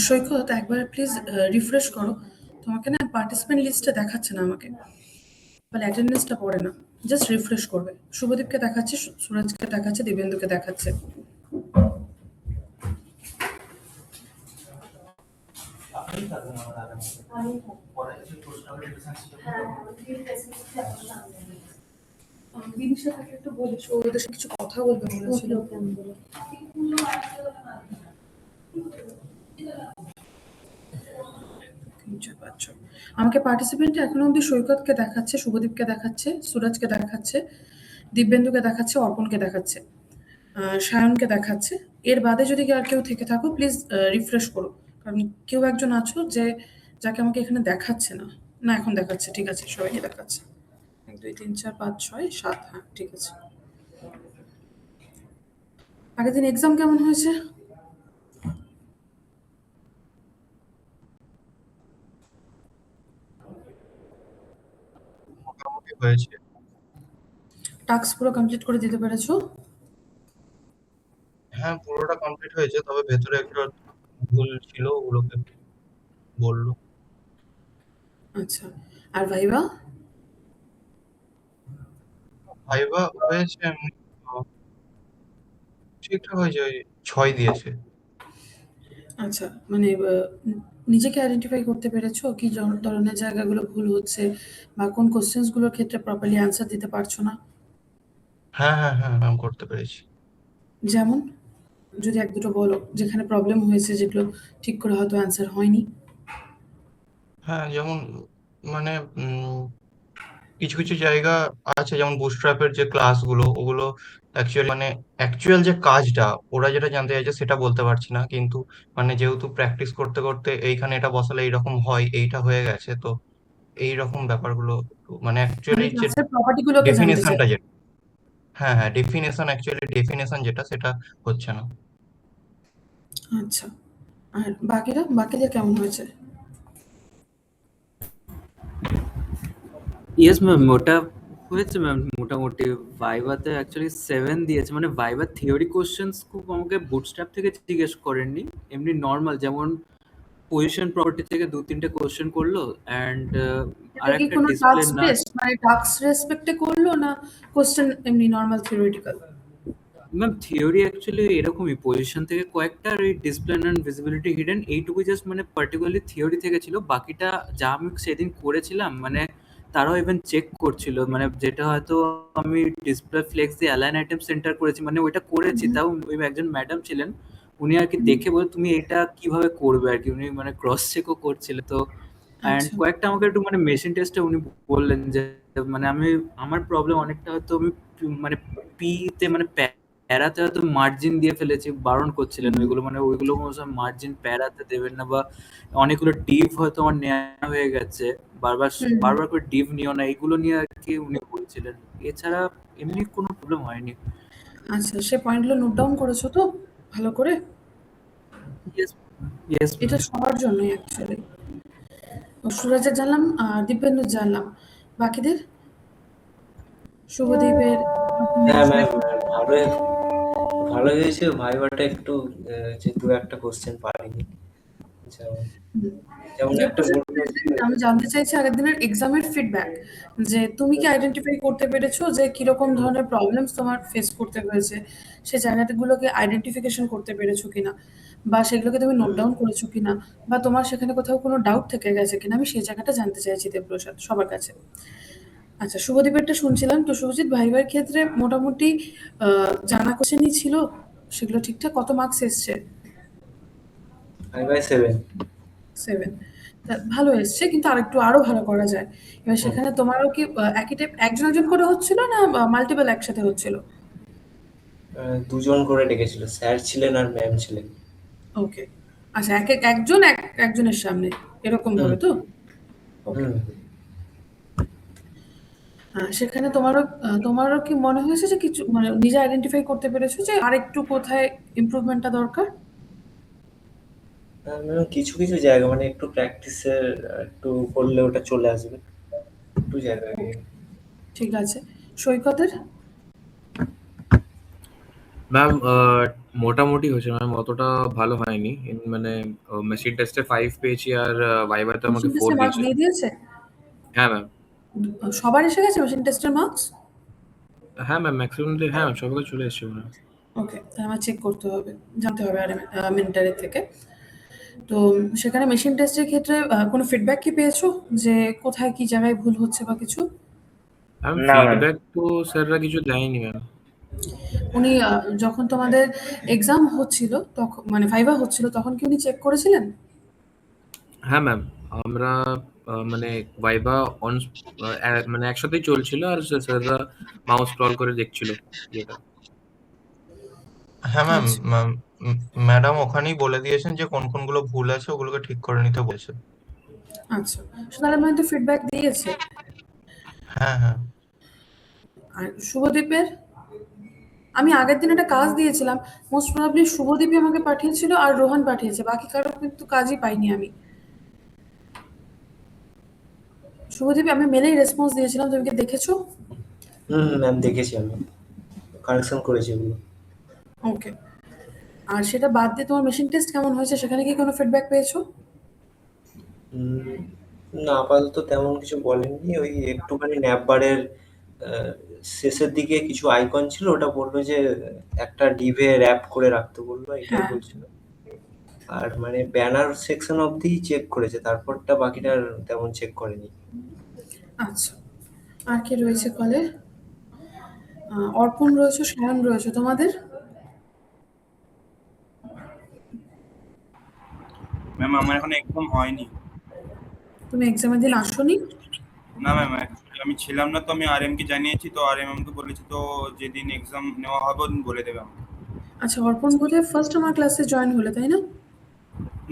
সৈকত, একবার please refresh করো। তোমাকে না পার্টিসিপেন্ট লিস্টে দেখাচ্ছে না আমাকে, মানে অ্যাটেন্ডেন্সটা পড়ে না। জাস্ট রিফ্রেশ করবে। শুভদীপকে দেখাচ্ছে, সুরজকে দেখাচ্ছে, দিব্যেন্দুকে দেখাচ্ছে। বিনিশা তাকে একটু বলিস, ও ওদের সাথে কিছু কথা বলবে বলেছিল। আচ্ছা, আমাকে পার্টিসিপেন্ট এখনো অব্দি সৈকতকে দেখাচ্ছে, শুভদীপকে দেখাচ্ছে, সুরজকে দেখাচ্ছে, দিব্যেন্দুকে দেখাচ্ছে, অর্পণকে দেখাচ্ছে, সায়নকে দেখাচ্ছে। এর বাদে যদি আর কেউ থেকে থাকো প্লিজ রিফ্রেশ করো, কারণ কেউ একজন আছো যে যাকে আমাকে এখানে দেখাচ্ছে না। না, এখন দেখাচ্ছে, ঠিক আছে, সবাইকে দেখাচ্ছে। 1 2 3 4 5 6 7, হ্যাঁ ঠিক আছে। আগের দিন এক্সাম কেমন হয়েছে? মোটামুটি হয়েছে। টাস্ক পুরো কমপ্লিট করে দিতে পেরেছো? হ্যাঁ, পুরোটা কমপ্লিট হয়েছে, তবে ভেতরে একটু ভুল ছিল, ওগুলোকে বললো। আচ্ছা, আর ভাইবা? ভাইবা হয়েছে এমনি, ঠিকঠাক হয়েছে, ওই 6 দিয়েছে। আচ্ছা, মানে নিজেকে আইডেন্টিফাই করতে পেরেছো কি ধরনের জায়গাগুলো ভুল হচ্ছে, বা কোন কোশ্চেন্স গুলোর ক্ষেত্রে প্রপারলি আনসার দিতে পারছো না? হ্যাঁ হ্যাঁ হ্যাঁ, ম্যাম করতে পেরেছি। যেমন, যদি এক দুটো বলো যেখানে প্রবলেম হয়েছে, যেগুলো ঠিক করে হয়তো অ্যান্সার হয়নি। হ্যাঁ, যেমন মানে কিছু কিছু জায়গা আছে, যেমন বুটস্ট্র্যাপের যে ক্লাসগুলো, ওগুলো অ্যাকচুয়ালি মানে অ্যাকচুয়াল যে কাজটা ওরা যেটা জানতে চাইছে সেটা বলতে পারছি না, কিন্তু মানে যেহেতু প্র্যাকটিস করতে করতে এইখানে এটা বসালে এইরকম হয়, এইটা হয়ে গেছে, তো এইরকম ব্যাপারগুলো মানে মানে অ্যাকচুয়ালি যে ক্লাসের প্রপার্টি গুলোকে জানতে চাই। ডেফিনেশনটা যেটা, হ্যাঁ হ্যাঁ, ডেফিনেশন যেটা, সেটা হচ্ছে না। আচ্ছা, আর বাকিদের কেমন হয়েছে? ইয়েস ম্যাম, ওটা হয়েছে ম্যাম মোটামুটি। ভাইভাতে অ্যাকচুয়ালি 7 দিয়েছে, মানে ভাইভার থিওরি কোশ্চেন্স খুব আমাকে বুটস্ট্র্যাপ থেকে জিজ্ঞেস করেননি, এমনি নর্মাল যেমন পজিশন প্রপার্টি থেকে 2-3টে কোশ্চেন করলো, অ্যান্ড আর এটা কি একটা কোনো ডিসপ্লে টাস্ক না। বেসড, মানে টাস্ক রেসপেক্টে করলো, না কোশ্চেন এমনি normal theoretical? Ma'am theory actually এরকমই, পজিশন থেকে কয়েকটা, আর এই ডিসপ্লে অ্যান্ড ভিজিবিলিটি হিডেন, এইটুকু জাস্ট মানে পার্টিকুলারলি থিওরি থেকে ছিল। বাকিটা যা আমি সেদিন করেছিলাম মানে তারাও ইভেন চেক করছিল, মানে যেটা হয়তো আমি ডিসপ্লে ফ্লেক্স দিয়ে অ্যালাইন আইটেম সেন্টার করেছি, মানে ওইটা করেছি, তাও ওই একজন ম্যাডাম ছিলেন, উনি আর কি দেখে বলে তুমি এটা কিভাবে করবে আর কি, উনি মানে ক্রস চেকও করছিলেন। তো অ্যান্ড আচ্ছা, কয়েকটা আমাকে একটু মানে মেশিন টেস্টে উনি বললেন যে মানে আমার প্রবলেম অনেকটা হয়তো আমি মানে পিতে মানে প্যারাতে হয়তো মার্জিন দিয়ে ফেলেছি, বারণ করছিলেন ওইগুলো, মানে ওইগুলো কোনো সময় মার্জিন প্যারাতে দেবেন না, বা অনেকগুলো ডিভ হয়তো আমার নেওয়া হয়ে গেছে, বারবার হুম, বারবার করে ডিভ নিও না, এইগুলো নিয়ে আর কি উনি বলছিলেন। এছাড়া এমনি কোনো প্রবলেম হয়নি। আচ্ছা, সে পয়েন্টগুলো নোট ডাউন করেছো তো ভালো করে? Yes, yes ma'am. এটা সবার জন্যই অ্যাকচুয়ালি। সুরজের জানলাম আর দীপেন্দুর জানলাম, বাকিদের? শুভদীপের হ্যাঁ ম্যাম, নাকি? ভালোই ভালোই হয়েছে। ভাইভাটা একটু যে দু একটা কোশ্চেন পারিনি, যেমন যেমন যে একটা কোশ্চেন বলতে হচ্ছে। আমি জানতে চাইছি আগের দিনের এক্সামের ফিডব্যাক, যে তুমি কি আইডেন্টিফাই করতে পেরেছো যে কিরকম ধরনের প্রবলেমস তোমার ফেস করতে হয়েছে, সেই জায়গাগুলোকে আইডেন্টিফিকেশন করতে পেরেছো কিনা, বা সেগুলোকে তুমি নোট ডাউন করেছো কিনা, বা তোমার সেখানে কোথাও কোনো ডাউট থেকে গেছে কিনা, আমি সেই জায়গাটা জানতে চাইছি দেবপ্রসাদ সবার কাছে। আচ্ছা, শুভদীপেরটা শুনছিলাম তো। শুভজিৎ, ভাইবার ক্ষেত্রে মোটামুটি জানা কোশ্চেনই ছিল, সেগুলো ঠিকঠাক? কত মার্কস এসছে? ভাইভায় 7। 7? ভালো এসছে, কিন্তু আরেকটু আরো ভালো করা যায়। এবার সেখানে তোমারও কি একই টাইপ একজন একজন করে হচ্ছিল, না মাল্টিপল একসাথে হচ্ছিল? দুজন করে ডেকেছিল, স্যার ছিলেন আর ম্যাম ছিলেন। ওকে, আচ্ছা, একজন একজনের সামনে এরকম হুম ভাবে তো? ওকে। হুম। সেখানে তোমারও কি মনে হয়েছে যে কিছু মানে নিজে আইডেন্টিফাই করতে পেরেছো যে আরেকটু কোথায় ইমপ্রুভমেন্টটা দরকার? ম্যাম কিছু কিছু জায়গা মানে একটু প্র্যাকটিসের একটু করলে ওটা চলে আসবে, একটু জায়গায়। ওকে, ঠিক আছে। সৈকতের? ম্যাম মোটামুটি হয়েছে ম্যাম, অতটা ভালো হয়নি। মানে মেশিন টেস্টে 5 পেয়েছি, আর ভাইভাতে আমাকে মেশিন 4 টেস্টের মার্কস দিয়েছে। দিয়ে দিয়েছে? হ্যাঁ ম্যাম। সবার এসে গেছে মেশিন টেস্টের মার্কস? হ্যাঁ ম্যাম, ম্যাক্সিমাম হ্যাঁ ম্যাম, সবাই চলে এসছে মনে হয়। ওকে, তাহলে আমার চেক করতে হবে, জানতে হবে আর মিলিটারি থেকে। তো সেখানে মেশিন টেস্টের ক্ষেত্রে কোনো ফিডব্যাক কি পেয়েছো যে কোথায় কি জায়গায় ভুল হচ্ছে বা কিছু? ম্যাম না ম্যাম। ফিডব্যাক তো স্যাররা কিছু দেয়নি ম্যাম। উনি যখন তোমাদের এক্সাম হচ্ছিল তখন, মানে ভাইভা হচ্ছিল, তখন কি উনি চেক করেছিলেন? হ্যাঁ ম্যাম, আমরা মানে ভাইবা অন মানে একসাথেই চলছিল, আর স্যাররা মাউস স্ক্রল করে দেখছিল যেটা। হ্যাঁ ম্যাম, আচ্ছা, ম্যাডাম ওখানেই বলে দিয়েছেন যে কোন কোনগুলো ভুল আছে ওগুলোকে ঠিক করে নিতে বলছে। আচ্ছা। তাহলে মানে তো ফিডব্যাক দিয়েছে। হ্যাঁ হ্যাঁ। আর শুভদীপের, আমি আগের দিন একটা কাজ দিয়েছিলাম, মোস্ট প্রবাবলি শুভদীপই আমাকে পাঠিয়েছিল আর রোহন পাঠিয়েছে, বাকি কারো কিন্তু কাজই পাইনি আমি। শুভদীপ, আমি মেলেই রেসপন্স দিয়েছিলাম, তুমি কি দেখেছো? ম্যাম দেখেছি, আমি কারেকশন করেছি ওগুলো। ওকে। আর সেটা বাদ দিয়ে তোমার মেশিন টেস্ট কেমন হয়েছে, সেখানে কি কোনো ফিডব্যাক পেয়েছো? উম, না, আপাতত তেমন কিছু বলেননি। ওই একটুখানি ন্যাপবারের শেষের দিকে কিছু আইকন ছিল, ওটা বললো যে একটা ডিভে র্যাপ করে রাখতে বললো, এটাই হ্যাঁ। বলছিল। আর মানে ব্যানার সেকশন অবধি চেক করেছে, তারপরটা বাকিটা আর তেমন চেক করেনি। আচ্ছা। আর কি রয়েছে কলে? অর্পণ রয়েছে, সায়ন রয়েছে তোমাদের? ম্যাম আমার এখন এক্সাম হয়নি। তুমি এক্সামের দিন আসোনি? না ম্যাম, আমি ছিলাম না, তো আমি RM কে জানিয়েছি, তো RM আমাকে বলেছে তো যেদিন এক্সাম নেওয়া হবে ওদিন বলে দেবে আমাকে। আচ্ছা, অর্পণ বোধহয় ফার্স্ট আমার ক্লাসে জয়েন হলে, তাই না?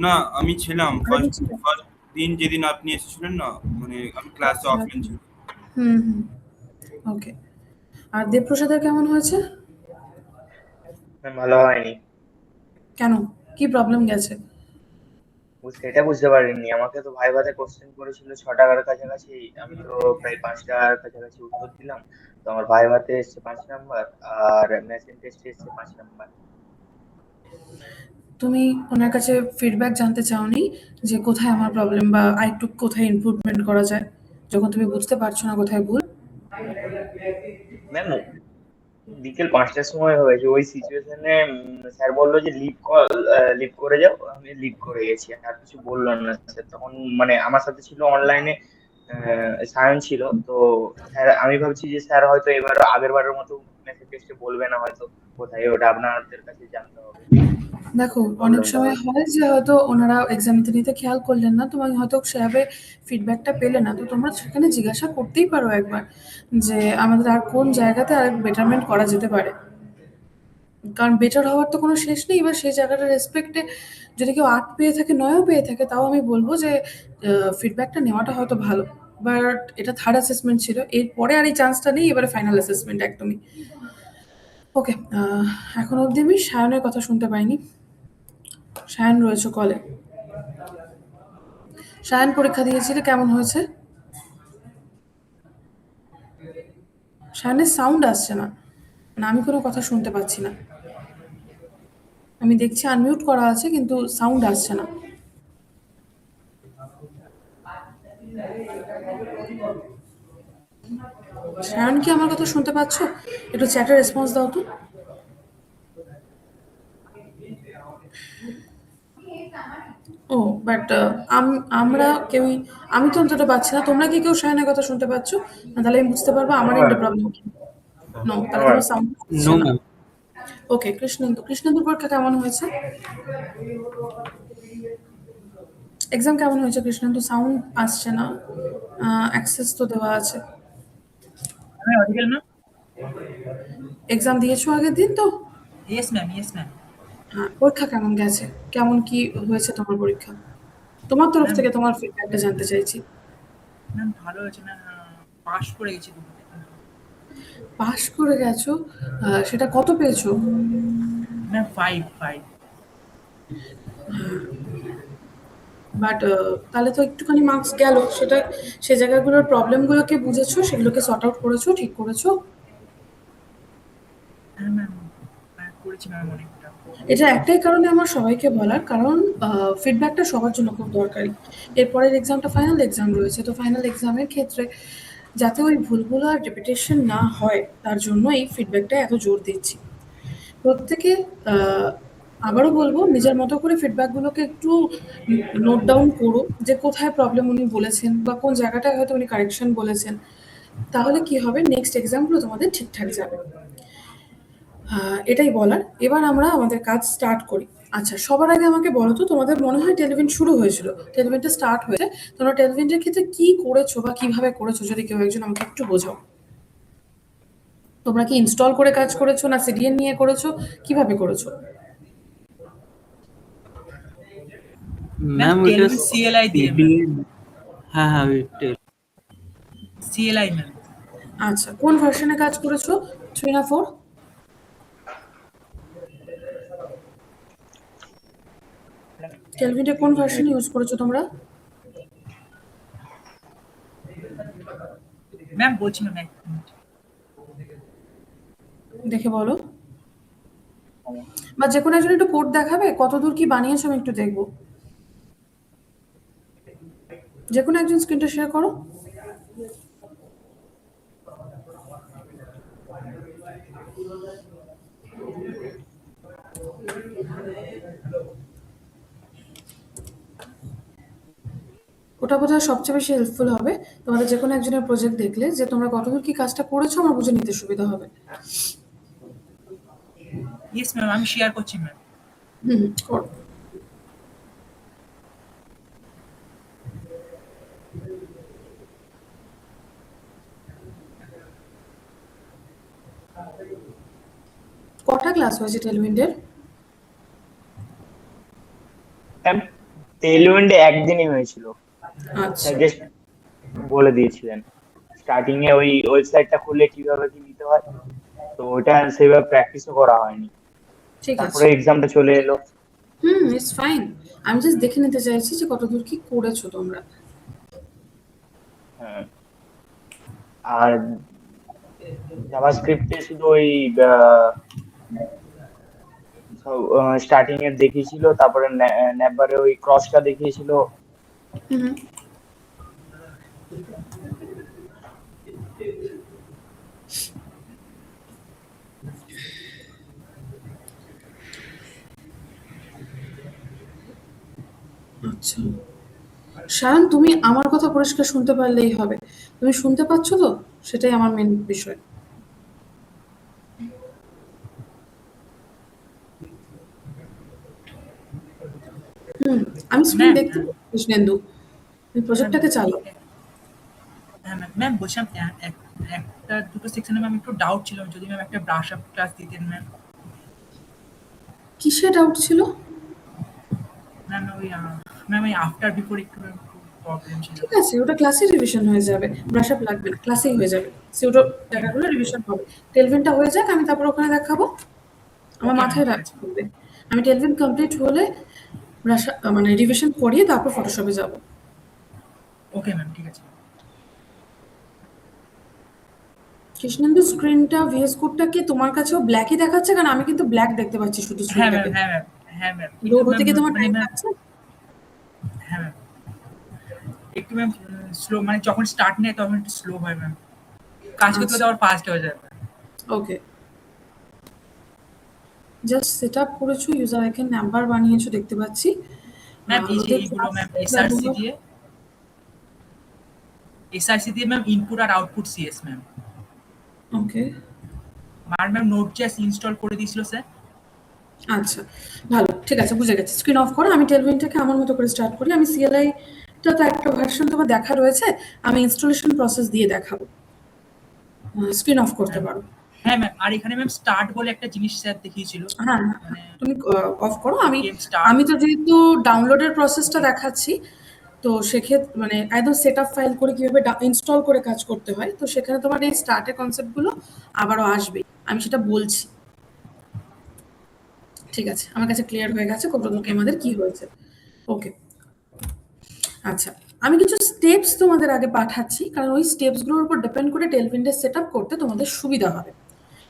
না, আমি ছিলাম আগে ফার্স্ট ছিল? ফার্স্ট দিন যেদিন আপনি এসেছিলেন না, মানে আমি ক্লাসে আচ্ছা, অফলাইন ছিলাম। হুম। ওকে। আর দেবপ্রসাদের কেমন হয়েছে? ম্যাম ভালো হয়নি। কেন? কি প্রবলেম গেছে? সেটা বুঝতে পারিনি। আমাকে তো ভাইভাতে কোশ্চেন করেছিল 6 টাকার কাছাকাছি, আমি তো প্রায় 5টার কাছাকাছি উত্তর দিলাম। তো আমার ভাইভাতে এসছে 5 নাম্বার, আর মেশিন টেস্টে এসছে 5 নাম্বার। তুমি ওনার কাছে ফিডব্যাক জানতে চাওনি যে কোথায় আমার প্রবলেম বা আরেকটু কোথায় ইমপ্রুভমেন্ট করা যায়, যখন তুমি বুঝতে পারছো না কোথায় ভুল? ম্যাম বিকেল 5টার সময় হয়েছে, ওই সিচুয়েশনে স্যার বললো যে লিভ করে যাও, আমি লিভ করে গেছি, আর কিছু বললো না স্যার তখন। মানে আমার সাথে ছিল অনলাইনে সায়ন ছিল তো। স্যার, আমি ভাবছি যে স্যার হয়তো এবার আগের বারের মতো মেসেজ টেস্টে বলবে না, হয়তো কোথায় ওটা আপনাদের কাছে জানতে হবে দেখো, অনেক প্রবলেমটা সময় কোথায়। হয় যে হয়তো ওনারা এক্সাম নিতে নিতে খেয়াল করলেন না, তোমাকে হয়তো সেভাবে ফিডব্যাকটা পেলে না, তো তোমরা সেখানে জিজ্ঞাসা করতেই পারো একবার যে আমাদের আর কোন জায়গাতে আর বেটারমেন্ট করা যেতে পারে। কারণ বেটার হওয়ার তো কোনো শেষ নেই। এবার সেই জায়গাটা রেসপেক্টে যদি কেউ 8 পেয়ে থাকে, 9ও পেয়ে থাকে, তাও আমি বলবো যে ফিডব্যাকটা নেওয়াটা হয়তো ভালো। বাট এটা থার্ড অ্যাসেসমেন্ট ছিল, এরপরে আর এই চান্সটা নেই, এবারে ফাইনাল অ্যাসেসমেন্ট একদমই। ওকে, এখন অবধি আমি সায়নের কথা শুনতে পাইনি। সায়ন রয়েছে কলে। সায়ন, পরীক্ষা দিয়েছিলে, কেমন হয়েছে? সায়নের সাউন্ড আসছে না, মানে আমি কোনো কথা শুনতে পাচ্ছি না। আমি দেখছি আনমিউট করা আছে কিন্তু সাউন্ড আসছে না। সায়ন, কি আমার কথা শুনতে পাচ্ছ? একটু চ্যাটে রেসপন্স দাও তো। ও, বাট আমরা কেউই, আমি তো অন্তত পাচ্ছি না। তোমরা কি কেউ সায়নের কথা শুনতে পাচ্ছ? না, তাহলে আমি বুঝতে পারবো আমার এন্ডে প্রবলেম কি। নো, তাহলে কোনো সাউন্ড আসছে নো না। ম্যাম। ওকে, কৃষ্ণেন্দুর পরীক্ষা কেমন হয়েছে? এক্সাম কেমন হয়েছে কৃষ্ণেন্দু? সাউন্ড আসছে না, অ্যাক্সেস তো দেওয়া আছে। এক্সাম দিয়েছো আগের দিন তো? Yes, ma'am. Yes, ma'am. হ্যাঁ, পরীক্ষা কেমন গেছে? কেমন কি হয়েছে তোমার পরীক্ষা? তোমার তরফ থেকে তোমার ফিডব্যাকটা জানতে চাইছি। ম্যাম ভালো হয়েছে ম্যাম, পাস করে গেছি দুটোতে। পাস করে গেছো? সেটা কত পেয়েছো? ম্যাম 5. বাট তাহলে তো একটুখানি মার্কস গেল। সেটা, সে জায়গাগুলোর প্রবলেমগুলোকে বুঝেছো, সেগুলোকে সর্ট আউট করেছো, ঠিক করেছো? হ্যাঁ ম্যাম, করেছি। করেছি ম্যাম অনেকটা। এটা একটাই কারণে আমার সবাইকে বলার, কারণ ফিডব্যাকটা সবার জন্য খুব দরকারি। এরপরের এক্সামটা ফাইনাল এক্সাম রয়েছে, তো ফাইনাল এক্সামের ক্ষেত্রে যাতে ওই ভুলগুলো আর রিপিটেশন না হয় তার জন্য এই ফিডব্যাকটা এত জোর দিচ্ছি। প্রত্যেকে আবারও বলবো, নিজের মতো করে ফিডব্যাকগুলোকে একটু নোট ডাউন করো যে কোথায় প্রবলেম উনি বলেছেন বা কোন জায়গাটায় হয়তো উনি কারেকশন বলেছেন। তাহলে কি হবে, নেক্সট এক্সামগুলো তোমাদের ঠিকঠাক যাবে। এটাই বলার। এবার আমরা আমাদের কাজ স্টার্ট করি। আচ্ছা, সবার আগে আমাকে বলো তো, তোমাদের মনে হয় টেলিভিশন শুরু হয়েছিল, টেলিভিশনটা স্টার্ট হয়েছে, তোমরা টেলিভিশনের ক্ষেত্রে কি করেছো বা কিভাবে করেছো যদি কেউ একজন আমাকে একটু বোঝাও। তোমরা কি ইনস্টল করে কাজ করেছো না সিডিএন নিয়ে করেছো, কিভাবে করেছো? ম্যাম ওইটা টেলিভিশন সিএলআই দিয়ে ম্যাম, হ্যাঁ হ্যাঁ ওই সিএলআই ম্যাম। আচ্ছা, কোন ভার্সনে কাজ করেছো, 3 না 4? টেলিভিশনে কোন ভার্সন ইউজ করেছো তোমরা? ম্যাম বলছি ম্যাম এক মিনিট। দেখে বলো, বা যে কোনো একজন একটু কোড দেখাবে, কতদূর কি বানিয়েছো আমি একটু দেখবো। যে কোনো একজন স্ক্রিনটা শেয়ার করো। ওটা বোধহয় সবচেয়ে বেশি হেল্পফুল হবে। তোমাদের যে কোনো একজনের প্রজেক্ট দেখলে যে তোমরা কতদূর কি কাজটা করেছো আমার বুঝে নিতে সুবিধা হবে। ইয়েস ম্যাম, আমি শেয়ার করছি ম্যাম। করো। কটা ক্লাস হয়েছে টেলউইন্ডের? টেলউইন্ডে একদিনই হয়েছিল, আচ্ছা, জাস্ট বলে দিয়েছিলেন স্টার্টিং এ ওই ওয়েবসাইটটা খুললে কিভাবে কি নিতে হয়, তো ওটা সেভাবে প্র্যাকটিসও করা হয়নি। ঠিক আছে। তারপরে এক্সামটা চলে এলো। It's fine. আমি জাস্ট দেখে নিতে চাইছি যে কতদূর কি করেছো তোমরা। হ্যাঁ, আর জাভাস্ক্রিপ্টে শুধু ওই স্টার্টিং এর দেখিয়েছিল, তারপরে নেভারে ওই ক্রসটা দেখিয়েছিল। হুম। আচ্ছা, শায়ন, তুমি আমার কথা পরিষ্কার শুনতে পারলেই হবে। তুমি শুনতে পাচ্ছ তো? সেটাই আমার মেন বিষয়। আমি স্ক্রিন ম্যাম। দেখতে পাচ্ছি কৃষ্ণেন্দু। তুমি প্রজেক্টটাকে চালাও। হ্যাঁ ম্যাম, ম্যাম বলছিলাম একটা দুটো সেকশনে ম্যাম একটু ডাউট ছিল, যদি ম্যাম একটা ব্রাশ আপ ক্লাস দিতেন ম্যাম। কিসে ডাউট ছিল? ম্যাম ওই আফটার বিফোর একটু ম্যাম প্রবলেম ছিল। ঠিক আছে, ওটা ক্লাসে রিভিশন হয়ে যাবে, ব্রাশ আপ লাগবে না, ক্লাসেই হয়ে যাবে। সিউটো জায়গাগুলো রিভিশন হবে। টেলভিনটা হয়ে যাক, আমি তারপর ওখানে দেখাবো। আমার Okay, মাথায় ma'am, রাখতে হবে, আমি টেলভিন কমপ্লিট হলে ব্রাশ মানে রিভিশন করিয়ে তারপর ফটোশপে যাব। ওকে ম্যাম, ঠিক আছে। কৃষ্ণেন্দু, স্ক্রিনটা ভিএস কোডটা কি তোমার কাছেও ব্ল্যাকই দেখাচ্ছে? কারণ আমি কিন্তু ব্ল্যাক দেখতে পাচ্ছি শুধু হ্যাঁ ম্যাম, স্ক্রিনটাকে। হ্যাঁ ম্যাম, হ্যাঁ ম্যাম। লোড হতে কি তোমার মানে টাইম ম্যাম, লাগছে? হ্যাঁ ম্যাম, একটু ম্যাম স্লো, মানে যখন স্টার্ট নেয় তখন একটু স্লো হয় ম্যাম, কাজ করতে করতে আবার ফাস্ট হয়ে যায়। ওকে, জাস্ট সেট আপ করেছো, ইউজার আইকন নাম্বার বানিয়েছো দেখতে পাচ্ছি। ম্যাম এই যে এইগুলো ম্যাম এসআরসি দিয়ে ম্যাম ইনপুট আর আউটপুট সিএস ম্যাম। ওকে, আর ম্যাম নোট.জেএস ইনস্টল করে দিয়েছিল স্যার। আচ্ছা, ভালো, ঠিক আছে, বুঝে গেছি। স্ক্রিন অফ করো, আমি টেলভিনটাকে আমার মতো করে স্টার্ট করি। আমি সিএলআইটা তো একটা ভার্সন তোমার দেখা রয়েছে, আমি ইনস্টলেশন প্রসেস দিয়ে দেখাবো। স্ক্রিন অফ করতে পারো। হ্যাঁ ম্যাম, আর এখানে ম্যাম স্টার্ট বলে একটা জিনিস স্যার দেখিয়েছিল। হ্যাঁ, তুমি অফ করো। Game start. আমি তো যেহেতু ডাউনলোডের প্রসেসটা দেখাচ্ছি, তো সেক্ষেত্রে মানে একদম সেট আপ ফাইল করে কিভাবে ইনস্টল করে কাজ করতে হয়, তো সেখানে তোমার এই স্টার্টের কনসেপ্টগুলো আবারও আসবে, আমি সেটা বলছি। ঠিক আছে, আমার কাছে ক্লিয়ার হয়ে গেছে কতটুকু আমাদের কি হয়েছে। ওকে, আচ্ছা, আমি কিছু স্টেপস তোমাদের আগে পাঠাচ্ছি, কারণ ওই স্টেপসগুলোর উপর ডিপেন্ড করে টেলভিনটা সেট আপ করতে তোমাদের সুবিধা হবে।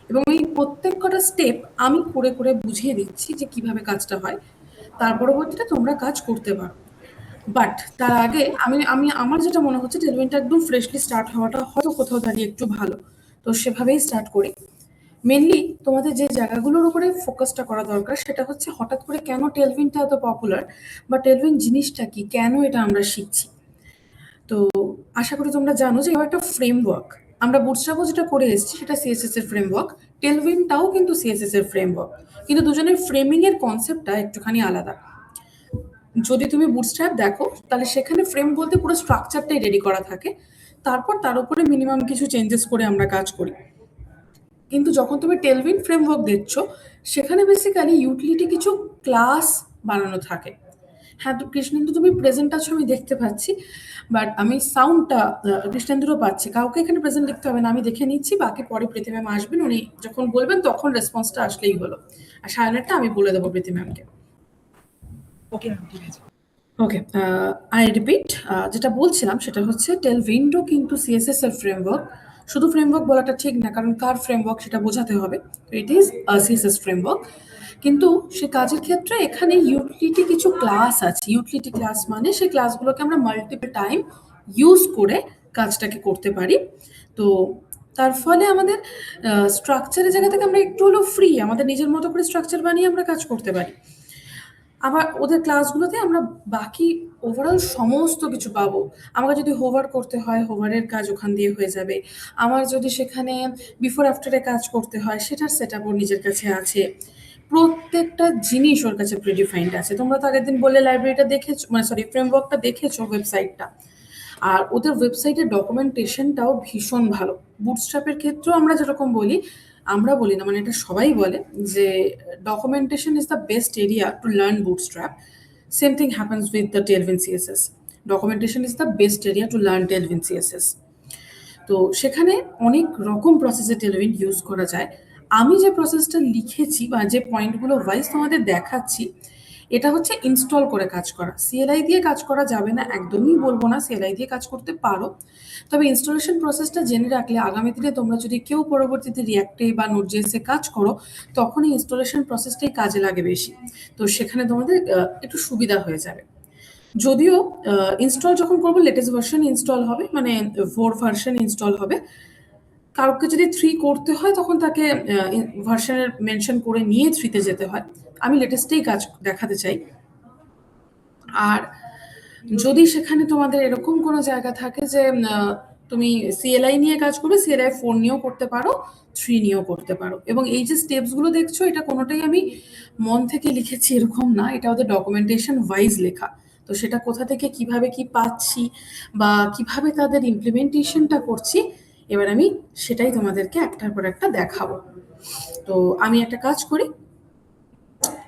এবং এই প্রত্যেক কটা স্টেপ আমি করে করে বুঝিয়ে দিচ্ছি যে কিভাবে কাজটা হয়। তার পরবর্তীতে তোমরা কাজ করতে পারো। বাট তার আগে আমি আমি আমার যেটা মনে হচ্ছে টেলভিনটা একদম ফ্রেশলি স্টার্ট হওয়াটা হয়তো কোথাও দাঁড়িয়ে একটু ভালো। তো সেভাবেই স্টার্ট করি। মেনলি তোমাদের যে জায়গাগুলোর উপরে ফোকাসটা করা দরকার সেটা হচ্ছে হঠাৎ করে কেন টেলভিনটা এত পপুলার, বা টেলভিন জিনিসটা কি, কেন এটা আমরা শিখছি। তো আশা করি তোমরা জানো যে একটা ফ্রেমওয়ার্ক, আমরা বুটস্ট্র্যাপও যেটা করে এসেছি সেটা সিএসএস এর ফ্রেমওয়ার্ক, টেলভিনটাও কিন্তু সিএসএস এর ফ্রেমওয়ার্ক, কিন্তু দুজনের ফ্রেমিং এর কনসেপ্টটা একটুখানি আলাদা। যদি তুমি বুটস্ট্র্যাপ দেখো তাহলে সেখানে ফ্রেম বলতে পুরো স্ট্রাকচারটাই রেডি করা থাকে, তারপর তার উপরে মিনিমাম কিছু চেঞ্জেস করে আমরা কাজ করি। কিন্তু যখন তুমি টেলভিন ফ্রেমওয়ার্ক দেখছো সেখানে বেসিক্যালি ইউটিলিটি কিছু ক্লাস বানানো থাকে। হ্যাঁ, তো কৃষ্ণেন্দু তুমি প্রেজেন্ট আছো আমি দেখতে পাচ্ছি, বাট আমি সাউন্ডটা কৃষ্ণেন্দুরও পাচ্ছি। কাউকে এখানে প্রেজেন্ট লিখতে হবে না, আমি দেখে নিচ্ছি, বাকি পরে প্রীতি ম্যাম আসবেন, উনি যখন বলবেন তখন রেসপন্সটা আসলেই হলো। আর সায়নেরটা আমি বলে দেবো প্রীতি ম্যামকে। ওকে ম্যাম, ঠিক আছে। ওকে, আই রিপিট, যেটা বলছিলাম সেটা হচ্ছে টেলভিনও কিন্তু সিএসএস এর ফ্রেমওয়ার্ক। শুধু ফ্রেমওয়ার্ক বলাটা ঠিক না, কারণ কার ফ্রেমওয়ার্ক সেটা বোঝাতে হবে। ইট ইজ সিএসএস ফ্রেমওয়ার্ক, কিন্তু সে কাজের ক্ষেত্রে এখানে ইউটিলিটি কিছু ক্লাস আছে। ইউটিলিটি ক্লাস মানে সেই ক্লাসগুলোকে আমরা মাল্টিপল টাইম ইউজ করে কাজটাকে করতে পারি। তো তার ফলে আমাদের স্ট্রাকচারের জায়গা থেকে আমরা একটু হলেও ফ্রি, আমাদের নিজের মতো করে স্ট্রাকচার বানিয়ে আমরা কাজ করতে পারি। আবার ওদের ক্লাসগুলোতে আমরা বাকি ওভারঅল সমস্ত কিছু পাবো। আমাকে যদি হোভার করতে হয়, হোভারের কাজ ওখান দিয়ে হয়ে যাবে। আমার যদি সেখানে বিফোর আফটারে কাজ করতে হয়, সেটার সেটআপ ওর নিজের কাছে আছে। প্রত্যেকটা জিনিস ওর কাছে প্রিডিফাইন্ড আছে। তোমরা তো আগের দিন বললে লাইব্রেরিটা দেখেছো, মানে সরি ফ্রেমওয়ার্কটা দেখেছো, ওয়েবসাইটটা। আর ওদের ওয়েবসাইটের ডকুমেন্টেশনটাও ভীষণ ভালো। বুটস্ট্র্যাপের ক্ষেত্রেও আমরা যেরকম বলি, আমরা বলি না, মানে এটা সবাই বলে যে documentation is the best area to learn Bootstrap. Same thing happens with the Tailwind CSS. Documentation is the best area to learn Tailwind CSS. তো সেখানে অনেক রকম প্রসেসে টেলভিন ইউজ করা যায়। আমি যে প্রসেসটা লিখেছি বা যে পয়েন্টগুলো ওয়াইজ তোমাদের দেখাচ্ছি, এটা হচ্ছে ইনস্টল করে কাজ করা। সিএলআই দিয়ে কাজ করা যাবে না, একদমই বলবো না। সিএলআই দিয়ে কাজ করতে পারো, তবে ইনস্টলেশন প্রসেসটা জেনে রাখলে আগামী দিনে তোমরা যদি কেউ পরবর্তীতে রিঅ্যাক্টে বা নোড.জেএসে কাজ করো, তখন এই ইনস্টলেশন প্রসেসটাই কাজে লাগে বেশি। তো সেখানে তোমাদের একটু সুবিধা হয়ে যাবে। যদিও ইনস্টল যখন করবো লেটেস্ট ভার্সন ইনস্টল হবে, মানে 4 ভার্সন ইনস্টল হবে। কাউকে যদি 3 করতে হয় তখন তাকে ভার্সনের মেনশন করে নিয়ে 3-তে যেতে হয়। আমি লেটেস্টেই কাজ দেখাতে চাই। আর যদি সেখানে তোমাদের এরকম কোনো জায়গা থাকে যে তুমি সিএলআই নিয়ে কাজ করবে, সিএলআই 4 নিয়েও করতে পারো, 3 নিয়েও করতে পারো। এবং এই যে স্টেপসগুলো দেখছো, এটা কোনোটাই আমি মন থেকে লিখেছি এরকম না, এটা ওদের ডকুমেন্টেশন ওয়াইজ লেখা। তো সেটা কোথা থেকে কিভাবে কি পাচ্ছি বা কিভাবে তাদের ইমপ্লিমেন্টেশনটা করছি, এবার আমি সেটাই তোমাদেরকে একটার পর একটা দেখাবো। তো আমি একটা কাজ করি,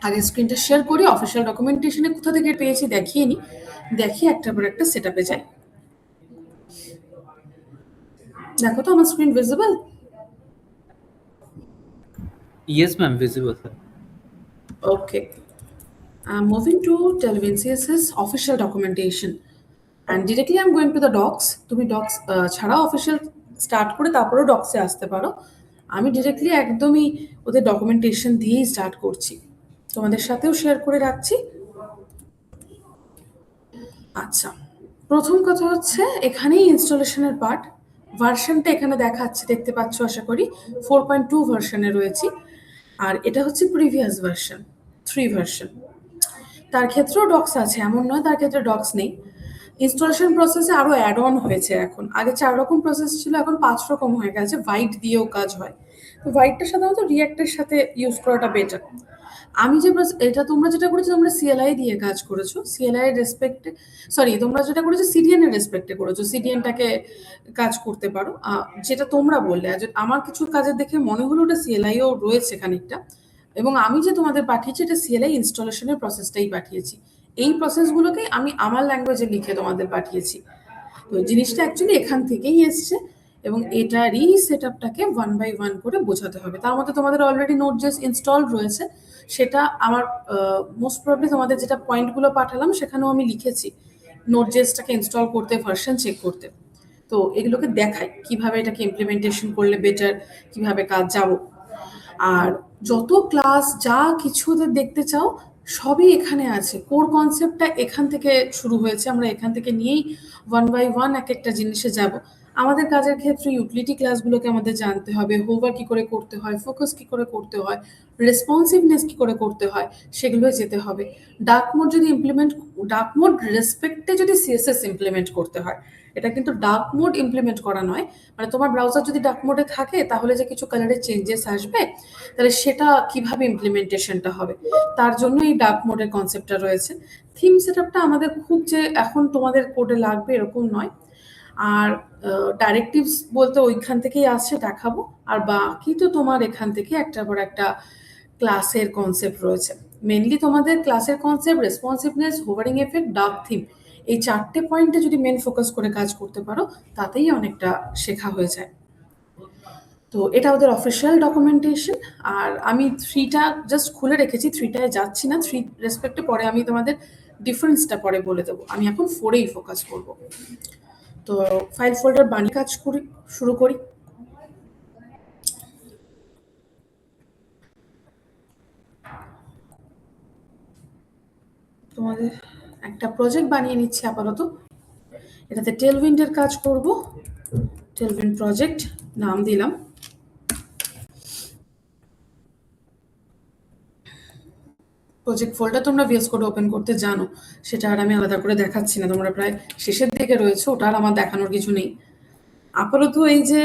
আগে স্ক্রিনটা শেয়ার করি, অফিসিয়াল ডকুমেন্টেশনে কোথা থেকে পেয়েছি দেখিয়ে নিই, দেখিয়ে একটার পর একটা সেটআপে যাই। দেখো তো আমার screen visible? Yes, ma'am, visible, sir. Okay. I'm moving to Tailwind CSS official documentation. And directly I'm going to the docs. তুমি docs ছাড়া অফিসিয়াল স্টার্ট করে তারপরেও ডক্সে আসতে পারো। আমি ডিরেক্টলি একদমই ওদের ডকুমেন্টেশন দিয়েই স্টার্ট করছি, তোমাদের সাথেও শেয়ার করে রাখছি। আচ্ছা, প্রথম কথা হচ্ছে এখানেই ইনস্টলেশনের পার্ট। ভার্সনটা এখানে দেখাচ্ছে, দেখতে পাচ্ছ আশা করি। 4.2 ভার্সনে রয়েছি, আর এটা হচ্ছে প্রিভিয়াস ভার্সন, 3 ভার্সন। তার ক্ষেত্রেও ডক্স আছে, এমন নয় তার ক্ষেত্রে ডক্স নেই। ইনস্টলেশন প্রসেসে আরও অ্যাড অন হয়েছে এখন। আগে 4 রকম প্রসেস ছিল, এখন 5 রকম হয়ে গেছে। হোয়াইট দিয়েও কাজ হয়। তো হোয়াইটটা সাধারণত রিঅ্যাক্টের সাথে ইউজ করাটা বেটার। আমি যে এটা তোমরা যেটা করেছো, তোমরা সিএলআই দিয়ে কাজ করেছো, সিএলআই এর রেসপেক্টে, সরি তোমরা যেটা করেছো সিডিএন এর রেসপেক্টে করেছো, সিডিএনটাকে কাজ করতে পারো। যেটা তোমরা বললে, আমার কিছু কাজের দেখে মনে হলো ওটা সিএলআইও রয়েছে খানিকটা। এবং আমি যে তোমাদের পাঠিয়েছি এটা সিএলআই ইনস্টলেশনের প্রসেসটাই পাঠিয়েছি। এই প্রসেসগুলোকে আমি আমার ল্যাঙ্গুয়েজে লিখে তোমাদের পাঠিয়েছি। তো জিনিসটা অ্যাকচুয়ালি এখান থেকেই এসছে, এবং এটারই সেটআপটাকে 1 বাই 1 করে বোঝাতে হবে। তার মধ্যে তোমাদের অলরেডি নোড.জেএস ইনস্টল রয়েছে, সেটা আমার মোস্ট প্রবলি তোমাদের যেটা পয়েন্টগুলো পাঠালাম সেখানেও আমি লিখেছি নোড.জেএসটাকে ইনস্টল করতে, ভার্সন চেক করতে। তো এগুলোকে দেখাই কিভাবে এটাকে ইমপ্লিমেন্টেশন করলে বেটার, কিভাবে কাজ যাবো। আর যত ক্লাস যা কিছু ওদের দেখতে চাও সবই এখানে আছে। কোর কনসেপ্টটা এখান থেকে শুরু হয়েছে, আমরা এখান থেকে নিয়েই ওয়ান বাই ওয়ান এক একটা জিনিসে যাব। আমাদের কাজের ক্ষেত্রে ইউটিলিটি ক্লাসগুলোকে আমাদের জানতে হবে, হোমওয়ার্ক কী করে করতে হয়, ফোকাস কী করে করতে হয়, রেসপন্সিভনেস কী করে করতে হয়, সেগুলোই যেতে হবে। ডার্ক মোড যদি ডার্ক মোড রেসপেক্টে যদি সিএসএস ইমপ্লিমেন্ট করতে হয়, এটা কিন্তু ডার্ক মোড ইমপ্লিমেন্ট করা নয়। মানে তোমার ব্রাউজার যদি ডার্ক মোডে থাকে তাহলে যে কিছু কালারের চেঞ্জেস আসবে, তাহলে সেটা কিভাবে ইমপ্লিমেন্টেশনটা হবে, তার জন্য এই ডার্ক মোডের কনসেপ্টটা রয়েছে। থিম সেটআপটা আমাদের খুব যে এখন তোমাদের কোডে লাগবে এরকম নয়। আর ডাইরেক্টিভস বলতে ওইখান থেকেই আসছে, দেখাবো। আর বাকি তো তোমার এখান থেকে একটার পর একটা ক্লাসের কনসেপ্ট রয়েছে। মেনলি তোমাদের ক্লাসের concept, responsiveness, hovering effect, dark theme, এই 4টে পয়েন্টে যদি মেন ফোকাস করে কাজ করতে পারো তাতেই অনেকটা শেখা হয়ে যায়। তো এটা ওদের অফিসিয়াল ডকুমেন্টেশন। আর আমি 3টা জাস্ট খুলে রেখেছি, 3টায় যাচ্ছি না। 3 রেসপেক্টে পরে আমি তোমাদের ডিফারেন্সটা পরে বলে দেবো। আমি এখন 4এই ফোকাস করব। তো ফাইল ফোল্ডার বানিয়ে কাজ শুরু করি। তোমাদের একটা প্রজেক্ট বানিয়ে নিচ্ছি আপাতত। এটাতে টেলউইন্ডের কাজ করব। টেলউইন্ড প্রজেক্ট নাম দিলাম। প্রজেক্ট ফোল্ডার তোমরা ভিএস কোড ওপেন করতে জানো, সেটা আর আমি আলাদা করে দেখাচ্ছি না, তোমরা প্রায় শেষের দিকে রয়েছে, ওটা আর আমার দেখানোর কিছু নেই। আপাতত এই যে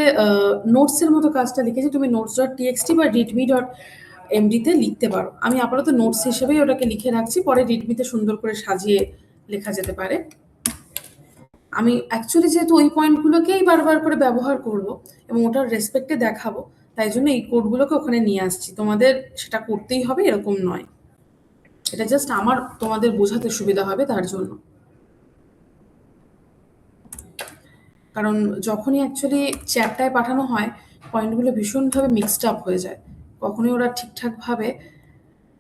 নোটসের মতো কাজটা লিখেছি, তুমি notes.txt বা readme.md-তে লিখতে পারো। আমি আপাতত নোটস হিসেবেই ওটাকে লিখে রাখছি, পরে readme-তে সুন্দর করে সাজিয়ে লেখা যেতে পারে। আমি অ্যাকচুয়ালি যেহেতু ওই পয়েন্টগুলোকেই বারবার করে ব্যবহার করব এবং ওটার রেসপেক্টে দেখাবো, তাই জন্য এই কোডগুলোকে ওখানে নিয়ে আসছি। তোমাদের সেটা করতেই হবে এরকম নয়, এটা জাস্ট আমার তোমাদের বোঝাতে সুবিধা হবে তার জন্য। কারণ যখনই অ্যাকচুয়ালি চ্যাটটায় পাঠানো হয় পয়েন্টগুলো ভীষণভাবে মিক্সড আপ হয়ে যায়, কখনোই ওরা ঠিকঠাকভাবে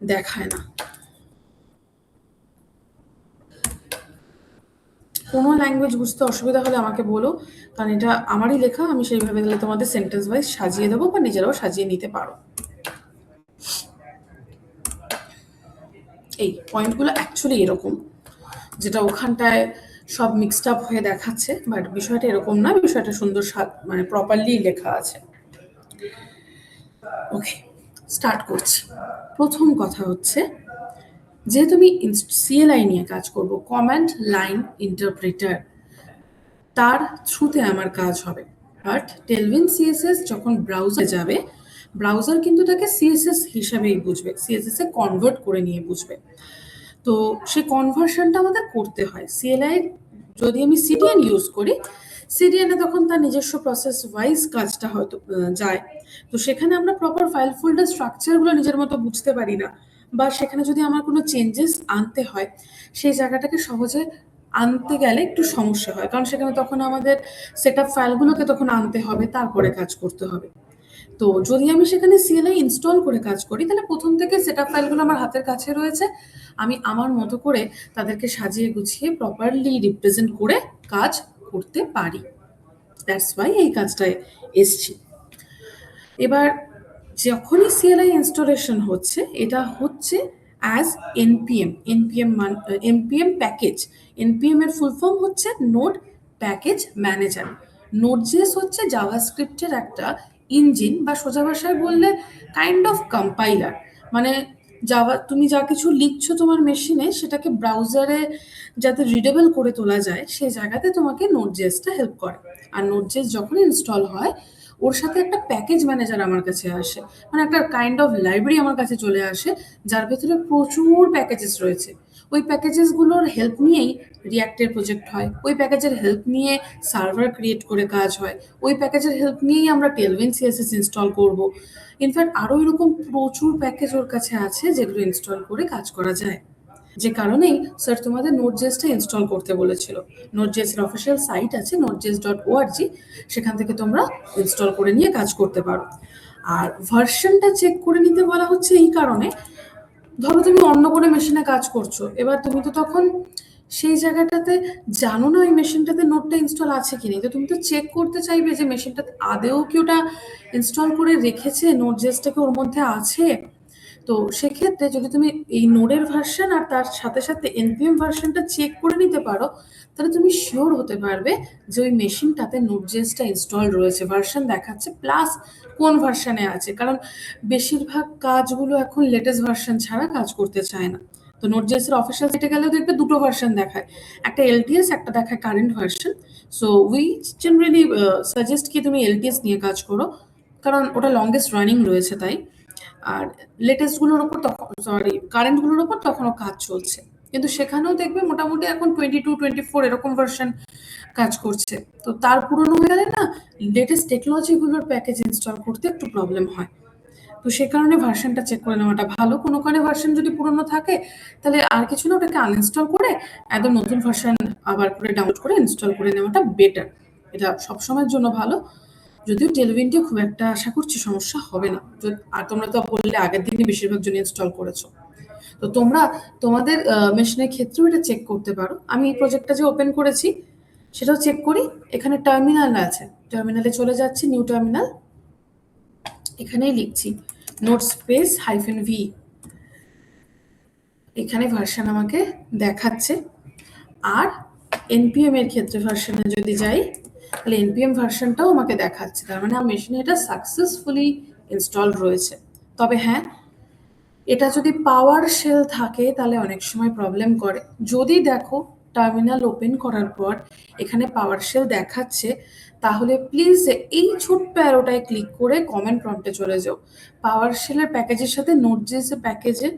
দেখায় না। কোনো ল্যাঙ্গুয়েজ বুঝতে অসুবিধা হলে আমাকে বলো, কারণ এটা আমারই লেখা, আমি সেইভাবে তাহলে তোমাদের সেন্টেন্স ওয়াইজ সাজিয়ে দেবো বা নিজেরাও সাজিয়ে নিতে পারো। এই পয়েন্টগুলো অ্যাকচুয়ালি এরকম, যেটা ওখানটায় সব মিক্সড আপ হয়ে দেখাচ্ছে, বাট বিষয়টা এরকম না, বিষয়টা সুন্দর মানে প্রপারলি লেখা আছে। ওকে, স্টার্ট করছি। প্রথম কথা হচ্ছে, যেহেতু আমি সিএলআই নিয়ে কাজ করব, কমান্ড লাইন ইন্টারপ্রেটার, তার থ্রুতে আমার কাজ হবে। বাট টেলউইন্ড সিএসএস যখন ব্রাউজারে যাবে, ব্রাউজার কিন্তু তাকে সিএসএস হিসাবেই বুঝবে, সিএসএস এ কনভার্ট করে নিয়ে বুঝবে। তো সেই কনভার্সনটা আমাদের করতে হয়। সিএলআই যদি আমি সিডিএন ইউজ করি, সিডিএনে তখন তার নিজস্ব প্রসেস ওয়াইজ কাজটা হয়তো যায়। তো সেখানে আমরা প্রপার ফাইল ফোল্ডার স্ট্রাকচারগুলো নিজের মতো বুঝতে পারি না, বা সেখানে যদি আমার কোনো চেঞ্জেস আনতে হয়, সেই জায়গাটাকে সহজে আনতে গেলে একটু সমস্যা হয়, কারণ সেখানে তখন আমাদের সেট আপ ফাইলগুলোকে তখন আনতে হবে, তারপরে কাজ করতে হবে। তো যদি আমি সেখানে সিএলআই ইনস্টল করে কাজ করি, তাহলে প্রথম থেকে সেট আপ ফাইলগুলো আমার হাতের কাছে রয়েছে, আমি আমার মতো করে তাদেরকে সাজিয়ে গুছিয়ে প্রপারলি রিপ্রেজেন্ট করে কাজ করতে পারি। দ্যাটস ওয়াই এই কাজটায় এসছি। এবার যখনই সিএলআই ইনস্টলেশন হচ্ছে, এটা হচ্ছে as npm. Npm package, npm এর ফুল ফর্ম হচ্ছে নোড প্যাকেজ ম্যানেজার। নোড.জেএস হচ্ছে জাভাস্ক্রিপ্টের একটা ইঞ্জিন, বা সোজা ভাষায় বললে কাইন্ড অফ কম্পাইলার। মানে তুমি যা কিছু লিখছো তোমার মেশিনে, সেটাকে ব্রাউজারে যাতে রিডেবল করে তোলা যায়, সেই জায়গাতে তোমাকে নোড.জেএসটা হেল্প করে। আর নোড.জেএস যখন ইনস্টল হয়, ওর সাথে একটা প্যাকেজ ম্যানেজার আমার কাছে আসে, মানে একটা কাইন্ড অফ লাইব্রেরি আমার কাছে চলে আসে, যার ভেতরে প্রচুর প্যাকেজেস রয়েছে। ওই প্যাকেজেসগুলোর হেল্প নিয়েই রিঅ্যাক্টের প্রজেক্ট হয়, ওই প্যাকেজের হেল্প নিয়ে সার্ভার ক্রিয়েট করে কাজ হয়, ওই প্যাকেজের হেল্প নিয়েই আমরা টেলউইন্ড সিএসএস ইনস্টল করব। ইনফ্যাক্ট আরও এরকম প্রচুর প্যাকেজ ওর কাছে আছে যেগুলো ইনস্টল করে কাজ করা যায়। যে কারণেই স্যার তোমাদের নোড.জেএসটা ইনস্টল করতে বলেছিল। নোড.জেএসের অফিসিয়াল সাইট আছে nodejs.org, সেখান থেকে তোমরা ইনস্টল করে নিয়ে কাজ করতে পারো। আর ভার্সনটা চেক করে নিতে বলা হচ্ছে এই কারণে, ধরো তুমি অন্য কোনো মেশিনে কাজ করছো, এবার তুমি তো তখন সেই জায়গাটাতে জানো না ওই মেশিনটাতে নোটটা ইনস্টল আছে কি নেই, তো তুমি তো চেক করতে চাইবে যে মেশিনটাতে আদেও কি ওটা ইনস্টল করে রেখেছে, নোট জেসটাকে ওর মধ্যে আছে। তো সেক্ষেত্রে যদি তুমি এই নোডের ভার্সন আর তার সাথে সাথে এনপিএম ভার্সনটা চেক করে নিতে পারো, তাহলে তুমি শিওর হতে পারবে যে ওই মেশিনটাতে নোট জেসটা ইনস্টল রয়েছে, ভার্সন দেখাচ্ছে প্লাস কোন ভার্সনে আছে। কারণ বেশিরভাগ কাজগুলো এখন লেটেস্ট ভার্সন ছাড়া কাজ করতে চায় না। তো নোট জেসের অফিসিয়াল সাইটে গেলেও দেখবে দুটো ভার্সন দেখায়, একটা এলটিএস, একটা দেখায় current version. So we generally suggest কি তুমি এলটিএস নিয়ে কাজ করো, কারণ ওটা লংগেস্ট রানিং রয়েছে তাই। আর লেটেস্টগুলোর ওপর তখন কারেন্টগুলোর ওপর তখনও কাজ চলছে, কিন্তু সেখানেও দেখবে মোটামুটি এখন 22-24 এরকম ভার্সন কাজ করছে। তো তার পুরনো হয়ে গেলে না লেটেস্ট টেকনোলজিগুলোর প্যাকেজ ইনস্টল করতে একটু প্রবলেম হয়। তো সে কারণে ভার্সনটা চেক করে নেওয়াটা ভালো। কোনো কারণে ভার্সন যদি পুরনো থাকে তাহলে আর কিছু না, ওটাকে আনইনস্টল করে একদম নতুন ভার্সন আবার করে ডাউনলোড করে ইনস্টল করে নেওয়াটা বেটার। এটা সবসময়ের জন্য ভালো। যদিও টেলভিনটি খুব একটা আশা করছি সমস্যা হবে না। আর তোমরা তো বললে আগের দিনই বেশিরভাগ জন ইনস্টল করেছো, তো তোমরা তোমাদের মেশিনের ক্ষেত্রেও এটা চেক করতে পারো। আমি এই প্রজেক্টটা যে ওপেন করেছি সেটাও চেক করি। এখানে টার্মিনাল আছে, টার্মিনালে চলে যাচ্ছি, নিউ টার্মিনাল, এখানেই লিখছি নোট স্পেস -v। এখানে ভার্সন আমাকে দেখাচ্ছে। আর এনপিএম এর ক্ষেত্রে ভার্সনে যদি যাই তাহলে এনপিএম ভার্সনটাও আমাকে দেখাচ্ছে, তার মানে আমার মেশিনে এটা সাকসেসফুলি ইনস্টল রয়েছে। তবে হ্যাঁ, এটা যদি পাওয়ার শেল থাকে তাহলে অনেক সময় প্রবলেম করে। যদি দেখো টার্মিনাল ওপেন করার পর এখানে পাওয়ার শেল দেখাচ্ছে, তাহলে প্লিজ এই ছোট্ট অ্যারোটায় ক্লিক করে কমেন্ট প্রম্পটে চলে যাও। পাওয়ার শেলের প্যাকেজের সাথে নোট.js এর প্যাকেজে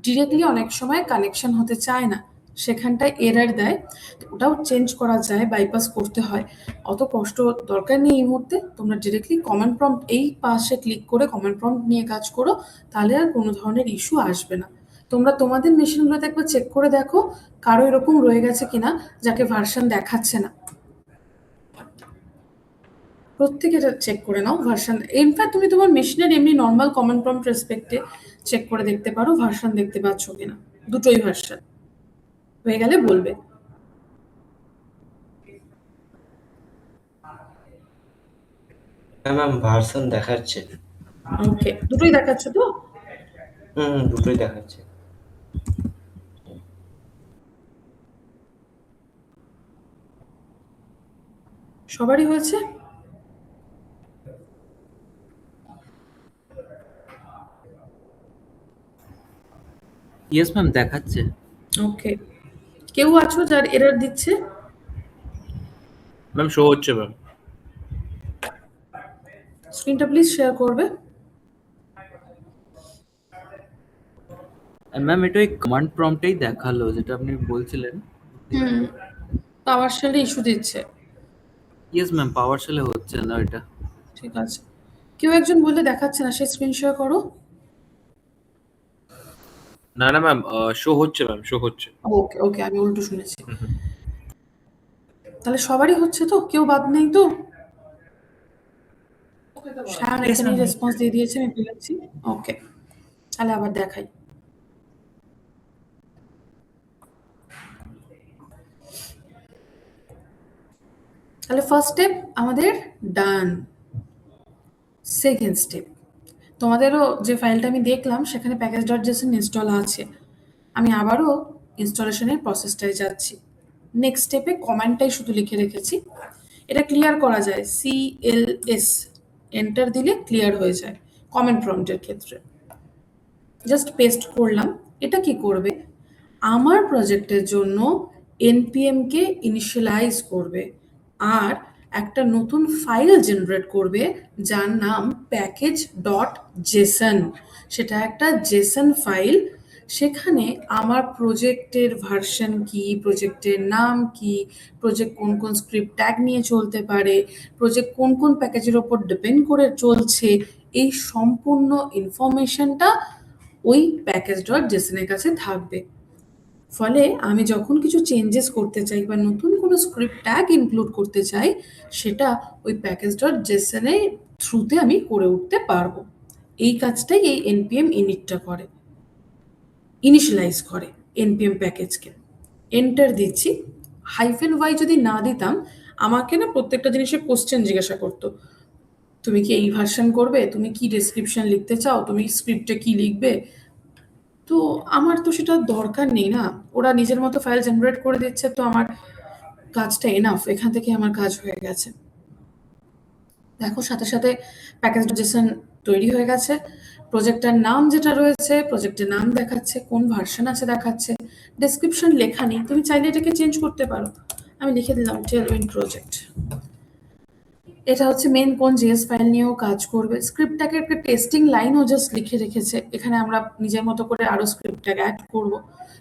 ডিরেক্টলি অনেক সময় কানেকশন হতে চায় না, সেখানটায় এরর দেয়। ওটাও চেঞ্জ করা যায়, বাইপাস করতে হয়, অত কষ্ট দরকার নেই এই মুহূর্তে। তোমরা ডিরেক্টলি কমেন্ট প্রম্পট এই পাশে ক্লিক করে কমেন্ট প্রম্পট নিয়ে কাজ করো, তাহলে আর কোনো ধরনের ইস্যু আসবে না। তোমরা তোমাদের মেশিনগুলোতে একবার চেক করে দেখো কারো এরকম রয়ে গেছে কিনা যাকে ভার্সন দেখাচ্ছে না। প্রত্যেকে এটা চেক করে নাও ভার্সন। ইনফ্যাক্ট তুমি তোমার মেশিনের এমনি নর্মাল কমেন্ট প্রম্পট রেসপেক্টে চেক করে দেখতে পারো ভার্সন দেখতে পাচ্ছ কিনা, দুটোই ভার্সন হয়ে গেলে বলবে। হ্যাঁ ম্যাম, ভার্সন দেখাচ্ছে। ওকে, দুটোই দেখাচ্ছে তো? দুটোই দেখাচ্ছে। সবারই হয়েছে? ইয়েস ম্যাম, দেখাচ্ছে। ওকে, কেউ আছো যার এরর দিচ্ছে? ম্যাম শো হচ্ছে ম্যাম। স্ক্রিনটা প্লিজ শেয়ার করবে। ম্যাম এটা ওই কমান্ড প্রম্পটেই দেখালো যেটা আপনি বলছিলেন। পাওয়ার শেলে ইস্যু দিচ্ছে। ইয়েস ম্যাম, পাওয়ার শেলে হচ্ছে না এটা। ঠিক আছে, কেউ একজন বললে দেখাচ্ছে না, সে স্ক্রিন শেয়ার করো। না না ম্যাম, শো হচ্ছে ম্যাম, শো হচ্ছে। ওকে ওকে, আমি উল্টো শুনেছি। তাহলে সবারই হচ্ছে তো, কেউ বাদ নেই তো? শায়ন Yes, এখানেই ma'am. রেসপন্স দিয়ে দিয়েছে, আমি পেয়েছি। ওকে, তাহলে আবার দেখাই। তাহলে ফার্স্ট স্টেপ আমাদের ডান। সেকেন্ড স্টেপ, তোমাদেরও যে ফাইলটা আমি দেখলাম সেখানে প্যাকেজ.json ইনস্টল আছে। আমি আবারও ইনস্টলেশনের প্রসেসটায় যাচ্ছি। নেক্সট স্টেপে কমান্ডটাই শুধু লিখে রেখেছি, এটা ক্লিয়ার করা যায়, CLS এন্টার দিলে ক্লিয়ার হয়ে যায় কমেন্ট প্রম্পটের ক্ষেত্রে। জাস্ট পেস্ট করলাম। এটা কি করবে, আমার প্রজেক্টের জন্য npm-কে ইনিশিয়ালাইজ করবে আর একটা নতুন ফাইল জেনারেট করবে যার নাম package.json। সেটা একটা জেসন ফাইল, সেখানে আমার প্রজেক্টের ভার্সন কি, প্রজেক্টের নাম কি, প্রজেক্ট কোন কোন স্ক্রিপ্ট ট্যাগ নিয়ে চলতে পারে, প্রজেক্ট কোন কোন প্যাকেজের ওপর ডিপেন্ড করে চলছে, এই সম্পূর্ণ ইনফরমেশনটা ওই package.json এর কাছে থাকবে। ফলে আমি যখন কিছু চেঞ্জেস করতে চাই বা নতুন কোনো স্ক্রিপ্ট ট্যাগ ইনক্লুড করতে চাই, সেটা ওই package.json এর থ্রুতে আমি করে উঠতে পারবো। এই কাজটাই এই npm initটা করে, ইনিশিয়ালাইজ করে npm প্যাকেজকে। এন্টার দিচ্ছি। হাইফেন ওয়াই যদি না দিতাম আমাকে না প্রত্যেকটা জিনিসের কোশ্চেন জিজ্ঞাসা করতো, তুমি কি এই ভার্সন করবে, তুমি কি ডেসক্রিপশন লিখতে চাও, তুমি স্ক্রিপ্টে কি লিখবে। তো আমার তো সেটা দরকার নেই না, ওরা নিজের মতো ফাইল জেনারেট করে দিচ্ছে, তো আমার কাজটা এনাফ, এখান থেকে আমার কাজ হয়ে গেছে। দেখো সাথে সাথে প্যাকেজ.json তৈরি হয়ে গেছে, প্রজেক্টের নাম যেটা রয়েছে প্রজেক্টের নাম দেখাচ্ছে, কোন ভার্সন আছে দেখাচ্ছে, ডেসক্রিপশন লেখা নেই, তুমি চাইলে এটাকে চেঞ্জ করতে পারো। আমি লিখে দিলাম টেলউইন্ড প্রজেক্ট। এটা হচ্ছে মেন কোন জিএস ফাইল নিয়েও কাজ করবে। স্ক্রিপ্টটাকে একটা টেস্টিং লাইনও জাস্ট লিখে রেখেছে, এখানে আমরা নিজের মতো করে আরো স্ক্রিপ্টটাকে অ্যাড করব।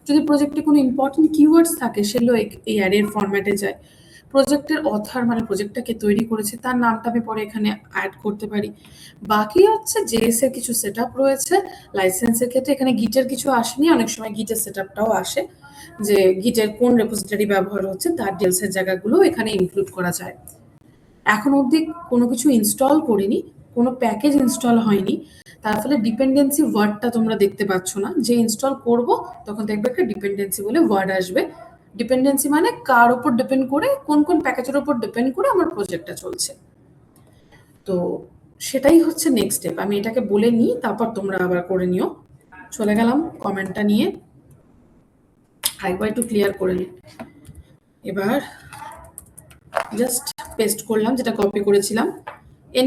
যদি প্রজেক্টে কোনো ইম্পর্টেন্ট কিওয়ার্ডস থাকে সেগুলো এই অ্যাডের ফরম্যাটে যায়। প্রজেক্টের অথার মানে প্রজেক্টটাকে তৈরি করেছে তার নামটা আমি পরে এখানে অ্যাড করতে পারি। বাকি হচ্ছে জেএস এর কিছু সেট আপ রয়েছে। লাইসেন্সের ক্ষেত্রে এখানে গিটের কিছু আসেনি, অনেক সময় গিটের সেট আপটাও আসে, যে গিটের কোন রেপোজিটরি ব্যবহার হচ্ছে তার ডিটেলসের জায়গাগুলো এখানে ইনক্লুড করা যায়। এখন অবধি কোনো কিছু ইনস্টল করিনি, কোনো প্যাকেজ ইনস্টল হয়নি, তার ফলে ডিপেন্ডেন্সি ওয়ার্ডটা তোমরা দেখতে পাচ্ছ না। যে ইনস্টল করব তখন দেখবে একটা ডিপেন্ডেন্সি বলে ওয়ার্ড আসবে। ডিপেন্ডেন্সি মানে কার উপর ডিপেন্ড করে, কোন কোন প্যাকেজের উপর ডিপেন্ড করে আমার প্রজেক্টটা চলছে। তো সেটাই হচ্ছে নেক্সট স্টেপ। আমি এটাকে বলে নিই, তারপর তোমরা আবার করে নিও। চলে গেলাম কমেন্টটা নিয়ে, আরেকবার একটু ক্লিয়ার করে নিই। এবার জাস্ট পেস্ট করলাম যেটা কপি করেছিলাম।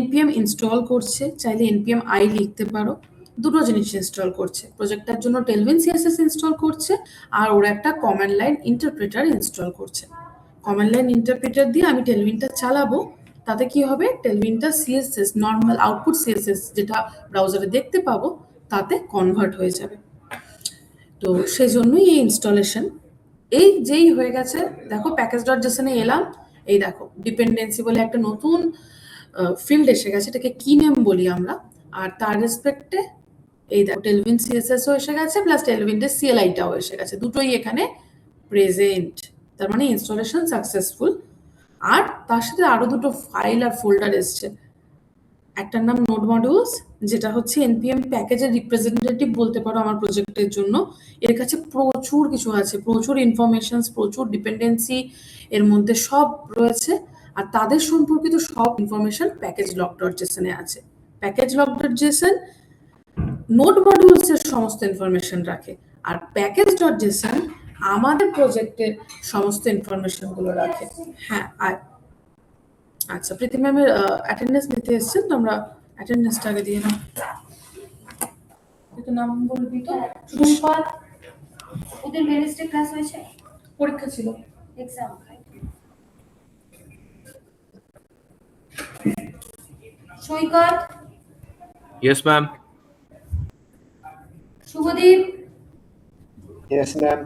npm ইনস্টল করছে, চাইলে npm i লিখতে পারো। দুটো জিনিস ইনস্টল করছে, প্রজেক্টটার জন্য টেলভিন সিএসএস ইনস্টল করছে, আর ওরা একটা কমান্ড লাইন ইন্টারপ্রেটার ইনস্টল করছে। কমান্ড লাইন ইন্টারপ্রেটার দিয়ে আমি টেলভিনটা চালাবো, তাতে কি হবে, টেলভিনটা সিএসএস নর্মাল আউটপুট সিএসএস যেটা ব্রাউজারে দেখতে পাবো তাতে কনভার্ট হয়ে যাবে। তো সেই জন্যই এই ইনস্টলেশন। এই যেই হয়ে গেছে, দেখো প্যাকেজ.json এ এলাম, এই দেখো ডিপেন্ডেন্সি বলে একটা নতুন ফিল্ড এসে গেছে, এটাকে কি নেম বলি আমরা। আর তার রেসপেক্টে এই দেখো টেলভিন সিএসএসও এসে গেছে, প্লাস টেলভিনের সিএলআইটাও এসে গেছে, দুটোই এখানে প্রেজেন্ট। তার মানে ইনস্টলেশন সাকসেসফুল। আর তার সাথে আরো দুটো ফাইল আর ফোল্ডার এসছে। একটার নাম নোড মডিউলস, যেটা হচ্ছে npm প্যাকেজের রিপ্রেজেন্টেটিভ বলতে পারো আমার প্রজেক্টের জন্য। এর কাছে প্রচুর কিছু আছে, প্রচুর ইনফরমেশন, প্রচুর ডিপেন্ডেন্সি এর মধ্যে সব রয়েছে, আর তাদের সম্পর্কিত সব ইনফরমেশন প্যাকেজ লগ.json এ আছে। প্যাকেজ লগ.json নোড মডিউলস এর সমস্ত ইনফরমেশন রাখে, আর প্যাকেজ.json আমাদের প্রজেক্টের সমস্ত ইনফরমেশন গুলো রাখে। হ্যাঁ, আর আচ্ছা, প্রীতি ম্যামের অ্যাটেন্ডেন্স নিতে এসেছেন, তো আমরা অ্যাটেন্ডেন্সটা আগে দিয়ে নাও। একটু নাম বলবি তো? সুস্পদ, ওদের ওয়েডনেসডে ক্লাস হয়েছে, পরীক্ষা ছিল, exam. Saikat, Yes, ma'am. Subhadip, Yes, ma'am.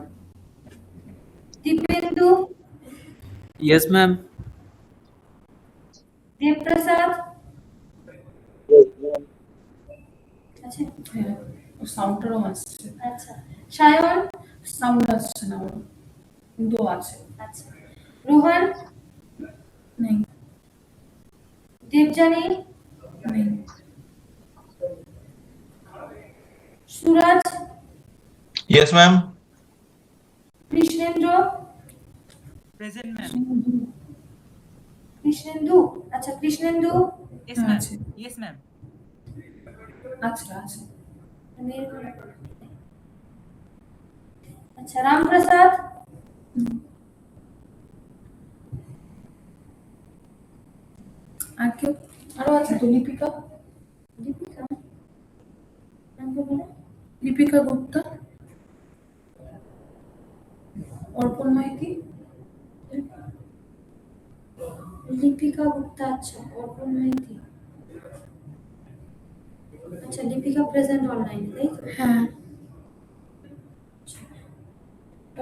Dipendu, yes ma'am. Debprasad, আচ্ছা হ্যাঁ, ওর সাউন্ডটারও আসছে, আচ্ছা, সায়ন, সাউন্ড আসছে না ওর, কিন্তু আছে। আচ্ছা, রোহন, নেই, দেবজানী, নেই, সুরাজ, Yes, ma'am. Krishnendra, present ma'am. Krishnendu, আচ্ছা কৃষ্ণেন্দু, ইয়েস হ্যাঁ, ম্যাম। আছে। Yes ma'am. আচ্ছা আছে। আচ্ছা রামপ্রসাদ, আর কেউ? আরো আছে তো, লিপিকা, দীপিকা, নাম কি বলে? লিপিকা গুপ্তা, অর্পণ মাইতি, লিপিকা গুপ্তা, আচ্ছা অর্পণ মাইতি, আচ্ছা লিপিকা প্রেজেন্ট অনলাইনে, তাই তো? হ্যাঁ,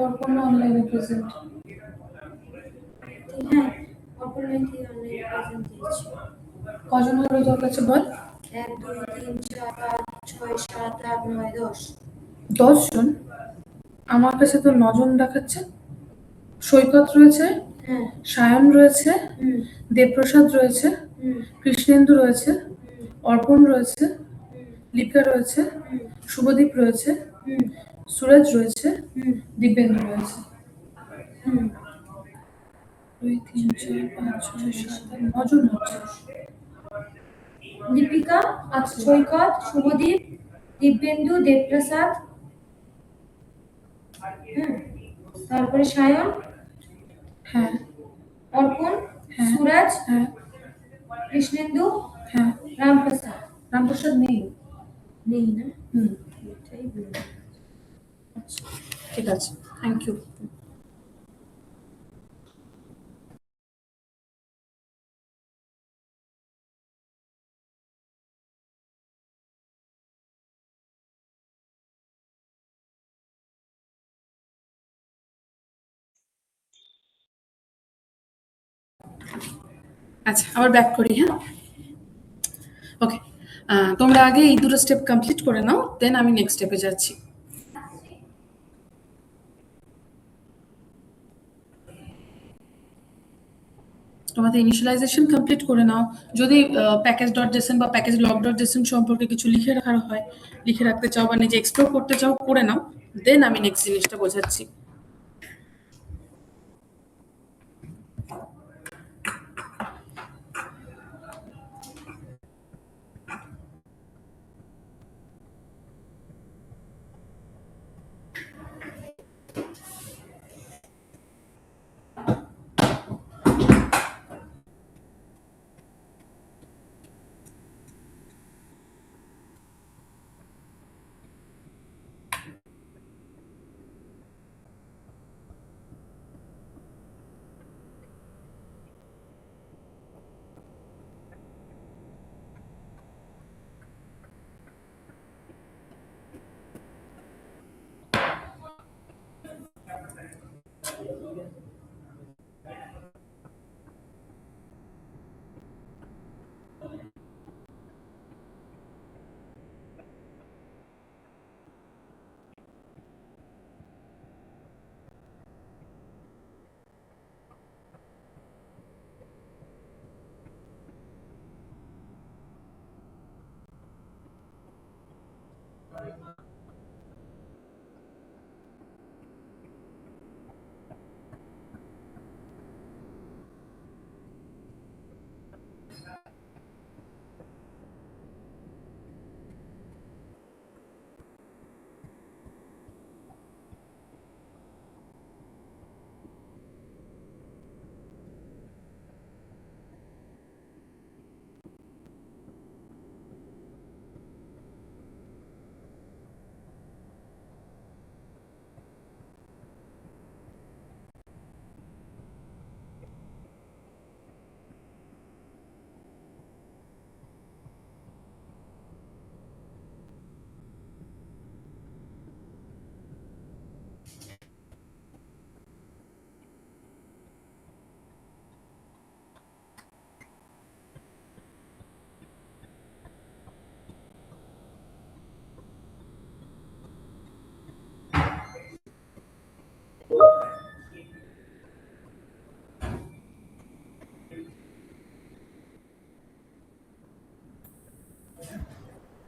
অর্পণ অনলাইনে প্রেজেন্ট। হ্যাঁ, অর্পণ মাইতি অনলাইনে প্রেজেন্ট দিয়েছি। কজন হলো তোর কাছে বল? 1 2 3 4 5 6 7 8 9 10। 10 জন? আমার কাছে তো 9 জন দেখাচ্ছে। সৈকত রয়েছে, হ্যাঁ, সায়ন রয়েছে, হুম দেবপ্রসাদ রয়েছে, হুম কৃষ্ণেন্দু রয়েছে, অর্পণ রয়েছে, হুম লিপিকা রয়েছে, হুম শুভদীপ রয়েছে, হুম সুরজ রয়েছে, হুম। দিব্যেন্দু রয়েছে। হুম 2 3 4 5 6 7 8 9 জন হচ্ছে। দীপিকা, সৈকত, শুভদীপ, দিব্যেন্দু, দেবপ্রসাদ, হ্যাঁ, তারপরে সায়ন, হ্যাঁ অর্পণ, হ্যাঁ সুরাজ, হ্যাঁ কৃষ্ণেন্দু, হ্যাঁ রামপ্রসাদ। রামপ্রসাদ নেই। নেই না? হুম এটাই বললাম। আচ্ছা ঠিক আছে, থ্যাংক ইউ। আচ্ছা আবার ব্যাক করি, হ্যাঁ ওকে। তোমরা আগে এই দুটো স্টেপ কমপ্লিট করে নাও, দেন আমি নেক্সট স্টেপে যাচ্ছি। তোমাদের ইনিশিয়ালাইজেশন কমপ্লিট করে নাও। যদি প্যাকেজ ডট জেসন বা প্যাকেজ লগ ডট জেসন সম্পর্কে কিছু লিখে রাখার হয়, লিখে রাখতে চাও বা নিজে এক্সপ্লোর করতে চাও, করে নাও, দেন আমি নেক্সট জিনিসটা বোঝাচ্ছি।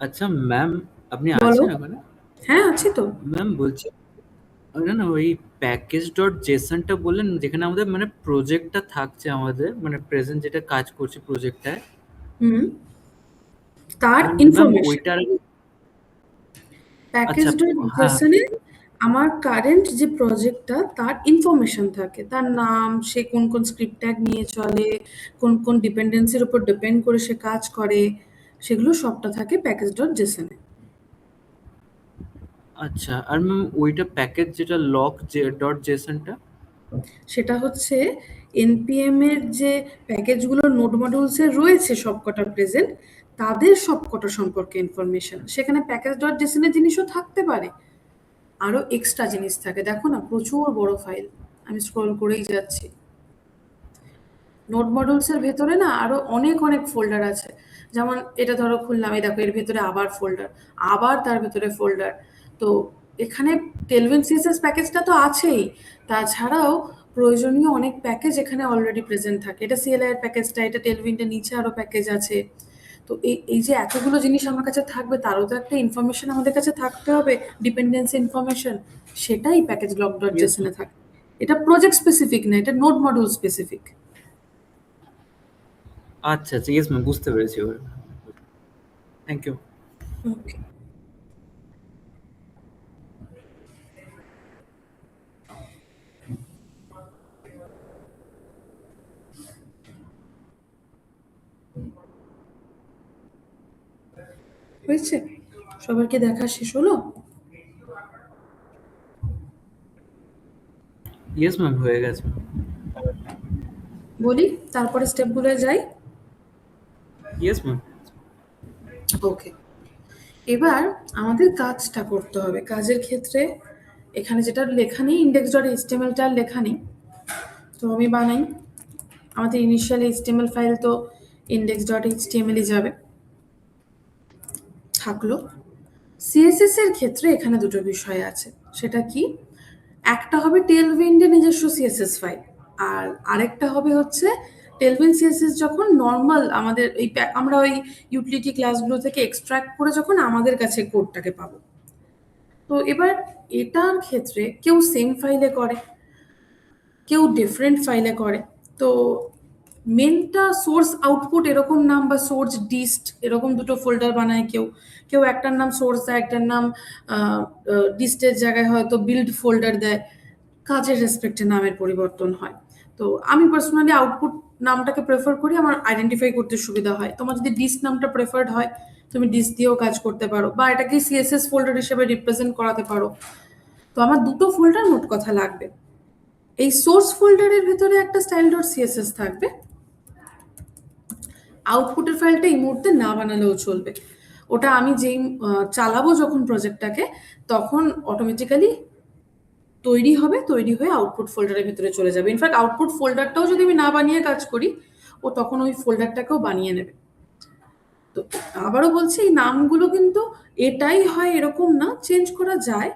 আচ্ছা ম্যাম, আপনি বলো। আছেন ওখানে? হ্যাঁ আছি তো। ম্যাম বলছি, না না, ওই প্যাকেজ ডট জেসনটা বললেন যেখানে আমাদের মানে প্রজেক্টটা থাকছে, আমাদের মানে প্রেজেন্ট যেটা কাজ করছে প্রজেক্টটায়, হুম তার ম্যাম ইনফরমেশন ওইটার প্যাকেজ আচ্ছা, ডট হ্যাঁ জেসনে আমার কারেন্ট যে প্রজেক্টটা তার ইনফরমেশন থাকে, তার নাম, সে কোন কোন স্ক্রিপ্ট ট্যাগ নিয়ে চলে, কোন কোন ডিপেন্ডেন্সির উপর ডিপেন্ড করে সে কাজ করে, সেগুলো সবটা থাকে প্যাকেজ ডট জেসনে। আচ্ছা। আর ম্যাম ওইটা প্যাকেজ যেটা লক ডট জেসনটা, সেটা হচ্ছে এনপিএম এর যে প্যাকেজগুলো নোড মডিউলসে রয়েছে সবকটা প্রেজেন্ট, তাদের সবকটা সম্পর্কে ইনফরমেশন। সেখানে প্যাকেজ ডট জেসনের জিনিসও থাকতে পারে, আরো এক্সট্রা জিনিস থাকে। দেখো না, প্রচুর বড় ফাইল, আমি স্ক্রল করেই যাচ্ছি। নোড মডিউলসের ভেতরে না আরো অনেক অনেক ফোল্ডার আছে। যেমন এটা ধরো খুললাম, এই দেখো এর ভেতরে আবার ফোল্ডার, আবার তার ভেতরে ফোল্ডার। তো এখানে টেলভিন সিএসএস প্যাকেজটা তো আছেই, তাছাড়াও প্রয়োজনীয় অনেক প্যাকেজ এখানে অলরেডি প্রেজেন্ট থাকে। এটা সিএলআই এর প্যাকেজটা, এটা টেলভিনটা, নিচে আরো প্যাকেজ আছে। তো এই যে এতগুলো জিনিস আমার কাছে থাকবে, তারও তো একটা ইনফরমেশন আমাদের কাছে থাকতে হবে, ডিপেন্ডেন্সি ইনফরমেশন, সেটাই প্যাকেজ লগ ডট ইয়েস জেসনে থাকে। এটা প্রজেক্ট স্পেসিফিক না, এটা নোড মডিউল স্পেসিফিক। আচ্ছা আচ্ছা, ইয়েস ম্যাম, বুঝতে পেরেছি এবার। Thank you. ওকে, হয়েছে? সবার কি দেখা শেষ হলো? ইয়েস ম্যাম, হয়ে গেছে। বলি তারপরে স্টেপগুলো যাই। Yes ma'am. ওকে, এবার আমাদের কাজটা করতে হবে। কাজের ক্ষেত্রে এখানে যেটা লেখা নেই, index.html-টা আর লেখা নেই, তো আমি বানাই। আমাদের ইনিশিয়াল HTML ফাইল তো index.html-ই যাবে, থাকলো। CSS এর ক্ষেত্রে এখানে দুটো বিষয় আছে, সেটা কি? একটা হবে টেলউইন্ডের নিজস্ব CSS ফাইল, আর আরেকটা হবে হচ্ছে টেলউইন্ড CSS যখন নর্মাল আমাদের আমরা ওই ইউটিলিটি ক্লাসগুলো থেকে এক্সট্রাক্ট করে যখন আমাদের কাছে কোডটাকে পাবো। তো এবার এটার ক্ষেত্রে কেউ সেম ফাইলে করে, কেউ ডিফারেন্ট ফাইলে করে। তো মেনটা সোর্স আউটপুট এরকম নাম, বা সোর্স ডিস্ট এরকম দুটো ফোল্ডার বানায় কেউ। কেউ একটার নাম সোর্স দেয়, একটার নাম ডিস্টের জায়গায় হয়তো বিল্ড ফোল্ডার দেয়। কাজের রেসপেক্টে নামের পরিবর্তন হয়। তো আমি পার্সোনালি আউটপুট নামটাকে প্রেফার করি, আমার আইডেন্টিফাই করতে সুবিধা হয়। তোমার যদি ডিস্ট নামটা প্রেফার্ড হয়, তুমি ডিস্ট দিয়েও কাজ করতে পারো, বা এটাকে CSS ফোল্ডার হিসেবে রিপ্রেজেন্ট করাতে পারো। তো আমার দুটো ফোল্ডার মোট কথা লাগবে। এই সোর্স ফোল্ডারের ভিতরে একটা style.css থাকবে। আউটপুটের ফাইলটা এই মুহূর্তে না বানালেও চলবে, ওটা আমি যেই চালাবো যখন প্রজেক্টটাকে, তখন অটোমেটিক্যালি তৈরি হবে, তৈরি হয়ে আউটপুট ফোল্ডারের ভিতরে চলে যাবে। ইনফ্যাক্ট আউটপুট ফোল্ডারটাও যদি আমি না বানিয়ে কাজ করি, ও তখন ওই ফোল্ডারটাকেও বানিয়ে নেবে। তো আবারও বলছি, এই নামগুলো কিন্তু এটাই হয় এরকম না, চেঞ্জ করা যায়।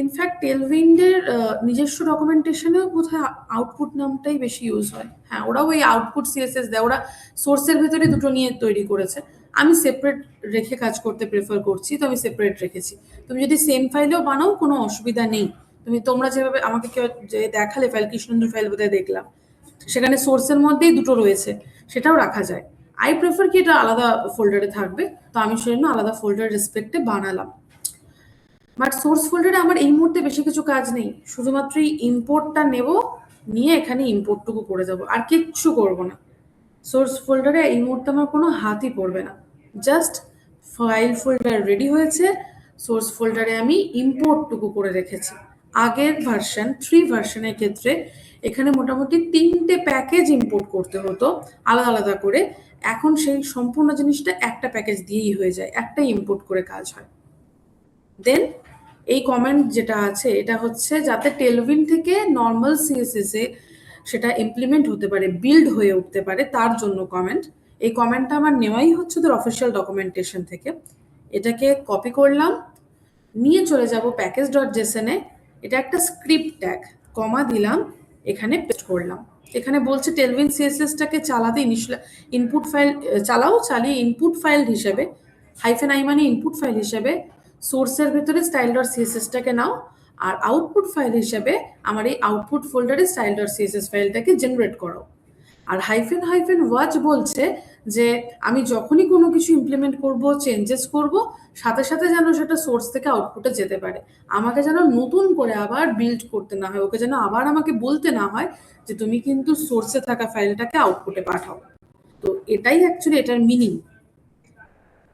ইনফ্যাক্ট টেলউইন্ডের নিজস্ব ডকুমেন্টেশনেও বোধহয় আউটপুট নামটাই বেশি ইউজ হয়। হ্যাঁ, ওরাও ওই আউটপুট CSS দেয়, ওরা সোর্সের ভিতরে দুটো নিয়ে তৈরি করেছে। আমি সেপারেট রেখে কাজ করতে প্রেফার করছি, তো আমি সেপারেট রেখেছি। তুমি যদি সেম ফাইলেও বানাও কোনো অসুবিধা নেই। তোমরা যেভাবে আমাকে কেউ যে দেখালে ফাইল, কৃষ্ণেন্দু ফাইল বোধহয় দেখলাম, সেখানে সোর্সের মধ্যেই দুটো রয়েছে, সেটাও রাখা যায়। আই প্রেফার কি এটা আলাদা ফোল্ডারে থাকবে, তো আমি সেজন্য আলাদা ফোল্ডার রেসপেক্টে বানালাম। বাট সোর্স ফোল্ডারে আমার এই মুহূর্তে বেশি কিছু কাজ নেই, শুধুমাত্র এই ইম্পোর্টটা নেব, নিয়ে এখানে ইম্পোর্টটুকু করে যাবো, আর কিচ্ছু করবো না। সোর্স ফোল্ডারে এই মুহূর্তে আমার কোনো হাতই পড়বে না, জাস্ট ফাইল ফোল্ডার রেডি হয়েছে, সোর্স ফোল্ডারে আমি ইম্পোর্টটুকু করে রেখেছি। আগের ভার্সন 3 ভার্সনের ক্ষেত্রে এখানে মোটামুটি 3টে প্যাকেজ ইম্পোর্ট করতে হতো আলাদা আলাদা করে। এখন সেই সম্পূর্ণ জিনিসটা একটা প্যাকেজ দিয়েই হয়ে যায়, একটাই ইম্পোর্ট করে কাজ হয়। দেন এই কমেন্ট যেটা আছে, এটা হচ্ছে যাতে টেলউইন্ড থেকে নর্মাল CSS এ সেটা ইমপ্লিমেন্ট হতে পারে, বিল্ড হয়ে উঠতে পারে, তার জন্য কমেন্ট। এই কমেন্টটা আমার নেওয়াই হচ্ছে ওদের অফিসিয়াল ডকুমেন্টেশন থেকে। এটাকে কপি করলাম, নিয়ে চলে যাব প্যাকেজ.json-এ। এটা একটা স্ক্রিপ্ট ট্যাগ, কমা দিলাম, এখানে পেস্ট করলাম। এখানে বলছে টেলউইন্ড CSS-টাকে চালাতে ইনপুট ফাইল চালাও, চালিয়ে ইনপুট ফাইল হিসেবে -i মানে ইনপুট ফাইল হিসেবে সোর্সের ভেতরে style.css-টাকে নাও, আর আউটপুট ফাইল হিসেবে আমার এই আউটপুট ফোল্ডারে style.css ফাইলটাকে জেনারেট করো। আর -ওয়াচ বলছে যে আমি যখনই কোনো কিছু ইমপ্লিমেন্ট করব, চেঞ্জেস করব, সাথে সাথে যেন সেটা সোর্স থেকে আউটপুটে যেতে পারে, আমাকে যেন নতুন করে আবার বিল্ড করতে না হয়, ওকে যেন আবার আমাকে বলতে না হয় যে তুমি কিন্তু সোর্সে থাকা ফাইলটাকে আউটপুটে পাঠাও। তো এটাই অ্যাকচুয়ালি এটার মিনিং,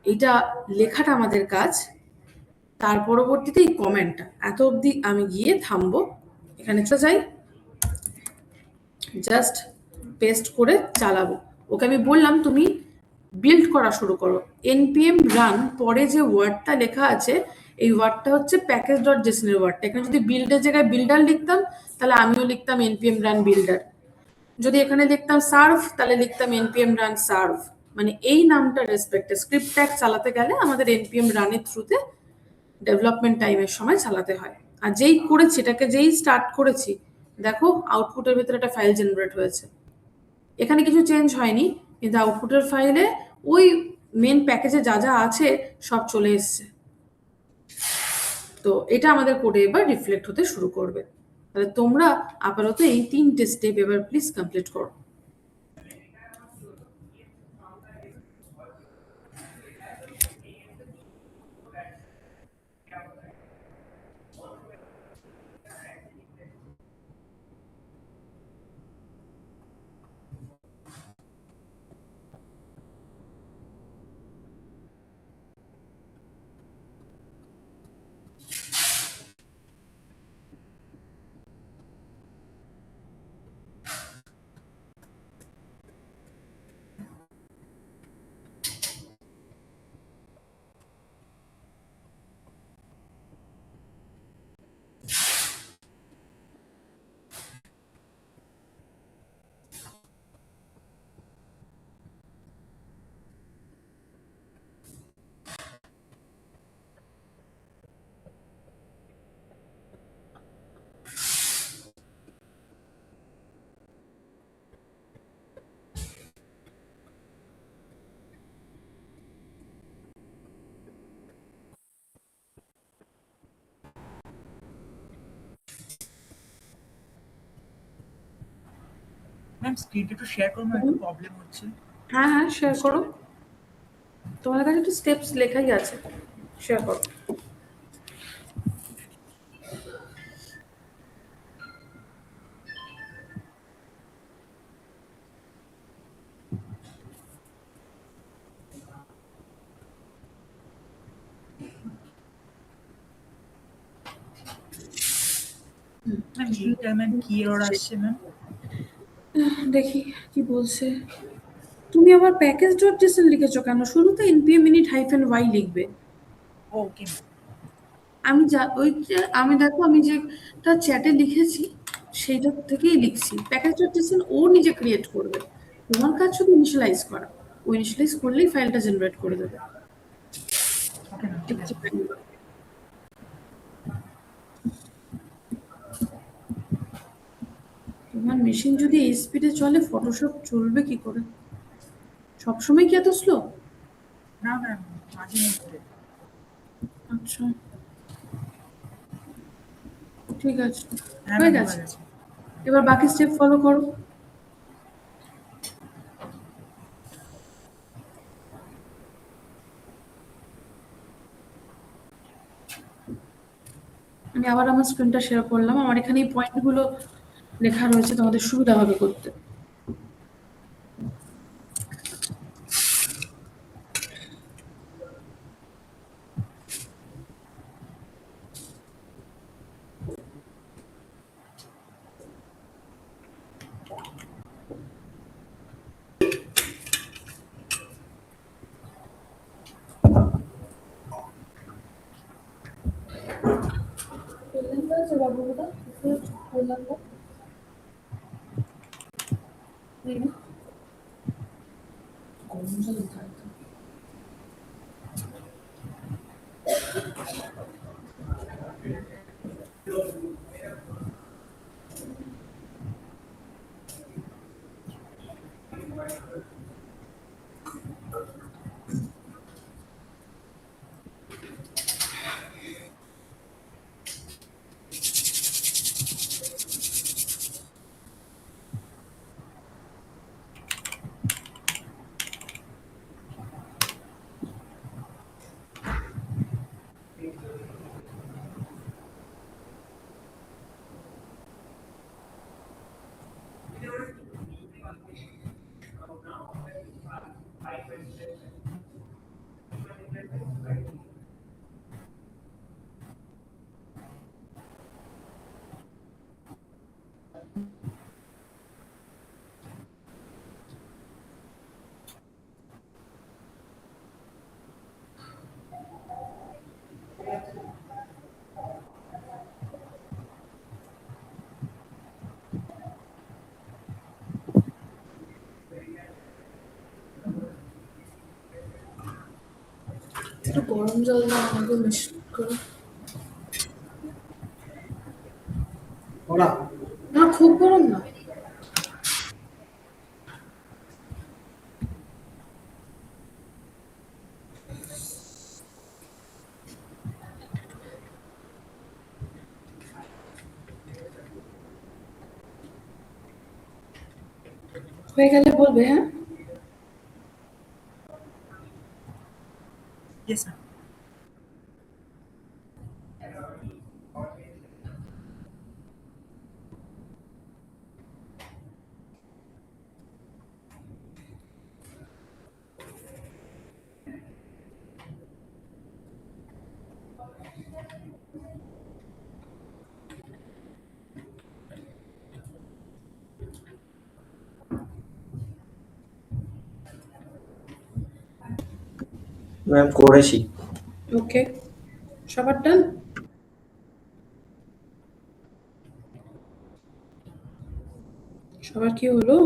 এটা লেখাটা আমাদের কাজ। তার পরবর্তীতে এই কমেন্টটা, এত অবধি আমি গিয়ে থামবো, এখানে চলে যাই, জাস্ট পেস্ট করে চালাবো। ওকে আমি বললাম তুমি বিল্ড করা শুরু করো। npm রান পরে যে ওয়ার্ডটা লেখা আছে, এই ওয়ার্ডটা হচ্ছে প্যাকেজ.json এর ওয়ার্ডটা। এখানে যদি বিল্ডের জায়গায় বিল্ডার লিখতাম, তাহলে আমিও লিখতাম npm রান বিল্ডার। যদি এখানে লিখতাম সার্ভ, তাহলে লিখতাম npm রান সার্ভ। মানে এই নামটা রেসপেক্টে স্ক্রিপ্ট ট্যাগ চালাতে গেলে আমাদের npm রানের থ্রুতে ডেভেলপমেন্ট টাইমের সময় চালাতে হয়। আর যেই করেছি, এটাকে যেই স্টার্ট করেছি, দেখো আউটপুটের ভিতরে একটা ফাইল জেনারেট হয়েছে। এখানে কিছু চেঞ্জ হয়নি, কিন্তু আউটপুটের ফাইলে ওই মেন প্যাকেজে যা যা আছে সব চলে এসছে। তো এটা আমাদের কোডে এবার রিফ্লেক্ট হতে শুরু করবে। তাহলে তোমরা আপাতত এই 3টে স্টেপ এবার প্লিজ কমপ্লিট করো। ম্যাম স্ক্রিনটা একটু শেয়ার করুন, একটু প্রবলেম হচ্ছে। হ্যাঁ হ্যাঁ, শেয়ার করো। তোমাদের কাছে তো স্টেপস লেখাই আছে, শেয়ার করো। ম্যাম এইটা ম্যাম কি এরর আসছে ম্যাম? দেখি কি বলছে। তুমি আবার প্যাকেজ ডট জেসন লিখেছো কেন? শুরুতে npm init -y লিখবে। Okay ma'am. আমি যা ওই আমি দেখো আমি যেটা চ্যাটে লিখেছি সেইটা থেকেই লিখছি। প্যাকেজ ডট জেসন ও নিজে ক্রিয়েট করবে, তোমার কাজ শুধু ইনিশিয়ালাইজ করা। ও ইনিশিয়ালাইজ করলেই ফাইলটা জেনারেট করে দেবে। ওকে ম্যাম, ঠিক আছে। তোমার মেশিন যদি এই স্পিডে চলে, ফটোশপ চলবে কি করে? সবসময় কি এত স্লো? না ম্যাম, মাঝে মধ্যে। আচ্ছা ঠিক আছে, হ্যাঁ হয়ে ম্যাম, গেছে। হয়ে গেছে। এবার বাকি স্টেপ ফলো করো। আমি আবার আমার স্ক্রিনটা শেয়ার করলাম। আমার এখানে এই পয়েন্টগুলো লেখা রয়েছে, তোমাদের সুবিধা হবে করতে। একটু গরম জল দাও আমাকে মিক্স করে। না খুব গরম না। হয়ে গেলে বলবে, হ্যাঁ? Yes ma'am. ম্যাম করেছি। ওকে, সবার ডান? সবার কি হলো?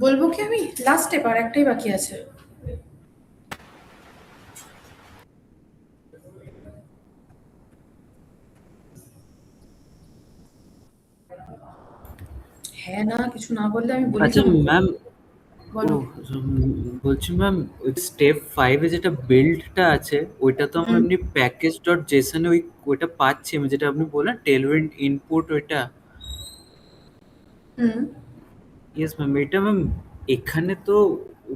বলবো কি আমি? লাস্ট স্টেপ আর একটাই বাকি আছে। হ্যাঁ না কিছু না বললে আমি বলি আচ্ছা না। ম্যাম, ও বলো। বলছি ম্যাম, ওই স্টেপ 5 এ যেটা বিল্ডটা আছে ওইটা তো আমরা হুম এমনি প্যাকেজ ডট জেসনে ওইটা পাচ্ছি আমি, যেটা আপনি বললেন টেলউইন্ড ইনপুট ওইটা। হুম ইয়েস ম্যাম, এটা ম্যাম এখানে তো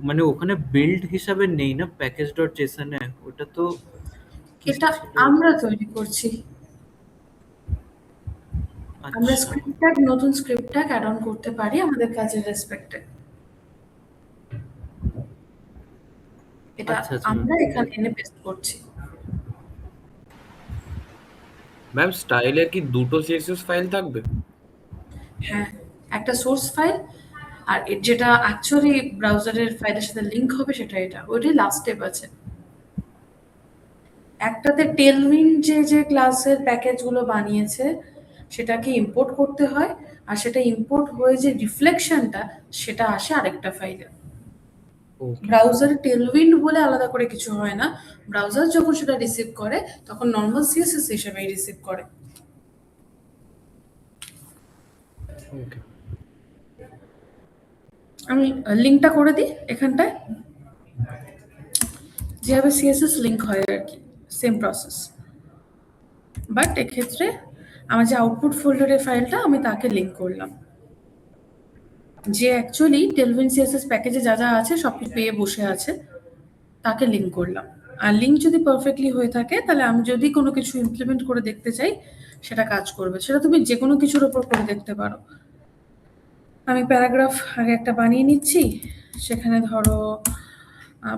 মানে ওখানে বিল্ড হিসাবে নেই না প্যাকেজ ডট জেসনে, ওটা তো কি এটা ছিল? আমরা তৈরি করছি। আমরা আচ্ছা স্ক্রিপ্ট ট্যাগ, নতুন স্ক্রিপ্ট ট্যাগ অ্যাড অন করতে পারি আমাদের কাজের রেসপেক্টে। এটা আচ্ছা আচ্ছা ম্যাম। আমরা এখানে এনে পেস্ট করছি। ম্যাম স্টাইলের কি দুটো সিএসএস ফাইল থাকবে? হ্যাঁ, একটা সোর্স ফাইল আর যেটা অ্যাকচুয়ালি ব্রাউজারের ফাইলের সাথে লিংক হবে সেটা এটা। ওইটাই লাস্ট স্টেপ আছে। একটাতে টেলউইন্ড যে ক্লাসের প্যাকেজগুলো বানিয়েছে সেটাকে ইম্পোর্ট করতে হয়, আর সেটা ইম্পোর্ট হয়ে যে রিফ্লেকশনটা সেটা আসে আরেকটা ফাইলে। ওকে ব্রাউজারে টেলউইন্ড বলে আলাদা করে কিছু হয় না। ব্রাউজার যখন সেটা রিসিভ করে তখন নর্মাল সিএসএস হিসেবেই রিসিভ করে। ওকে আমি লিঙ্কটা করে দিই এখানটায়, যেভাবে সিএসএস লিঙ্ক হয় আর কি, সেম প্রসেস। বাট এক্ষেত্রে আমার যে আউটপুট ফোল্ডারের ফাইলটা আমি তাকে লিঙ্ক করলাম, যে অ্যাকচুয়ালি টেলউইন্ড সিএসএস প্যাকেজে যা যা আছে সব কিছু পেয়ে বসে আছে তাকে লিঙ্ক করলাম। আর লিঙ্ক যদি পারফেক্টলি হয়ে থাকে তাহলে আমি যদি কোনো কিছু ইমপ্লিমেন্ট করে দেখতে চাই সেটা কাজ করবে। সেটা তুমি যে কোনো কিছুর ওপর করে দেখতে পারো। আমি প্যারাগ্রাফ আগে একটা বানিয়ে নিচ্ছি, সেখানে ধরো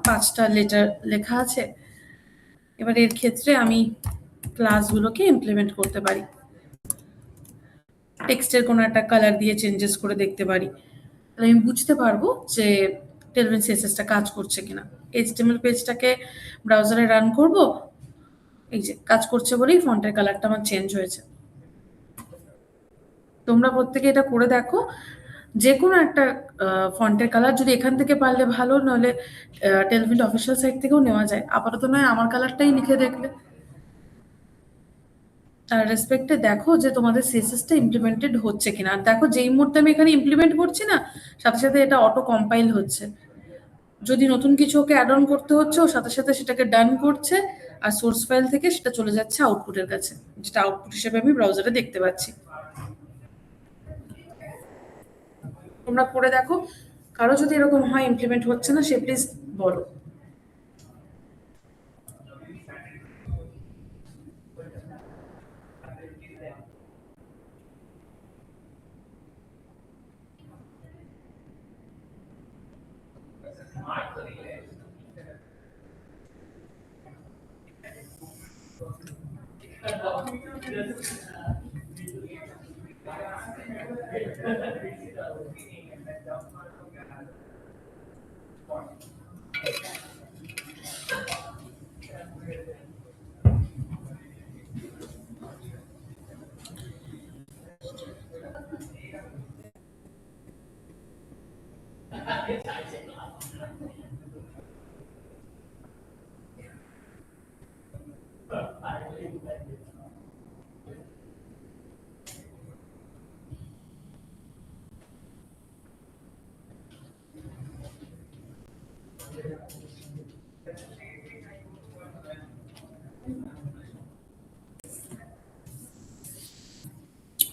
5টা লেটার লেখা আছে। এবার এর ক্ষেত্রে আমি ক্লাসগুলোকে ইমপ্লিমেন্ট করতে পারি, টেক্সটের কোনো একটা কালার দিয়ে চেঞ্জেস করে দেখতে পারি। তাহলে আমি বুঝতে পারবো যে টেলউইন্ড সিএসএসটা কাজ করছে কিনা। এইচটিএমএল পেজটাকে ব্রাউজারে রান করব, এই যে কাজ করছে বলেই ফন্টের কালারটা আমার চেঞ্জ হয়েছে। তোমরা প্রত্যেকে এটা করে দেখো, যে কোনো একটা ফন্টের কালার যদি এখান থেকে পারলে ভালো, নইলে টেলউইন্ড অফিসিয়াল সাইট থেকেও নেওয়া যায়। আপাতত নয় আমার কালারটাই লিখে দেখলে, তার রেসপেক্টে দেখো যে তোমাদের সিএসএসটা ইমপ্লিমেন্টেড হচ্ছে কিনা। আর দেখো যেই মুহূর্তে আমি এখানে ইমপ্লিমেন্ট করছি না, সাথে সাথে এটা অটো কম্পাইল হচ্ছে। যদি নতুন কিছু ওকে অ্যাড অন করতে হচ্ছে ও সাথে সাথে সেটাকে ডান করছে, আর সোর্স ফাইল থেকে সেটা চলে যাচ্ছে আউটপুটের কাছে, যেটা আউটপুট হিসেবে আমি ব্রাউজারে দেখতে পাচ্ছি। তোমরা করে দেখো, কারো যদি এরকম হয় ইমপ্লিমেন্ট হচ্ছে না সে প্লিজ বলো।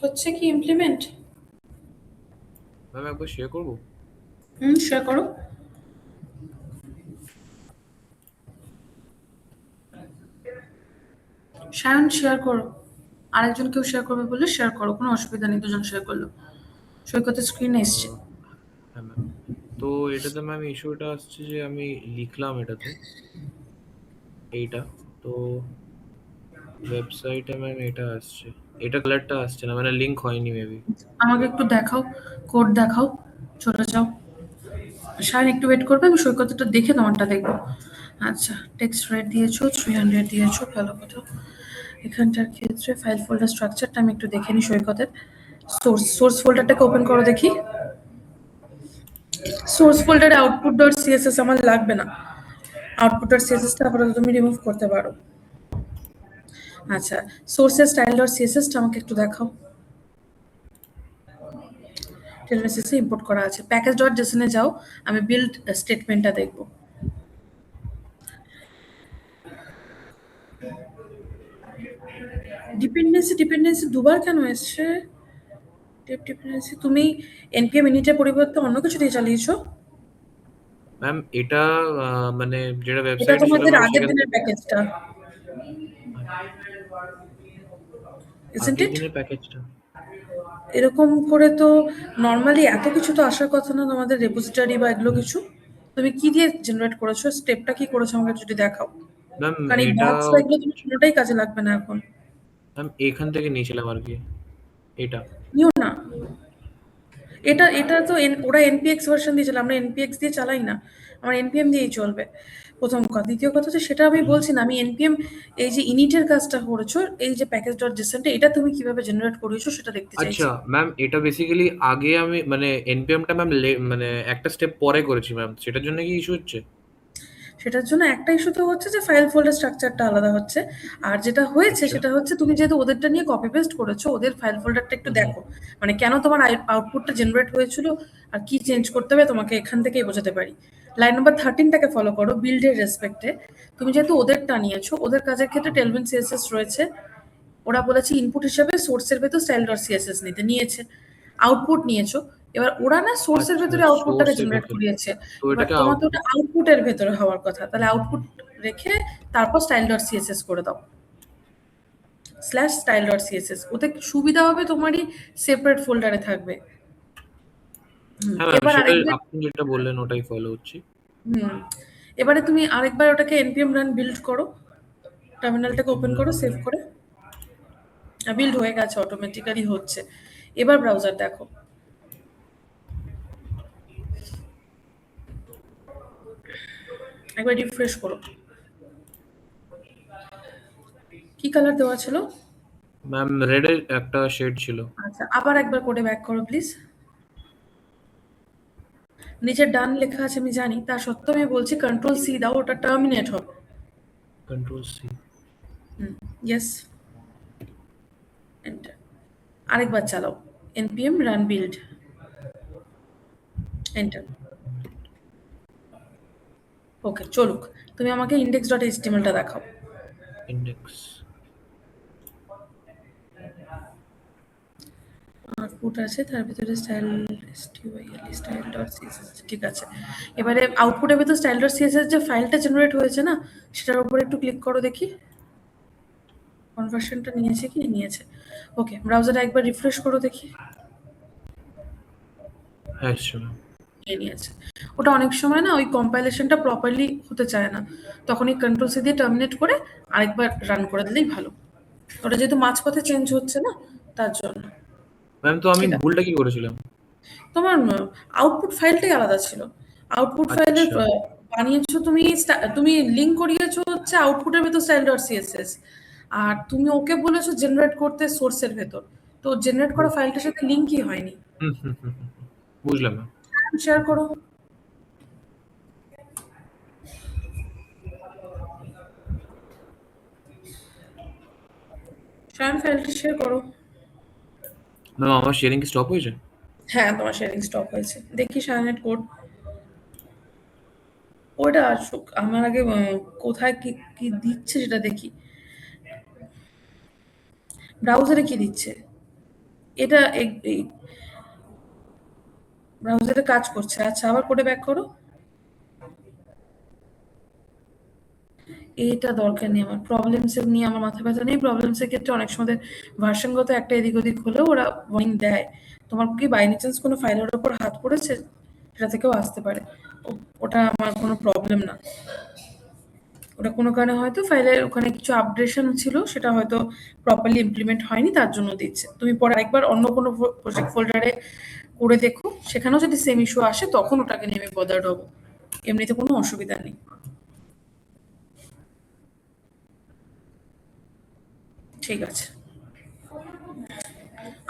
হচ্ছে কি ইমপ্লিমেন্ট? ম্যাম একবার শেয়ার করবো? শেয়ার করো। সায়ন শেয়ার করো। আরেকজন কেউ শেয়ার করবে বললে শেয়ার করো, কোনো অসুবিধা নেই, দুজন শেয়ার করলো। সৈকতের স্ক্রিনে এসছে। হ্যাঁ ম্যাম। তো এটাতে ম্যাম ইস্যুটা আসছে যে আমি লিখলাম এটাতে এইটা, তো ওয়েবসাইটে ম্যাম এটা আসছে, এটা কালারটা আসছে না, মানে লিংক হয়নি মেবি। আমাকে একটু দেখাও, কোড দেখাও, চলে যাও। সায়ন একটু ওয়েট করবে, আমি সৈকতটা দেখে তোমারটা দেখবো। আচ্ছা, টেক্সট রেট দিয়েছো, 300 দিয়েছো, ভালো কথা। এখানটার ক্ষেত্রে ফাইল ফোল্ডার স্ট্রাকচারটা আমি একটু দেখে নিই সৈকতের। সোর্স ফোল্ডারটাকে ওপেন করো দেখি। সোর্স ফোল্ডারে আউটপুট ডট সিএসএস আমার লাগবে না, আউটপুট ডট সিএসএসটা আপাতত তুমি রিমুভ করতে পারো। আচ্ছা, সোর্সের স্টাইল ডট সিএসএসটা আমাকে একটু দেখাও। টেলমেসিসে ইম্পোর্ট করা আছে। প্যাকেজ ডট জেসনে যাও, আমি বিল্ড স্টেটমেন্টটা দেখবো। ডিপেন্ডেন্সি দুবার কেন এসছে? ডিপেন্ডেন্সি তুমি এনপিএম ইনিটের পরিবর্তে অন্য কিছু দিয়ে চালিয়েছো? ম্যাম এটা মানে যেটা এটা ওয়েবসাইটে ছিল তোমাদের ম্যাম আগের সেখান দিনের থেকে প্যাকেজটা, ইজন্ট আগের ইট? দিনের প্যাকেজটা। এরকম করে তো নর্মালি এত কিছু তো আসার কথা না তোমাদের রেপোজিটরি বা এগুলো কিছু। তুমি কি দিয়ে জেনারেট করেছো, স্টেপটা কি করেছো আমাকে যদি দেখাও। ম্যাম কারণ এই এটা বক্স বা এগুলো তুমি কোনোটাই কাজে লাগবে না এখন। ম্যাম এখান থেকে নিয়েছিলাম আর কি এটা। নিও না, এটা এটা তো ওরা এনপিএক্স ভার্সন দিয়ে চালায়, আমরা এনপিএক্স দিয়ে চালাই না, আমার এনপিএম দিয়েই চলবে। প্রথম কথা, দ্বিতীয় কথা হচ্ছে সেটা আমি বলছি না, আমি এনপিএম এই যে ইনিটের কাজটা করেছো, এই যে প্যাকেজ ডট জেসনটা, এটা তুমি কিভাবে জেনারেট করেছো সেটা দেখতে চাইছি। আচ্ছা ম্যাম, এটা বেসিক্যালি আগে আমি মানে এনপিএমটা ম্যাম মানে একটা স্টেপ পরে করেছি ম্যাম, সেটার জন্য কি ইস্যু হচ্ছে? সেটার জন্য একটা ইস্যু তো হচ্ছে যে ফাইল ফোল্ডার স্ট্রাকচারটা আলাদা হচ্ছে, আর যেটা হয়েছে আচ্ছা। সেটা হচ্ছে তুমি যেহেতু ওদেরটা নিয়ে কপি পেস্ট করেছো, ওদের ফাইল ফোল্ডারটা একটু দেখো, মানে কেন তোমার আউটপুটটা জেনারেট হয়েছিল আর কি চেঞ্জ করতে হবে তোমাকে এখান থেকেই বোঝাতে পারি। লাইন নাম্বার 13টাকে ফলো করো, বিল্ডের রেসপেক্টে। তুমি যেহেতু ওদেরটা নিয়েছো, ওদের কাজের ক্ষেত্রে টেলভিন সিএসএস রয়েছে, ওরা বলেছে ইনপুট হিসেবে সোর্সের ভেতর স্টাইল ডট সিএসএস নিয়েছে, আউটপুট নিয়েছো। এবার ওরা না সোর্সের আচ্ছা, ভেতরে আউটপুটটাকে সোর্সের জেনারেট ভেতরে, করিয়েছে। তো এবার এটাকে তোমার তো আউটপুট। ওটা আউটপুটের ভেতরে হওয়ার কথা, তাহলে আউটপুট রেখে তারপর স্টাইল ডট সিএসএস করে দাও, স্ল্যাশ স্টাইল ডট সিএসএস, ওতে সুবিধা হবে, তোমারই সেপারেট ফোল্ডারে থাকবে। হ্যাঁ ম্যাম, এবার সেটাই আরেকবার, আপনি যেটা বললেন ওটাই ফলো হচ্ছি। হুম, এবারে তুমি আরেকবার ওটাকে npm রান বিল্ড করো, টার্মিনালটাকে ওপেন করো, সেভ করে। বিল্ড হয়ে গেছে, অটোমেটিক্যালি হচ্ছে। এবার ব্রাউজার দেখো, একবার রিফ্রেশ করো। কি কালার দেওয়া ছিল? ম্যাম রেডের একটা শেড ছিল। আচ্ছা, আবার একবার কোডে ব্যাক করো প্লিজ। নিচে ডান লেখা আছে আমি জানি, তা সত্ত্বেও আমি বলছি কন্ট্রোল সি দাও, ওটা টার্মিনেট হবে। Control c. Yes, enter. আরেকবার চালাও, npm run build, enter. Okay, চলুক। তুমি আমাকে ইন্ডেক্স ডট এইচটিএমএলটা দেখাও। ইন্ডেক্স। আউটপুট আছে, তার ভিতরে স্টাইল স্টাইল ডট সিএসএস, ঠিক আছে। এবারে আউটপুটের ভিতরে স্টাইল ডট সিএসএস যে ফাইলটা জেনারেট হয়েছে না, সেটার উপরে একটু ক্লিক করো দেখি কনভার্সনটা নিয়েছে কি নিয়েছে। ওকে, ব্রাউজারে একবার রিফ্রেশ করো দেখি। হ্যাঁ ম্যাম। নিয়েছে। ওটা অনেক সময় না ওই কম্পাইলেশনটা প্রপারলি হতে চায় না, তখন এই কন্ট্রোল সি দিয়ে টার্মিনেট করে আরেকবার রান করে দিলেই ভালো। ওটা যেহেতু মাঝপথে চেঞ্জ হচ্ছে না, তার জন্য। ম্যাম তো আমি ঠিক আছে, ভুলটা কি করেছিলাম? তোমার আউটপুট ফাইলটাই আলাদা ছিল। আউটপুট ফাইলে আচ্ছা। বানিয়েছো তুমি, তুমি লিঙ্ক করিয়েছো হচ্ছে আউটপুটের ভেতর স্টাইল ডট সিএসএস, আর তুমি ওকে বলেছো জেনারেট করতে সোর্সের ভেতর, তো জেনারেট করা ফাইলটার সাথে লিঙ্কই হয়নি। বুঝলাম ম্যাম। শেয়ার করো। শায়ন ফাইলটা শেয়ার করো। ম্যাম আমার শেয়ারিং কি স্টপ হয়েছে? হ্যাঁ, তোমার শেয়ারিং স্টপ হয়েছে। দেখি শায়নের কোড, ওটা আসুক। আমার আগে কোথায় কি কি দিচ্ছে সেটা দেখি। ব্রাউজারে কি দিচ্ছে? এটা এই ব্রাউজারে কাজ করছে। আচ্ছা, আবার কোডে ব্যাক করো। এটা দরকার নেই আমার। প্রবলেমস নিয়ে আমার মাথা ব্যথা নেই। প্রবলেমস এর ক্ষেত্রে অনেক সময় ভার্সনগত একটা এদিক ওদিক হলেও ওরা ওয়ার্নিং দেয়। তোমার কি বাই এনি চান্স কোনো ফাইলের উপর হাত পড়েছে? সেটা থেকেও আসতে পারে। ওটা আমার কোনো প্রবলেম না। ওটা কোনো কারণে হয়তো ফাইলের ওখানে কিছু আপডেশন ছিল, সেটা হয়তো প্রপারলি ইমপ্লিমেন্ট হয়নি, তার জন্য দিচ্ছে। তুমি পরে আরেকবার অন্য কোনো প্রজেক্ট ফোল্ডারে করে দেখো, সেখানেও যদি সেম ইস্যু আসে তখন ওটাকে নিয়ে আমি বদার্ড হবো। এমনিতে কোনো অসুবিধা নেই। ঠিক আছে।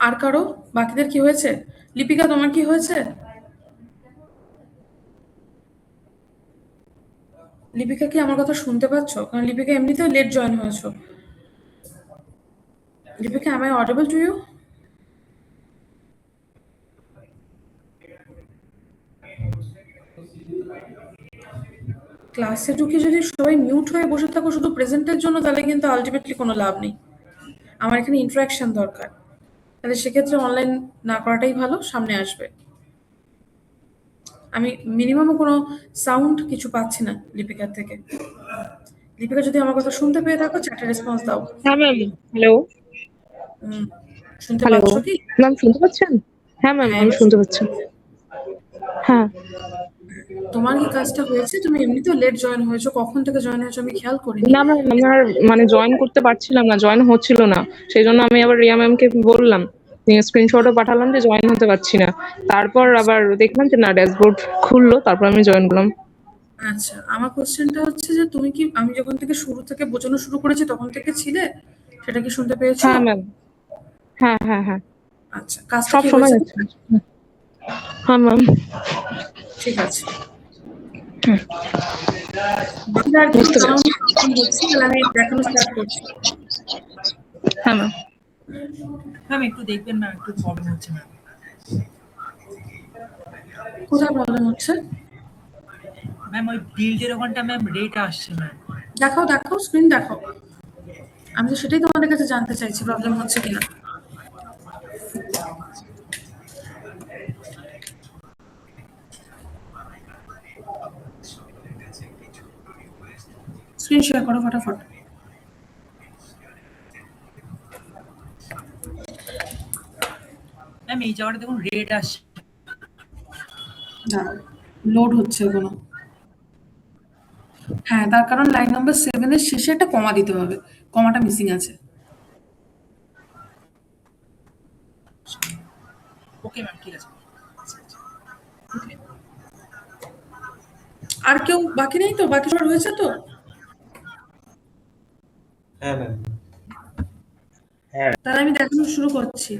আর কারো বাকিদের কি হয়েছে? লিপিকা, তোমার কি হয়েছে? লিপিকা কি আমার কথা শুনতে পাচ্ছ? কারণ লিপিকা এমনিতেও লেট জয়েন হয়েছো। Lipika, am I audible to you? ক্লাসে ঢুকে যদি সবাই মিউট হয়ে বসে থাকো শুধু প্রেজেন্টের জন্য, তাহলে কিন্তু আলটিমেটলি কোনো লাভ নেই। আমার এখানে ইন্টারাকশন দরকার। তাহলে সেক্ষেত্রে অনলাইন না করাটাই ভালো, সামনে আসবে। আমি মিনিমামও কোনো সাউন্ড কিছু পাচ্ছি না লিপিকার থেকে। লিপিকা, যদি আমার কথা শুনতে পেয়ে থাকো চ্যাটে রেসপন্স দাও। হ্যাঁ ম্যাম, হ্যালো। শুনতে হ্যালো পাচ্ছ কি? ম্যাম, শুনতে পাচ্ছেন? হ্যাঁ ম্যাম, হ্যাঁ, আমি শুনতে পাচ্ছি। হ্যাঁ তোমার কি কাজটা হয়েছে? তুমি এমনিতেও লেট জয়েন হয়েছো, কখন থেকে জয়েন হয়েছো আমি খেয়াল করিনি। না ম্যাম, আমার মানে জয়েন করতে পারছিলাম না, জয়েন হচ্ছিল না। সেই জন্য আমি আবার রিয়া ম্যামকে বললাম, স্ক্রিনশটও পাঠালাম যে জয়েন হতে পারছি না। তারপর আবার দেখলাম যে না, ড্যাশবোর্ড খুললো, তারপর আমি জয়েন করলাম। আচ্ছা, আমার কোশ্চেনটা হচ্ছে যে তুমি কি আমি যখন থেকে শুরু থেকে বোঝানো শুরু করেছি তখন থেকে ছিলে? সেটা কি শুনতে পেয়েছো? হ্যাঁ ম্যাম, হ্যাঁ হ্যাঁ হ্যাঁ, আচ্ছা, কাজটা সব কি সময় হয়েছে? আছে। হ্যাঁ ম্যাম, ঠিক আছে। বাকিটা আর কিছু বুঝতে জানানো পেরেছি। প্রবলেম হচ্ছে, তাহলে আমি দেখানো স্টার্ট করছি। হ্যাঁ ম্যাম, ম্যাম একটু দেখবেন ম্যাম, একটু প্রবলেম হচ্ছে ম্যাম। কোথায় প্রবলেম হচ্ছে? ম্যাম ওই বিল্ডের ওখানটা ম্যাম রেট আসছে ম্যাম। দেখাও দেখাও, স্ক্রিন দেখাও। আমি তো সেটাই তোমাদের কাছে জানতে চাইছি, প্রবলেম হচ্ছে কিনা। স্ক্রিন শেয়ার করো ফটাফট। ম্যাম এই জায়গাটা দেখুন রেট আসছে। না, লোড হচ্ছে এখনো। হ্যাঁ, তার কারণ লাইন নাম্বার 7 এর শেষে একটা কমা দিতে হবে। কমাটা মিসিং আছে। ওকে ম্যাম, ঠিক আছে। Okay. আর কেউ বাকি নেই তো? বাকি সবার হয়েছে তো? হ্যাঁ ম্যাম। তাহলে আমি দেখানো শুরু করছি।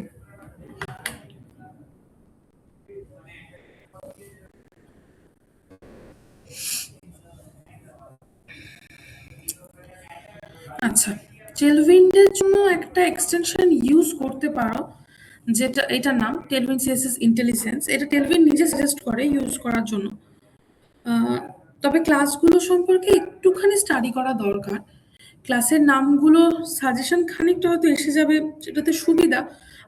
আচ্ছা, টেলউইন্ডের জন্য একটা এক্সটেনশন ইউজ করতে পারো, যেটা এটার নাম টেলউইন্ড সিএসএস ইন্টেলিজেন্স। এটা টেলউইন্ড নিজে সাজেস্ট করে ইউজ করার জন্য। তবে ক্লাসগুলো সম্পর্কে একটুখানি স্টাডি করা দরকার। ক্লাসের নামগুলো সাজেশন খানিকটা হয়তো এসে যাবে, সেটাতে সুবিধা।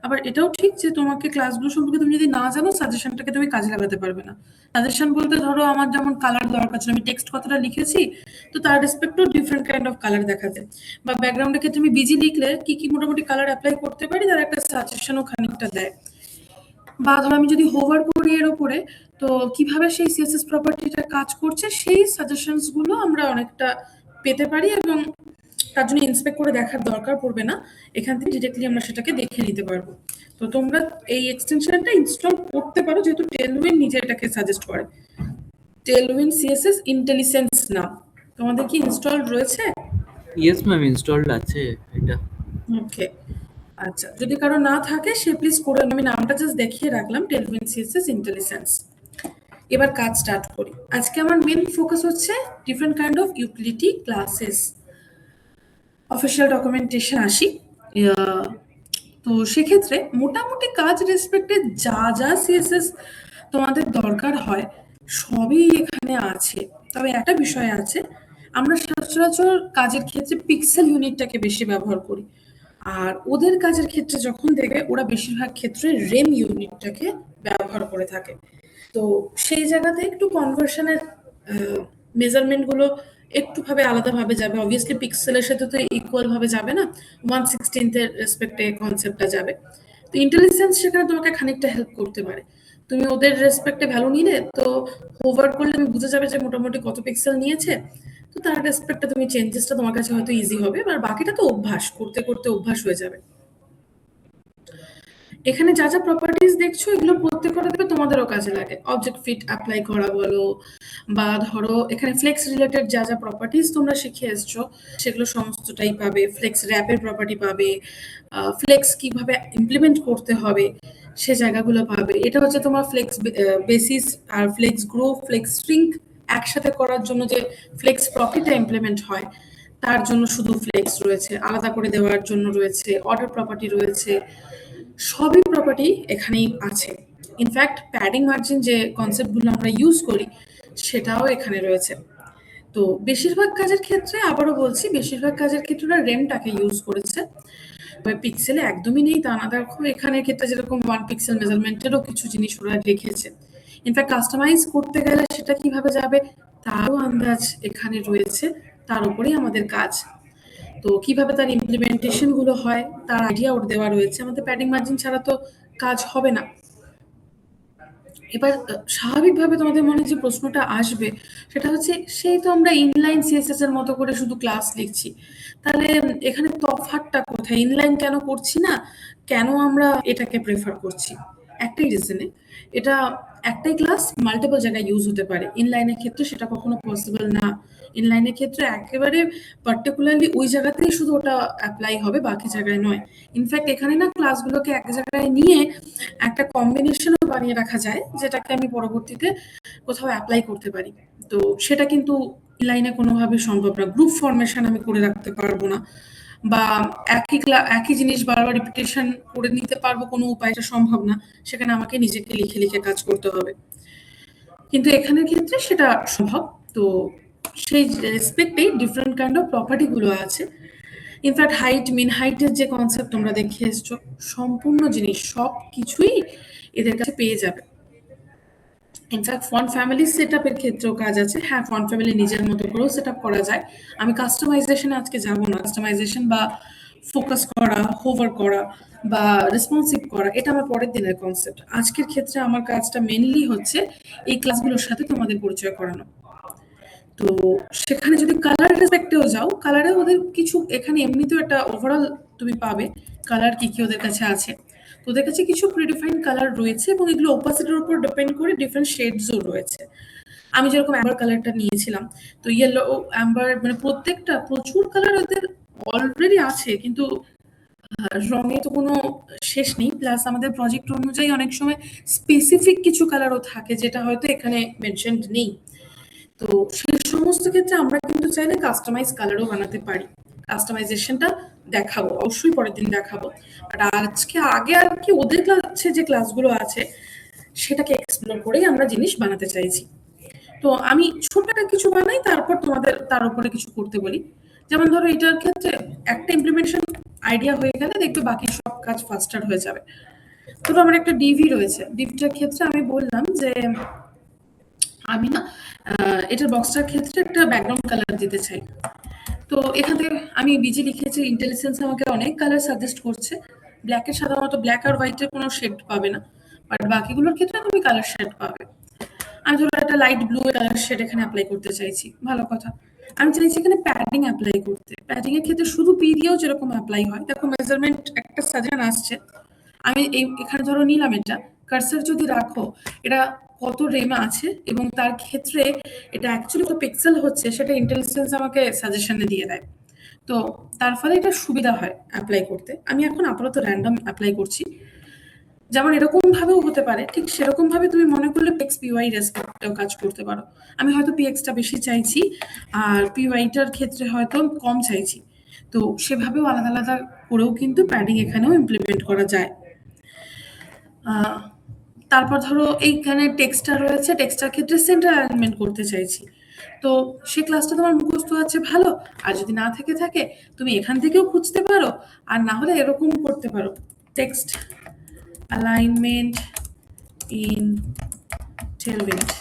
আবার এটাও ঠিক যে তোমাকে ক্লাসগুলো সম্পর্কে তুমি যদি না জানো, সাজেশনটাকে তুমি কাজে লাগাতে পারবে না। সাজেশন বলতে ধরো আমার যেমন কালার দরকার ছিল, আমি টেক্সট কথাটা লিখেছি, তো তার রেসপেক্টেও ডিফারেন্ট কাইন্ড অফ কালার দেখাতে, বা ব্যাকগ্রাউন্ডের ক্ষেত্রে আমি বিজি লিখলে কি কি মোটামুটি কালার অ্যাপ্লাই করতে পারি, তার একটা সাজেশনও খানিকটা দেয়। বা ধরো আমি যদি হোভার করি এর উপরে, তো কিভাবে সেই সিএসএস প্রপার্টিটা কাজ করছে সেই সাজেশনস গুলো আমরা অনেকটা পেতে পারি, এবং তার জন্য ইন্সপেক্ট করে দেখার দরকার পড়বে না। এখান থেকে ডিরেক্টলি আমরা সেটাকে দেখে নিতে পারবো। তো তোমরা এই এক্সটেনশনটা ইনস্টল করতে পারো, যেহেতু টেলউইন্ড নিজে এটাকে সাজেস্ট করে। টেলউইন্ড সিএসএস ইন্টেলিজেন্স নাম। তোমাদের কি ইনস্টল রয়েছে? ইয়েস ম্যাম, ইনস্টলড আছে এটা। ওকে, আচ্ছা, যদি কারো না থাকে সে প্লিজ করে, আমি নামটা জাস্ট দেখিয়ে রাখলাম, টেলউইন্ড সিএসএস ইন্টেলিজেন্স। এবার কাজ স্টার্ট করি। আজকে আমার মেন ফোকাস হচ্ছে different kind of utility classes. Official documentation আসি। তো সেক্ষেত্রে মোটামুটি কাজ রেসপেক্টে যা যা সিএসএস তোমাদের দরকার হয় সবই এখানে আছে। তবে একটা বিষয় আছে, আমরা সচরাচর কাজের ক্ষেত্রে পিক্সেল ইউনিটটাকে বেশি ব্যবহার করি। আর ওদের কাজের ক্ষেত্রে যখন দেখবে ওরা বেশিরভাগ ক্ষেত্রে রেম ইউনিটটাকে ব্যবহার করে থাকে। তো সেই জায়গাতে একটু কনভার্সনের মেজারমেন্টগুলো একটুভাবে আলাদাভাবে যাবে। অবভিয়াসলি পিক্সেলের সাথে তো ইকুয়াল ভাবে যাবে না, 1/16 এর রেসপেক্টে কনসেপ্টটা যাবে। তো ইন্টেলিজেন্স সেখানে তোমাকে খানিকটা হেল্প করতে পারে। তুমি ওদের রেসপেক্টে ভ্যালু নিলে তো হোভার করলে তুমি বুঝে যাবে যে মোটামুটি কত পিক্সেল নিয়েছে। তো তার রেসপেক্টে তুমি চেঞ্জেসটা তোমার কাছে হয়তো ইজি হবে, আর বাকিটা তো অভ্যাস করতে করতে অভ্যাস হয়ে যাবে। এখানে যা যা প্রপার্টিজ দেখছো এগুলো প্রত্যেকটা দেখবে তোমাদেরও কাজে লাগে। অবজেক্ট ফিট অ্যাপ্লাই করা বলো, বা ধরো এখানে ফ্লেক্স রিলেটেড যা যা প্রপার্টিজ তোমরা শিখে এসছো সেগুলো সমস্তটাই পাবে। ফ্লেক্স র্যাপের প্রপার্টি পাবে, ফ্লেক্স কিভাবে ইমপ্লিমেন্ট করতে হবে সে জায়গাগুলো পাবে। এটা হচ্ছে তোমার ফ্লেক্স বেসিস আর ফ্লেক্স গ্রো ফ্লেক্স শ্রিঙ্ক একসাথে করার জন্য যে ফ্লেক্স প্রপার্টিটা ইমপ্লিমেন্ট হয় তার জন্য শুধু ফ্লেক্স রয়েছে, আলাদা করে দেওয়ার জন্য রয়েছে অর্ডার প্রপার্টি রয়েছে। সবই প্রপার্টি এখানেই আছে। ইনফ্যাক্ট প্যাডিং মার্জিন যে কনসেপ্টগুলো আমরা ইউজ করি সেটাও এখানে রয়েছে। তো বেশিরভাগ কাজের ক্ষেত্রে আবারও বলছি, বেশিরভাগ কাজের ক্ষেত্রে ওরা রেমটাকে ইউজ করেছে। পিক্সেলে একদমই নেই তা না, দেখো এখানের ক্ষেত্রে যেরকম 1 পিক্সেল মেজারমেন্টেরও কিছু জিনিস ওরা রেখেছে। ইনফ্যাক্ট কাস্টমাইজ করতে গেলে সেটা কিভাবে যাবে তারও আন্দাজ এখানে রয়েছে, তার উপরেই আমাদের কাজ। তো কিভাবে তার ইমপ্লিমেন্টেশন গুলো হয় তার আইডিয়া ওর দেওয়া রয়েছে। আমাদের প্যাডিং মার্জিন ছাড়া তো কাজ হবে না। এবার স্বাভাবিকভাবে তোমাদের মনে যে প্রশ্নটা আসবে সেটা হচ্ছে, সেই তো আমরা ইনলাইন সিএসএস এর মতো করে শুধু ক্লাস লিখছি, তাহলে এখানে তফাৎটা কোথায়? ইনলাইন কেন করছি না, কেন আমরা এটাকে প্রেফার করছি? একটাই রিজনে, এটা একটাই ক্লাস মাল্টিপল জায়গায় ইউজ হতে পারে। ইনলাইনের ক্ষেত্রে সেটা কখনো পসিবল না। ইনলাইনের ক্ষেত্রে একেবারে পার্টিকুলারলি ওই জায়গাতেই শুধু ওটা অ্যাপ্লাই হবে, বাকি জায়গায় নয়। ইনফ্যাক্ট এখানে না ক্লাসগুলোকে এক জায়গায় নিয়ে একটা কম্বিনেশনও বানিয়ে রাখা যায়, যেটাকে আমি পরবর্তীতে কোথাও অ্যাপ্লাই করতে পারি। তো সেটা কিন্তু ইনলাইনে কোনোভাবে সম্ভব না। গ্রুপ ফরমেশন আমি করে রাখতে পারবো না, বা একই জিনিস বারবার রিপিটেশন করে নিতে পারবো কোনো উপায়টা সম্ভব না। সেখানে আমাকে নিজেকে লিখে লিখে কাজ করতে হবে। কিন্তু এখানের ক্ষেত্রে সেটা সম্ভব। তো সেই রেসপেক্টেই ডিফারেন্ট কাইন্ড অফ প্রপার্টি গুলো আছে। ইনফ্যাক্ট হাইট মিন হাইটের যে কনসেপ্ট তোমরা দেখে এসছো, সম্পূর্ণ জিনিস সব কিছুই এদের কাছে পেয়ে যাবে। ইনফ্যাক্ট ফন্ট ফ্যামিলি সেট আপের ক্ষেত্রেও কাজ আছে। হ্যাঁ, ফন্ট ফ্যামিলি নিজের মতো করেও সেট আপ করা যায়। আমি কাস্টমাইজেশনে আজকে যাবো না। কাস্টমাইজেশন বা ফোকাস করা, হোভার করা বা রেসপন্সিভ করা এটা আমার পরের দিনের কনসেপ্ট। আজকের ক্ষেত্রে আমার কাজটা মেনলি হচ্ছে এই ক্লাসগুলোর সাথে তোমাদের পরিচয় করানো। তো সেখানে যদি কালার রেসপেক্টেও যাও, কালারে ওদের কিছু এখানে এমনিতেও একটা ওভারঅল তুমি পাবে কালার কি কি ওদের কাছে আছে। তো ওদের কাছে কিছু প্রিডিফাইন্ড কালার রয়েছে এবং এগুলো ওপাসিটির উপর ডিপেন্ড করে ডিফারেন্ট শেডসও রয়েছে। আমি যেরকম অ্যাম্বার কালারটা নিয়েছিলাম, তো ইয়েলো অ্যাম্বার মানে প্রত্যেকটা প্রচুর কালার ওদের অলরেডি আছে, কিন্তু রঙে তো কোনো শেষ নেই। প্লাস আমাদের প্রজেক্ট অনুযায়ী অনেক সময় স্পেসিফিক কিছু কালারও থাকে যেটা হয়তো এখানে মেনশনড নেই। তো সেই সমস্ত ক্ষেত্রে আমরা কিন্তু চাইলে কাস্টমাইজ কালারও বানাতে পারি। কাস্টমাইজেশনটা দেখাবো, অবশ্যই পরের দিন দেখাবো। বাট আজকে আগে আর কি ওদের কাছে যে ক্লাসগুলো আছে সেটাকে এক্সপ্লোর করেই আমরা জিনিস বানাতে চাইছি। তো আমি ছোট একটা কিছু বানাই, তারপর তোমাদের তার উপরে কিছু করতে বলি। যেমন ধরো এটার ক্ষেত্রে একটা ইমপ্লিমেন্টেশন আইডিয়া হয়ে গেলে দেখবে বাকি সব কাজ ফাস্টার হয়ে যাবে। ধরো আমার একটা ডিভি রয়েছে, ডিভিটার ক্ষেত্রে আমি বললাম যে আমি না এটার বক্সটার ক্ষেত্রে একটা ব্যাকগ্রাউন্ড কালার দিতে চাই। তো এখান থেকে আমি বিজি লিখেছি, ইন্টেলিজেন্স আমাকে অনেক কালার সাজেস্ট করছে। ব্ল্যাকের সাধারণত ব্ল্যাক আর হোয়াইটের কোনো শেড পাবে না, বাট বাকিগুলোর ক্ষেত্রে তুমি কালার শেড পাবে। আমি ধরো একটা লাইট ব্লু কালার শেড এখানে অ্যাপ্লাই করতে চাইছি, ভালো কথা। আমি চাইছি এখানে প্যাডিং অ্যাপ্লাই করতে। প্যাডিং এর ক্ষেত্রে শুধু পি দিয়েও যেরকম অ্যাপ্লাই হয়, দেখো মেজারমেন্ট একটা সাজেশন আসছে। আমি এখানে ধরো নিলাম এটা, কার্সার যদি রাখো এটা কত রেমে আছে এবং তার ক্ষেত্রে এটা অ্যাকচুয়ালি কত পিক্সেল হচ্ছে সেটা ইন্টেলিজেন্স আমাকে সাজেশনে দিয়ে দেয়। তো তার ফলে এটা সুবিধা হয় অ্যাপ্লাই করতে। আমি এখন আপাতত র্যান্ডম অ্যাপ্লাই করছি। যেমন এরকম ভাবেও হতে পারে, ঠিক সেরকম ভাবে তুমি মনে করলে পিএক্স পিওয়াই রেসপেক্টেও কাজ করতে পারো। আমি হয়তো পিএক্সটা বেশি চাইছি আর পিওয়াইটার ক্ষেত্রে হয়তো কম চাইছি। তো সেভাবেও আলাদা আলাদা করেও কিন্তু প্যাডিং এখানেও ইমপ্লিমেন্ট করা যায়। তারপর ধরো এইখানে টেক্সটটা রয়েছে, টেক্সটার ক্ষেত্রে সেন্টার অ্যালাইনমেন্ট করতে চাইছি। তো সেই ক্লাসটা তোমার মুখস্থ আছে ভালো, আর যদি না থেকে থাকে তুমি এখান থেকেও খুঁজতে পারো, আর না হলে এরকম করতে পারো, টেক্সট অ্যালাইনমেন্ট ইন টেলভিন্ট।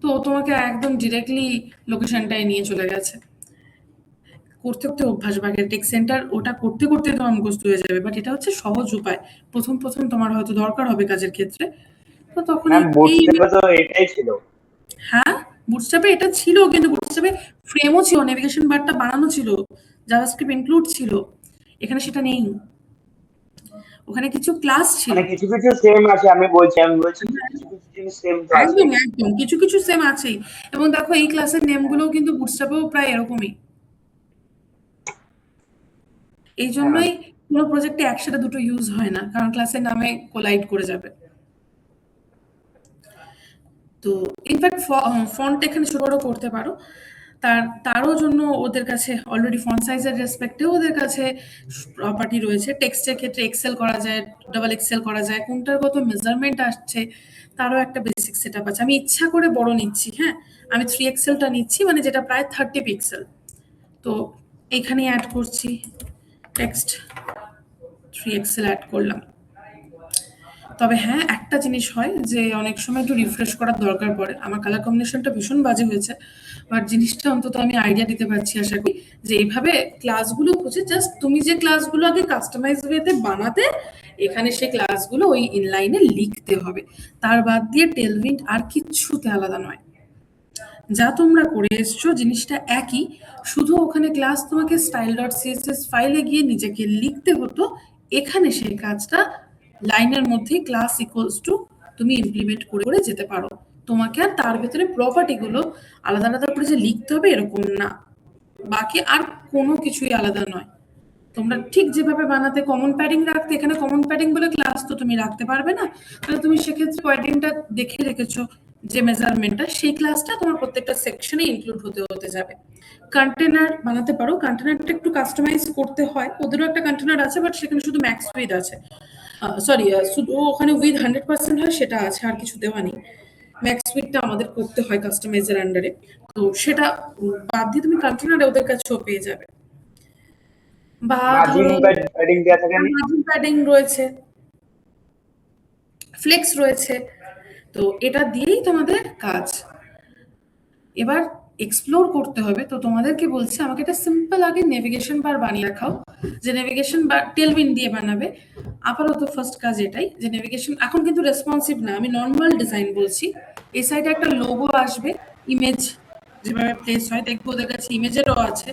তো তোমাকে একদম ডিরেক্টলি লোকেশনটায় নিয়ে চলে গেছে। করতে করতে অভ্যাস, বাগের টেক্সট সেন্টার ওটা করতে করতে তোমার মুখস্থ হয়ে যাবে, বাট এটা হচ্ছে সহজ উপায়। প্রথম প্রথম তোমার হয়তো দরকার হবে কাজের ক্ষেত্রে, তো তখন ম্যাম এই বুটস্ট্র্যাপে তো এটাই ছিল। হ্যাঁ, বুটস্ট্র্যাপে এটা ছিল, কিন্তু বুটস্ট্র্যাপে ফ্রেমও ছিল, নেভিগেশন বারটা বানানো ছিল, জাভাস্ক্রিপ্ট ইনক্লুড ছিল। এখানে সেটা নেই। ওখানে কিছু ক্লাস ছিল। মানে কিছু কিছু সেম আছে, আমি বলছি কিছু কিছু জিনিস সেম তো আছে। একদম একদম কিছু কিছু সেম আছেই। এবং দেখো এই ক্লাসের নেমগুলোও কিন্তু বুটস্ট্র্যাপেও প্রায় এরকমই। এই হ্যাঁ জন্যই কোনো প্রজেক্টে একসাথে দুটো ইউজ হয় না, কারণ ক্লাসের নামে কোলাইড করে যাবে। তো ইনফ্যাক্ট ফন্ট এখানে ছোট বড় করতে পারো, তারও জন্য ওদের কাছে অলরেডি ফন্ট সাইজের রেসপেক্টেও ওদের কাছে প্রপার্টি রয়েছে। টেক্সটের ক্ষেত্রে এক্সেল করা যায়, ডাবল এক্সেল করা যায়, কোনটার কত মেজারমেন্ট আসছে তারও একটা বেসিক সেট আপ আছে। আমি ইচ্ছা করে বড় নিচ্ছি, হ্যাঁ, আমি 3XL টা নিচ্ছি, মানে যেটা প্রায় 30 পিক্সেল। তো এখানে অ্যাড করছি টেক্সট 3XL অ্যাড করলাম। তবে হ্যাঁ, একটা জিনিস হয় যে অনেক সময় একটু রিফ্রেশ করার দরকার পড়ে। আমার কালার কম্বিনেশনটা ভীষণ বাজে হয়েছে, বাট জিনিসটা অন্তত আমি আইডিয়া দিতে পারছি আশা করি, যে এইভাবে ক্লাসগুলো খুঁজে জাস্ট তুমি যে ক্লাসগুলো আগে কাস্টমাইজ ওয়েতে বানাতে, এখানে সেই ক্লাসগুলো ওই ইনলাইনে লিখতে হবে। তার বাদ দিয়ে টেলভিন্ট আর কিচ্ছুতে আলাদা নয়। যা তোমরা করে এসছো জিনিসটা একই, শুধু ওখানে ক্লাস তোমাকে style.css ফাইলে গিয়ে নিজেকে লিখতে হতো, এখানে সেই কাজটা লাইনের মধ্যেই ক্লাস ইকুয়ালস টু তুমি ইমপ্লিমেন্ট করে করে যেতে পারো। তোমাকে আর তার ভেতরে প্রপার্টিগুলো আলাদা আলাদা করে যে লিখতে হবে এরকম না, বাকি আর কোনো কিছুই আলাদা নয়। তোমরা ঠিক যেভাবে বানাতে কমন প্যাডিং রাখতে, এখানে কমন প্যাডিং বলে ক্লাস তো তুমি রাখতে পারবে না, তাহলে তুমি সেক্ষেত্রে প্যাডিংটা দেখে রেখেছো যে মেজারমেন্টটা, সেই ক্লাসটা তোমার প্রত্যেকটা সেকশনে ইনক্লুড হতে হতে যাবে। কন্টেনার বানাতে পারো, কন্টেনারটা একটু কাস্টমাইজ করতে হয়, ওদেরও একটা কন্টেনার আছে, বাট সেখানে শুধু ম্যাক্স উইথ আছে, সরি শুধু ওখানে উইথ 100% হয় সেটা আছে, আর কিছু দেওয়া নেই। ম্যাক্স উইথটা আমাদের করতে হয় কাস্টমাইজের আন্ডারে, তো সেটা বাদ দিয়ে তুমি কন্টেনারে ওদের কাছেও পেয়ে যাবে। বা মার্জিন ধরো প্যাডিং দেওয়া থাকে না? মার্জিন প্যাডিং রয়েছে, ফ্লেক্স রয়েছে, তো এটা দিয়েই তোমাদের কাজ। এবার এক্সপ্লোর করতে হবে, তো তোমাদেরকে বলছি আমাকে একটা সিম্পল আগে নেভিগেশন বার বানিয়ে রাখাও, যে নেভিগেশন বার টেলভিন্ট দিয়ে বানাবে। আপাতত ফার্স্ট কাজ এটাই, যে নেভিগেশন এখন কিন্তু রেসপন্সিভ না, আমি নর্মাল ডিজাইন বলছি। এই সাইডে একটা লোগো আসবে, ইমেজ যেভাবে প্লেস হয় দেখবো ওদের কাছে ইমেজেরও আছে।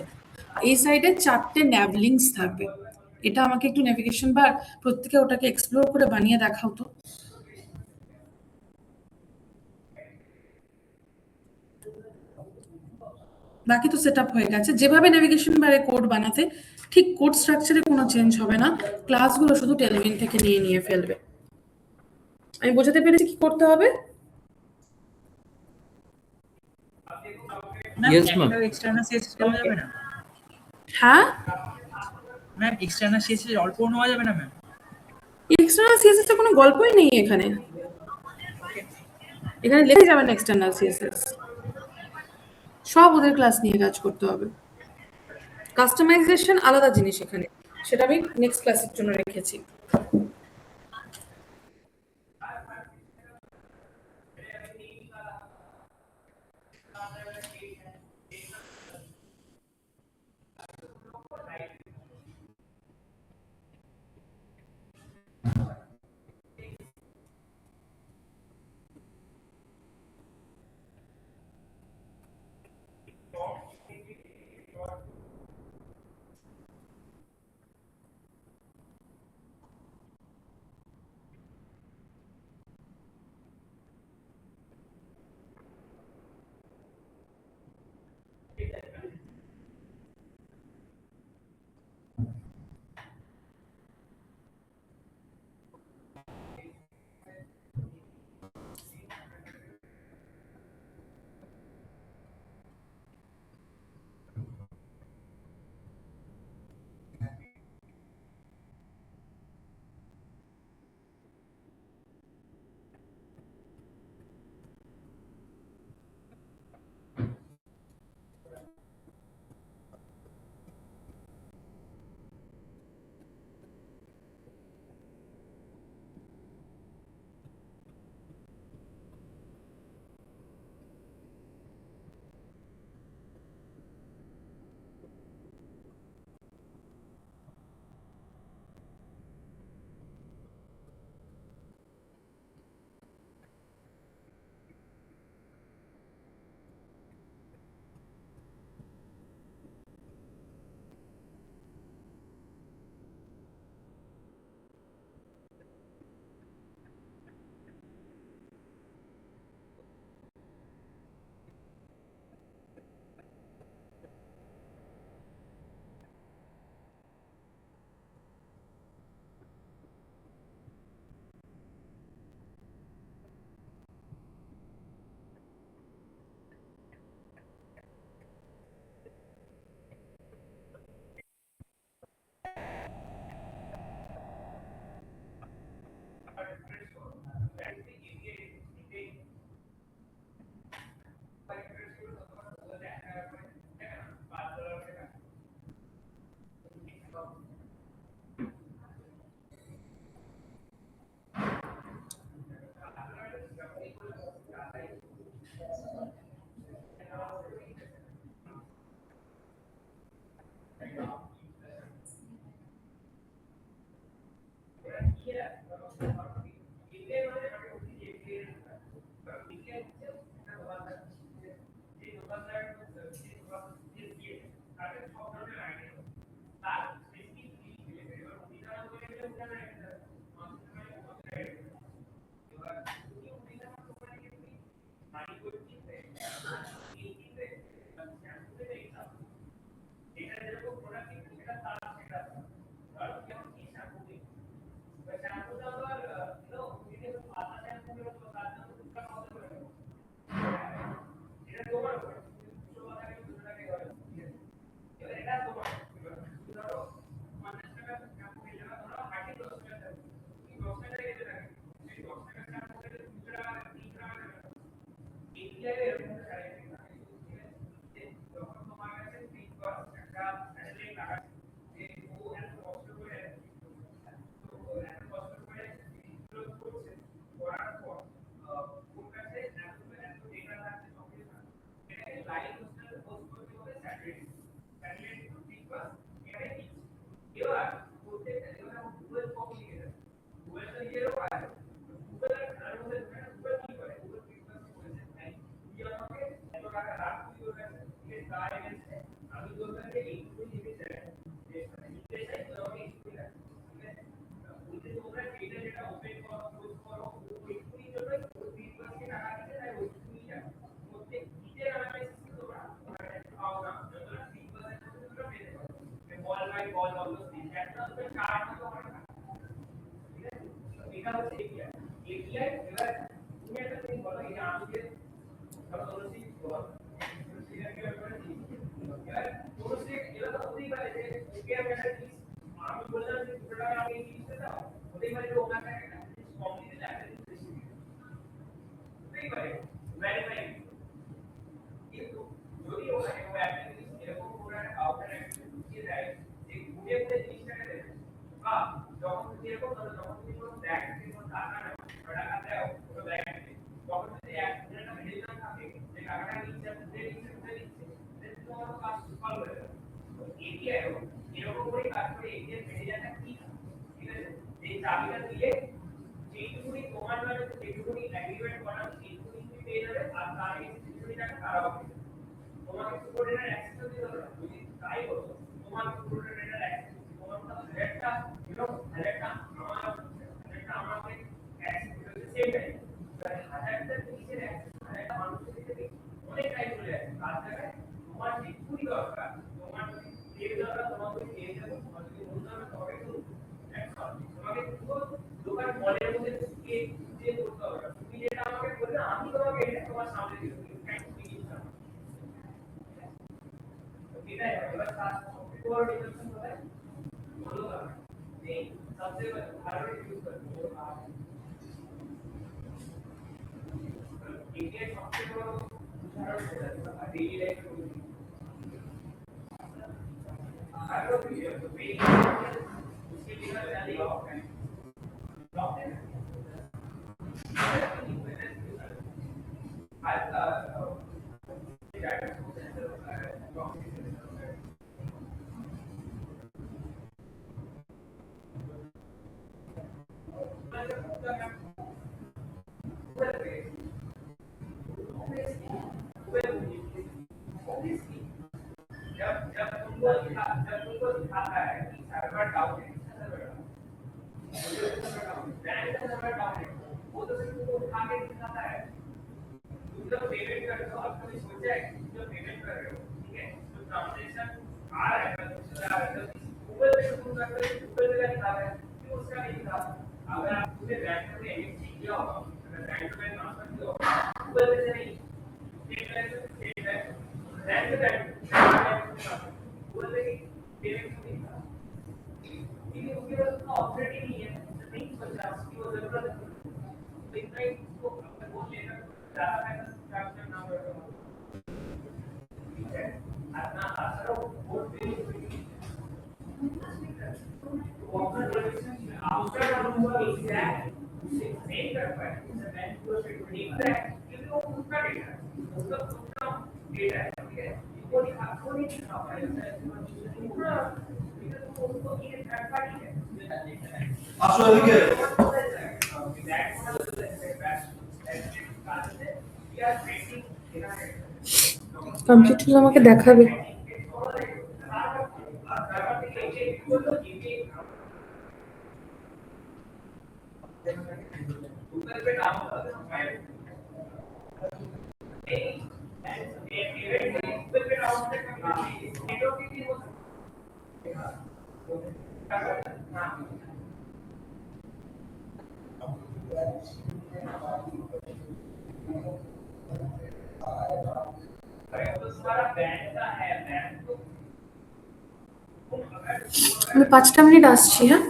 এই সাইডে 4টে ন্যাভ লিঙ্কস থাকবে। এটা আমাকে একটু নেভিগেশন বার প্রত্যেকে ওটাকে এক্সপ্লোর করে বানিয়ে দেখাও তো। বাকি তো সেট আপ হয়ে গেছে। যেভাবে নেভিগেশন বারে কোড বানাতে, ঠিক কোড স্ট্রাকচারে কোনো চেঞ্জ হবে না, ক্লাসগুলো শুধু টেলভিন্ট থেকে নিয়ে নিয়ে ফেলবে। আমি বোঝাতে পেরেছি কি করতে হবে? Ma'am Yes, ma'am. একটা এক্সটার্নাল সিএসএস নেওয়া যাবে না? হ্যাঁ, ম্যাম এক্সটার্নাল সিএসএস অল্প নেওয়া যাবে না ম্যাম? এক্সটার্নাল সিএসএস এর কোনো গল্পই নেই এখানে। এখানে লেখা যাবে না এক্সটার্নাল সিএসএস, সব ওদের ক্লাস নিয়ে কাজ করতে হবে। কাস্টমাইজেশন আলাদা জিনিস এখানে, সেটা আমি নেক্সট ক্লাসের জন্য রেখেছি। আসো এদিকে কমপ্লিট হলে আমাকে দেখাবে। আমি 5টা মিনিট আসছি, হ্যাঁ?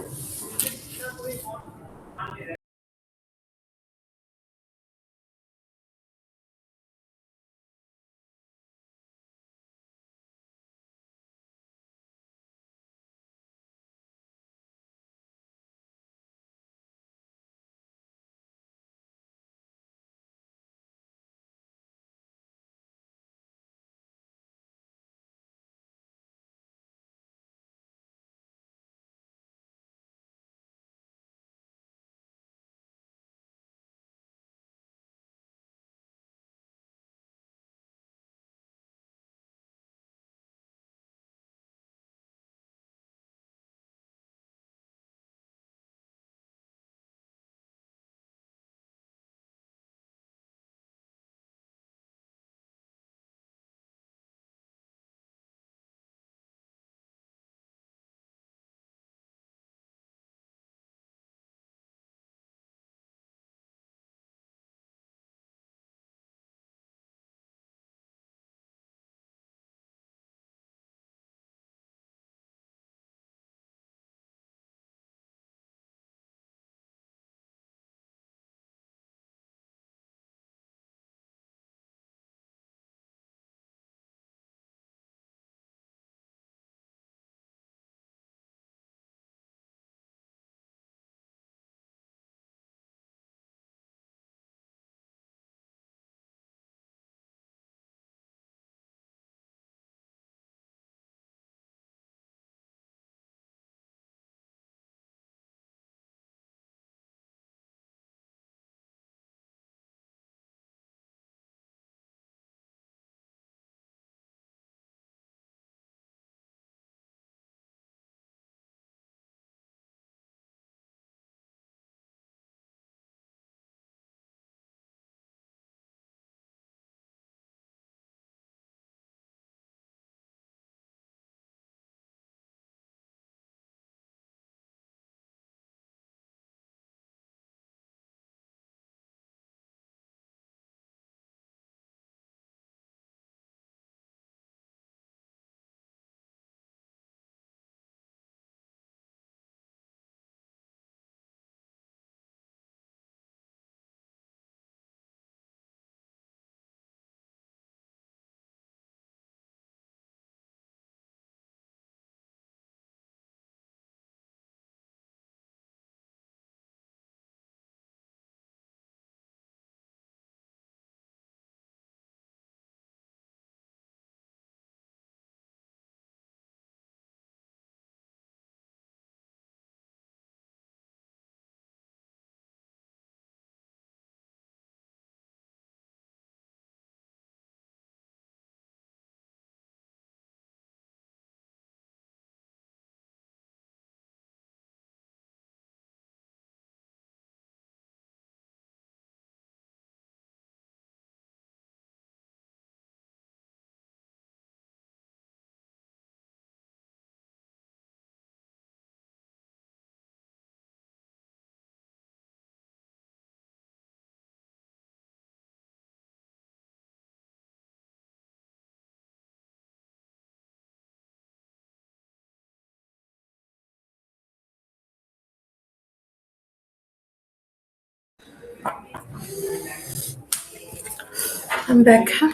আমি ব্যাক, হ্যাঁ?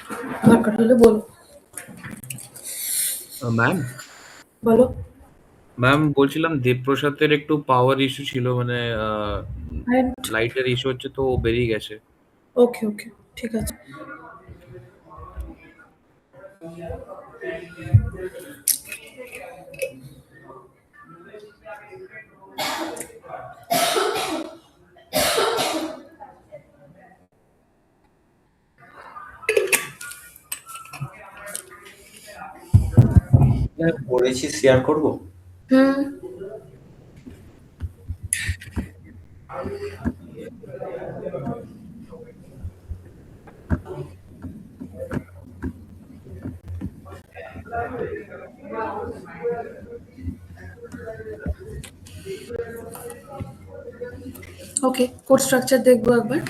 দরকার হলে বলো। ম্যাম বলো। ম্যাম বলছিলাম দেবপ্রসাদের একটু পাওয়ার ইস্যু ছিল, মানে And লাইটের ইস্যু হচ্ছে, তো ও বেরিয়ে গেছে। ওকে, ওকে, ঠিক আছে। পড়েছি শেয়ার করব? হুম। ওকে, কোড স্ট্রাকচার দেখবো একবার।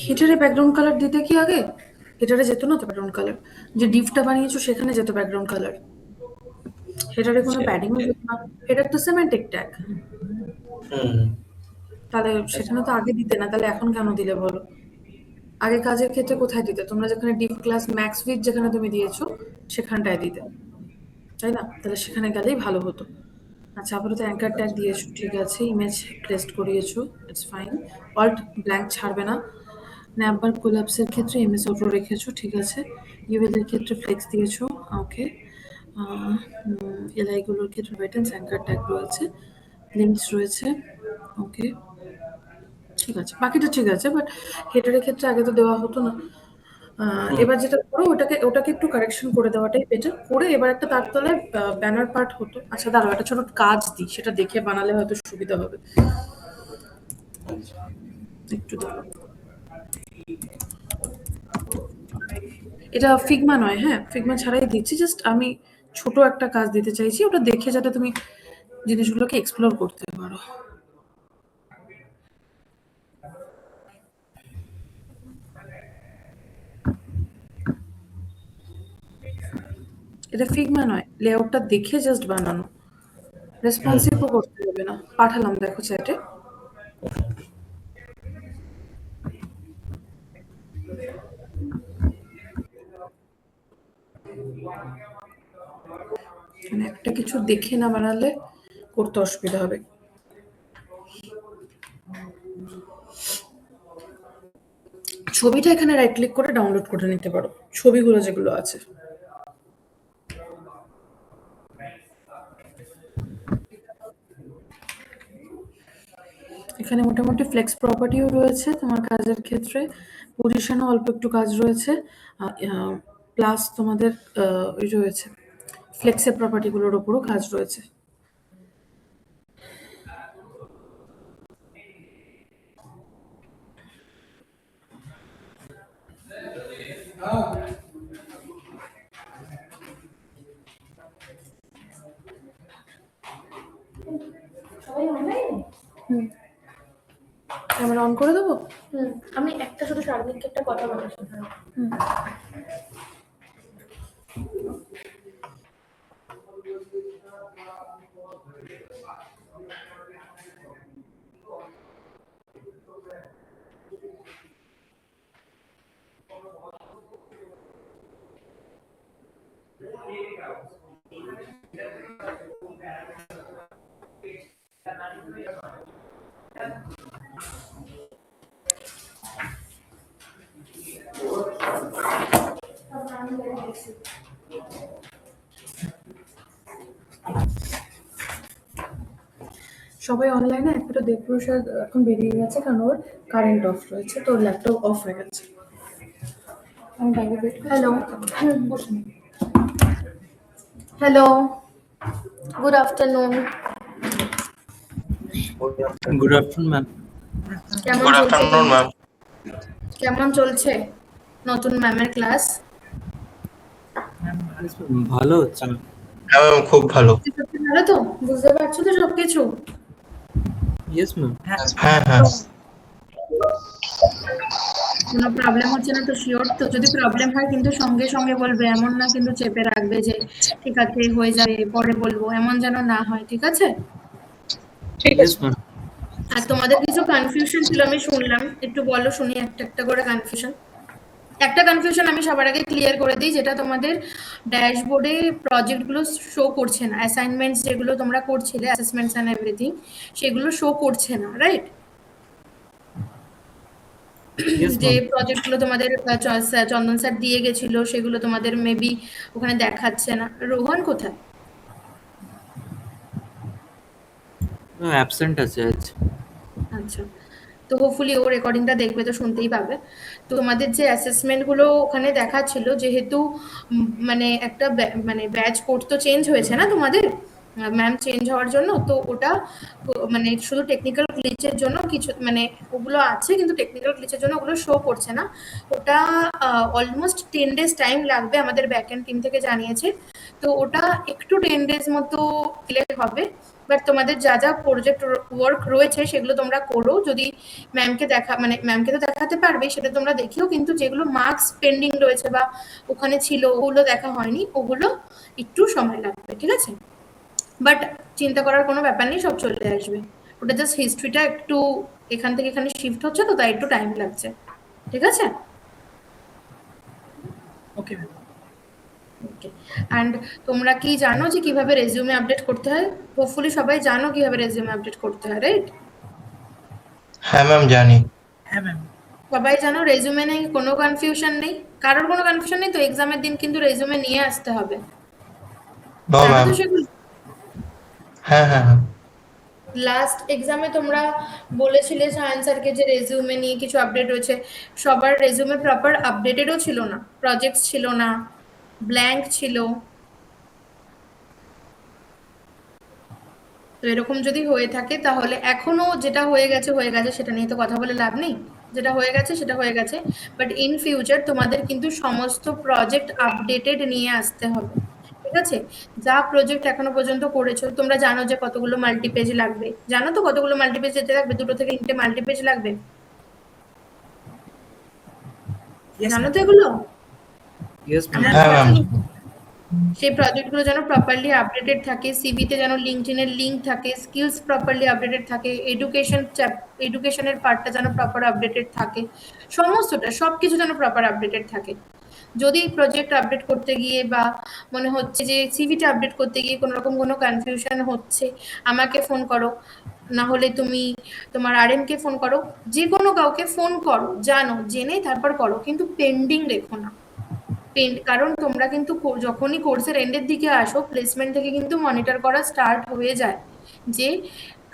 হিটারে ব্যাকগ্রাউন্ড কালার দিতে কি আগে? হিটারে যেত না তো ব্যাকগ্রাউন্ড কালার, যে ডিভটা বানিয়েছো সেখানে যেত ব্যাকগ্রাউন্ড কালার। হেডারে কোনো প্যাডিং যেত না, হেডার তো সিমেন্টিক ট্যাগ। তাহলে সেখানে তো আগে দিতে না, তাহলে এখন কেন দিলে বলো? আগে কাজের ক্ষেত্রে কোথায় দিতে? তোমরা যেখানে ডিভ ক্লাস ম্যাক্স উইথ যেখানে তুমি দিয়েছো সেখানটায় দিতে, তাই না? তাহলে সেখানে গেলেই ভালো হতো। আচ্ছা, আপাতত অ্যাঙ্কার ট্যাগ দিয়েছো, ঠিক আছে, ইমেজ প্লেসড করিয়েছো, ইটস ফাইন। অল্ট ব্ল্যাঙ্ক ছাড়বে না। ন্যাপবার কোলাপসের ক্ষেত্রে এমএস অটো রেখেছো, ঠিক আছে। ইউএল এর ক্ষেত্রে ফ্লেক্স দিয়েছো, ওকে। এলআইগুলোর ক্ষেত্রে ওয়েটেন্স অ্যাঙ্কার ট্যাগ রয়েছে, লিঙ্কস রয়েছে, ওকে, ঠিক আছে। বাকিটা ঠিক আছে, বাট হেডারের ক্ষেত্রে আগে তো দেওয়া হতো না। এবার যেটা করো ওটাকে একটু কারেকশন করে দেওয়াটাই বেটার। করে এবার একটা তার তলায় ব্যানার পার্ট হতো। আচ্ছা দাঁড়াও, একটা ছোট কাজ দিই, সেটা দেখে বানালে হয়তো সুবিধা হবে। একটু দাঁড়াও, এটা ফিগমা নয়, হ্যাঁ ফিগমা ছাড়াই দিচ্ছি। জাস্ট আমি ছোট একটা কাজ দিতে চাইছি, ওটা দেখে যাতে তুমি জিনিসগুলোকে এক্সপ্লোর করতে পারো। এটা ফিগমা নয়, লেআউটটা দেখে জাস্ট বানানো, রেসপন্সিভও করতে হবে না। পাঠালাম, দেখো চ্যাটে। মানে একটা কিছু দেখে না বানালে করতে অসুবিধা হবে। ছবিটা এখানে রাইট ক্লিক করে ডাউনলোড করে নিতে পারো, ছবিগুলো যেগুলো আছে। এখানে মোটামুটি ফ্লেক্স প্রপার্টিও রয়েছে তোমার কাজের ক্ষেত্রে, পজিশনও অল্প একটু কাজ রয়েছে, প্লাস তোমাদের ওই রয়েছে ফ্লেক্সের প্রপার্টিগুলোর ওপরও কাজ রয়েছে। ক্যামেরা অন করে দেবো? আমি একটা শুধু শারমিনকে একটা কথা বলার ছিল। সবাই অনলাইনে একটা দেবপুরুষের এখন বেরিয়ে গেছে, কারণ ওর কারেন্ট অফ রয়েছে, তো ল্যাপটপ অফ হয়ে গেছে। আমি বাইরে ওয়েট করছি। হ্যালো, বসুন। Hello, good afternoon. Good afternoon ma'am. কেমন গুড চলছে? Afternoon ma'am. কেমন চলছে নতুন ম্যামের ক্লাস? ভালো হচ্ছে ম্যাম। হ্যাঁ ম্যাম, খুব ভালো। সত্যি ভালো তো? বুঝতে পারছো তো সবকিছু? Yes ma'am. হ্যাঁ হ্যাঁ। কোনো প্রবলেম হচ্ছে না তো? শিওর তো? যদি প্রবলেম হয় কিন্তু সঙ্গে সঙ্গে বলবে, এমন না কিন্তু চেপে রাখবে যে ঠিক আছে হয়ে যাবে পরে বলবো, এমন যেন না হয়, ঠিক আছে? ঠিক ইয়েস আছে। ম্যাম। আর তোমাদের কিছু কনফিউশন ছিল আমি শুনলাম, একটু বলো শুনি একটা একটা করে কনফিউশন। একটা কনফিউশন আমি সবার আগে ক্লিয়ার করে দিই, যেটা তোমাদের ড্যাশবোর্ডে প্রজেক্টগুলো শো করছে না, অ্যাসাইনমেন্টস যেগুলো তোমরা করছিলে, অ্যাসেসমেন্টস অ্যান্ড এভরিথিং, সেগুলো শো করছে না, রাইট? ইয়েস যে ম্যাম। প্রজেক্টগুলো তোমাদের চন্দন স্যার দিয়ে গেছিল সেগুলো তোমাদের মেবি ওখানে দেখাচ্ছে না। রোহন কোথায়? অ্যাবসেন্ট আছে আজ। আচ্ছা, তো হোপফুলি ও রেকর্ডিংটা দেখবে তো শুনতেই পাবে। তো তোমাদের যে অ্যাসেসমেন্টগুলো ওখানে দেখাচ্ছিল, যেহেতু মানে একটা মানে ব্যাচ কোড তো চেঞ্জ হয়েছে না তোমাদের, ম্যাম চেঞ্জ হওয়ার জন্য, তো ওটা মানে শুধু টেকনিক্যাল গ্লিচের জন্য কিছু মানে ওগুলো আছে, কিন্তু টেকনিক্যাল গ্লিচের জন্য ওগুলো শো করছে না। ওটা অলমোস্ট 10 days টাইম লাগবে, আমাদের ব্যাকএন্ড টিম থেকে জানিয়েছে। তো ওটা একটু 10 days মতো দিলে হবে। বাট তোমাদের যা যা প্রজেক্ট ওয়ার্ক রয়েছে সেগুলো তোমরা করো, যদি ম্যামকে মানে ম্যামকে তো দেখাতে পারবে, সেটা তোমরা দেখিও, কিন্তু যেগুলো মার্কস পেন্ডিং রয়েছে বা ওখানে ছিল ওগুলো দেখা হয়নি, ওগুলো একটু সময় লাগবে, ঠিক আছে? বাট চিন্তা করার কোনো ব্যাপার নেই, সব চলে আসবে। ওটা জাস্ট হিস্ট্রিটা একটু এখান থেকে এখানে শিফট হচ্ছে, তো তাই একটু টাইম লাগছে, ঠিক আছে? Okay ma'am. ওকে। অ্যান্ড তোমরা কি জানো যে কিভাবে রেজিউমে আপডেট করতে হয়? হোপফুলি সবাই জানো কিভাবে রেজিউমে আপডেট করতে হয়, রাইট? হ্যাঁ ম্যাম জানি। হ্যাঁ ম্যাম। সবাই জানো রেজিউমে নেই, কোনো কনফিউশন নেই? কারোর কোনো কনফিউশন নেই তো? এক্সামের দিন কিন্তু রেজিউমে নিয়ে আসতে হবে, নো জানো ম্যাম। তো সেগুলো? হ্যাঁ হ্যাঁ হ্যাঁ। লাস্ট এক্সামে তোমরা বলেছিলে সায়েন্স স্যারকে যে রেজিউমে নিয়ে কিছু আপডেট হয়েছে, সবার রেজিউমে প্রপার আপডেটেডও ছিল না, প্রজেক্ট ছিল না, ব্ল্যাঙ্ক ছিল। তো এরকম যদি হয়ে থাকে তাহলে এখনো যেটা হয়ে গেছে সেটা নিয়ে তো কথা বলে লাভ নেই, যেটা হয়ে গেছে সেটা হয়ে গেছে। বাট ইন ফিউচার তোমাদের কিন্তু সমস্ত প্রজেক্ট আপডেটেড নিয়ে আসতে হবে, ঠিক আছে? যা প্রজেক্ট এখনো পর্যন্ত করেছো, তোমরা জানো যে কতগুলো মাল্টিপেজ লাগবে, জানো তো কতগুলো মাল্টিপেজ যেতে লাগবে? 2 থেকে 3টে মাল্টিপেজ লাগবে, Yes, জানো ma'am. তো এগুলো? Yes ma'am. আমার হ্যাঁ ম্যাম। সেই প্রজেক্টগুলো যেন প্রপারলি আপডেটেড থাকে, সিভিতে যেন লিঙ্কডইনের লিঙ্ক থাকে, স্কিলস প্রপারলি আপডেটেড থাকে, এডুকেশনের পার্টটা যেন প্রপার আপডেটেড থাকে, সমস্তটা সবকিছু যেন প্রপার আপডেটেড থাকে। যদি প্রজেক্ট আপডেট করতে গিয়ে বা মনে হচ্ছে যে সিভিটা আপডেট করতে গিয়ে কোনো রকম কোনো কনফিউশন হচ্ছে, আমাকে ফোন করো, না হলে তুমি তোমার আরএমকে ফোন করো, যে কোনো কাউকে ফোন করো, জানো, জেনে তারপর করো, কিন্তু পেন্ডিং রেখো না। কারণ তোমরা কিন্তু যখনই কোর্সের এন্ডের দিকে আসো, প্লেসমেন্ট থেকে কিন্তু মনিটর করা স্টার্ট হয়ে যায় যে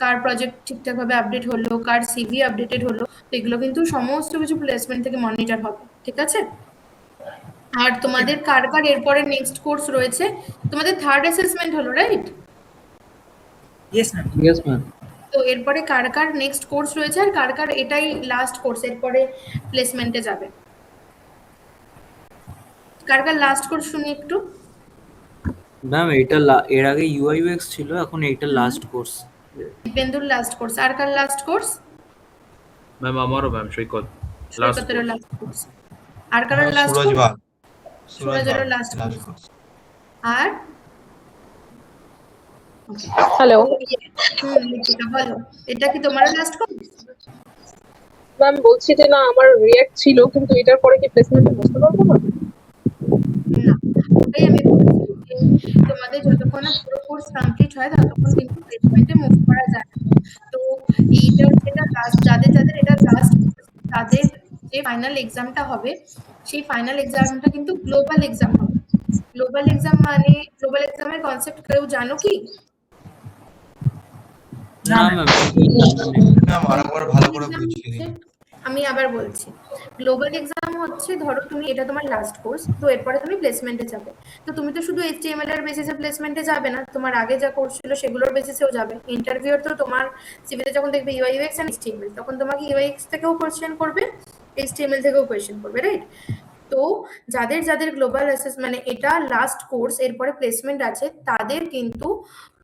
কার প্রজেক্ট ঠিকঠাকভাবে আপডেট হলো, কার সিভি আপডেটেড হলো, তো এগুলো কিন্তু সমস্ত কিছু প্লেসমেন্ট থেকে মনিটর হবে, ঠিক আছে? আর তোমাদের কার কার এরপরে নেক্সট কোর্স রয়েছে? তোমাদের 3rd অ্যাসেসমেন্ট হলো, right? Yes, ma'am. Yes ma'am. তো এরপরে কার কার নেক্সট কোর্স রয়েছে, আর কার কার এটাই লাস্ট কোর্স, এরপরে প্লেসমেন্টে যাবে? কার কার লাস্ট কোর্স শুনি একটু। ম্যাম এটা এর আগে ইউআই ইউএক্স ছিল, এখন এইটা লাস্ট কোর্স। দিব্যেন্দুর লাস্ট কোর্স। আর কার লাস্ট কোর্স? ম্যাম আমারও ম্যাম সৈকত লাস্ট সৈকতেরও লাস্ট কোর্স। আর কার হ্যাঁ, লাস্ট সুরজ কোর্স? বাগ। সুরজেরও লাস্ট লাস্ট কোর্স। কোর্স। আর হ্যালো লিপিকা বলো, এটা কি তোমার লাস্ট কোর্স? ম্যাম, বলছি যে না, আমার রিঅ্যাক্ট ছিল, কিন্তু এটার পরে কি প্লেসমেন্টে বসতে পারবো না? না, ওটাই আমি বলছি যে তোমাদের যতক্ষণ না পুরো কোর্স কমপ্লিট হয় ততক্ষণ কিন্তু প্লেসমেন্টে মুভ করা যায় না। তো এইটার যেটা লাস্ট, যাদের যাদের এটা লাস্ট, তাদের যে ফাইনাল এক্সামটা হবে, সেই ফাইনাল এক্সামটা কিন্তু গ্লোবাল এক্সাম হবে। গ্লোবাল এক্সাম মানে, গ্লোবাল এক্সামের কনসেপ্ট কেউ জানো কি? না ম্যাম। ম্যাম আরেকবার ভালো করে বুঝিয়ে দিন। আমি আবার বলছি, গ্লোবাল এক্সাম হচ্ছে, ধরো তুমি এটা তোমার লাস্ট কোর্স, তো এরপরে তুমি প্লেসমেন্টে যাবে। তো তুমি তো শুধু HTML এর বেসিসে প্লেসমেন্টে যাবে না, তোমার আগে যা কোর্স ছিল সেগুলোর বেসিসেও যাবে। ইন্টারভিউর তো তোমার সিভিতে যখন দেখবে UI UX এন্ড HTML, তখন তোমাকে UX থেকেও কোশ্চেন করবে, HTML থেকেও কোশ্চেন করবে, রাইট? তো যাদের যাদের গ্লোবাল মানে এটা লাস্ট কোর্স, এরপরে প্লেসমেন্ট আছে, তাদের কিন্তু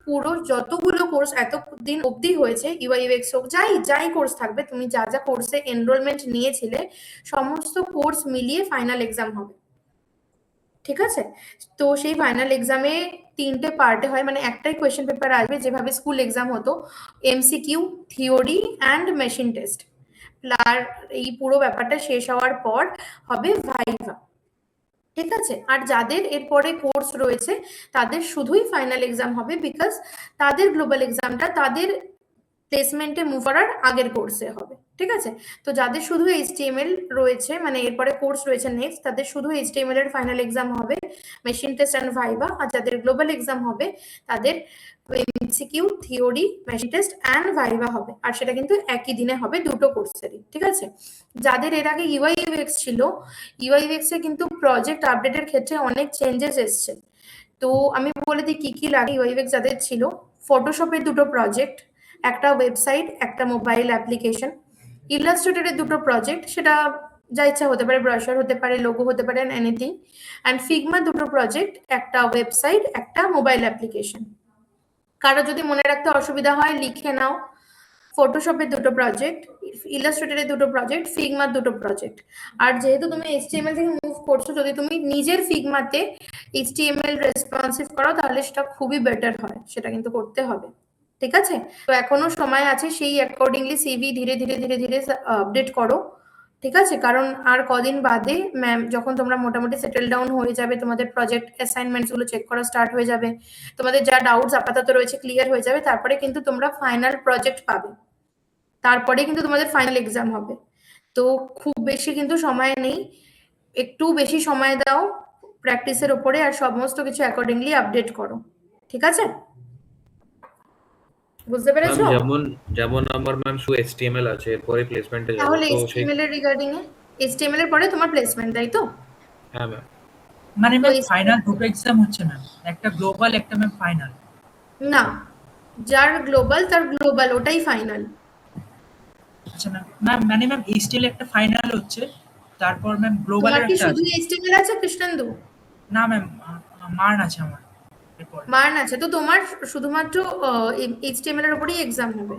পুরো যতগুলো কোর্স এতদিন অবধি হয়েছে, UI UX হোক, যাই কোর্স থাকবে, তুমি যা যা কোর্সে এনরোলমেন্ট নিয়েছিলে, সমস্ত কোর্স মিলিয়ে ফাইনাল এক্সাম হবে, ঠিক আছে? তো সেই ফাইনাল এক্সামে 3টে পার্টে হয়, মানে একটাই কোয়েশ্চেন পেপার আসবে, যেভাবে স্কুল এক্সাম হতো, MCQ, theory and machine test. আর এই পুরো ব্যাপারটা শেষ হওয়ার পর হবে ভাইভা, ঠিক আছে? আর যাদের এরপরে কোর্স রয়েছে তাদের শুধুই ফাইনাল এক্সাম হবে, বিকজ তাদের গ্লোবাল এক্সামটা তাদের প্লেসমেন্টে মুভ করার আগের কোর্সে হবে, ঠিক আছে? তো যাদের শুধু HTML রয়েছে, মানে এরপরে কোর্স রয়েছে নেক্সট, তাদের শুধু HTML এর ফাইনাল এক্সাম হবে, মেশিন টেস্ট অ্যান্ড ভাইভা। আর যাদের গ্লোবাল এক্সাম হবে তাদের MCQ, theory, machine test and viva হবে। আর সেটা কিন্তু একই দিনে হবে দুটো কোর্সেরই, ঠিক আছে? যাদের এর আগে UI UX ছিল, UI UX এ কিন্তু প্রজেক্ট আপডেটের ক্ষেত্রে অনেক চেঞ্জেস এসছে। তো আমি বলে দিই কি কি লাগে। UI UX যাদের ছিল, ফটোশপের দুটো প্রজেক্ট, একটা ওয়েবসাইট, একটা মোবাইল অ্যাপ্লিকেশন। ইলাস্ট্রেটরের দুটো প্রজেক্ট, সেটা যা ইচ্ছা হতে পারে, ব্রাশার হতে পারে, লোগো হতে পারে, এনিথিং। অ্যান্ড ফিগমা দুটো প্রজেক্ট, একটা ওয়েবসাইট, একটা মোবাইল অ্যাপ্লিকেশন। কারো যদি মনে রাখতে অসুবিধা হয় লিখে নাও, ফটোশপের দুটো প্রজেক্ট, ইলাস্ট্রেটরের দুটো প্রজেক্ট, ফিগমার দুটো প্রজেক্ট। আর যেহেতু তুমি HTML থেকে মুভ করছো, যদি তুমি নিজের ফিগমাতে HTML রেসপন্সিভ করো তাহলে সেটা খুবই বেটার হয়, সেটা কিন্তু করতে হবে, ঠিক আছে? তো এখনো সময় আছে, সেই অ্যাকর্ডিংলি CV ধীরে ধীরে ধীরে ধীরে আপডেট করো, ঠিক আছে? কারণ আর কদিন বাদে ম্যাম, যখন তোমরা মোটামুটি সেটেল ডাউন হয়ে যাবে, তোমাদের প্রজেক্ট অ্যাসাইনমেন্টস গুলো চেক করা স্টার্ট হয়ে যাবে, তোমাদের যা ডাউটস আপাতত রয়েছে ক্লিয়ার হয়ে যাবে, তারপরে কিন্তু তোমরা ফাইনাল প্রজেক্ট পাবে, তারপরে কিন্তু তোমাদের ফাইনাল এক্সাম হবে। তো খুব বেশি কিন্তু সময় নেই, একটু বেশি সময় দাও প্র্যাকটিসের উপরে, আর সমস্ত কিছু অ্যাকর্ডিংলি আপডেট করো, ঠিক আছে? বুঝতে ম্যাম পেরেছো? যেমন যেমন আমার ম্যাম শুধু HTML আছে, এরপরে প্লেসমেন্টে যাব, তাহলে তো সেই HTML এর রিগার্ডিং এ, HTML এর পরে তোমার প্লেসমেন্ট, তাই তো? হ্যাঁ ম্যাম। মানে তো ম্যাম ফাইনাল দুটো এক্সাম হচ্ছে ম্যাম, একটা গ্লোবাল একটা ম্যাম ফাইনাল। না, যার গ্লোবাল তার গ্লোবাল, ওটাই ফাইনাল। আচ্ছা ম্যাম, মানে ম্যাম HTML একটা ফাইনাল হচ্ছে, তারপর ম্যাম গ্লোবালের তোমার কি একটা শুধু আছে। HTML আছে কৃষ্ণেন্দু? না ম্যাম, মার্ন আছে আমার এরপর। মার্ন আছে, তো তোমার শুধুমাত্র HTML এর উপরেই এক্সাম হবে।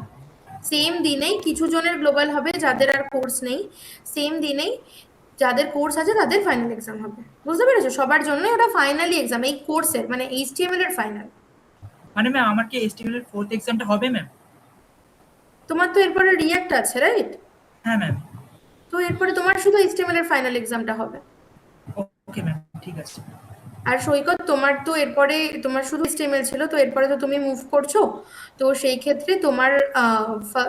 সেম দিনেই কিছু জনের গ্লোবাল হবে যাদের আর কোর্স নেই, সেম দিনেই যাদের কোর্স আছে তাদের ফাইনাল এক্সাম হবে। বুঝতে পেরেছো? সবার জন্য ওটা ফাইনালি এক্সাম, এই কোর্সের মানে HTML এর ফাইনাল। মানে ম্যাম আমার কি HTML এর ফোর্থ এক্সামটা হবে ম্যাম? তোমার তো এরপরে রিঅ্যাক্ট আছে, রাইট? হ্যাঁ ম্যাম। তো এরপরে তোমার শুধু HTML এর ফাইনাল এক্সামটা হবে। ওকে ম্যাম, ঠিক আছে। আর সৈকত, তোমার তো এরপরে, তোমার শুধু HTML ছিল, তো এরপরে তো তুমি মুভ করছো, তো সেই ক্ষেত্রে তোমার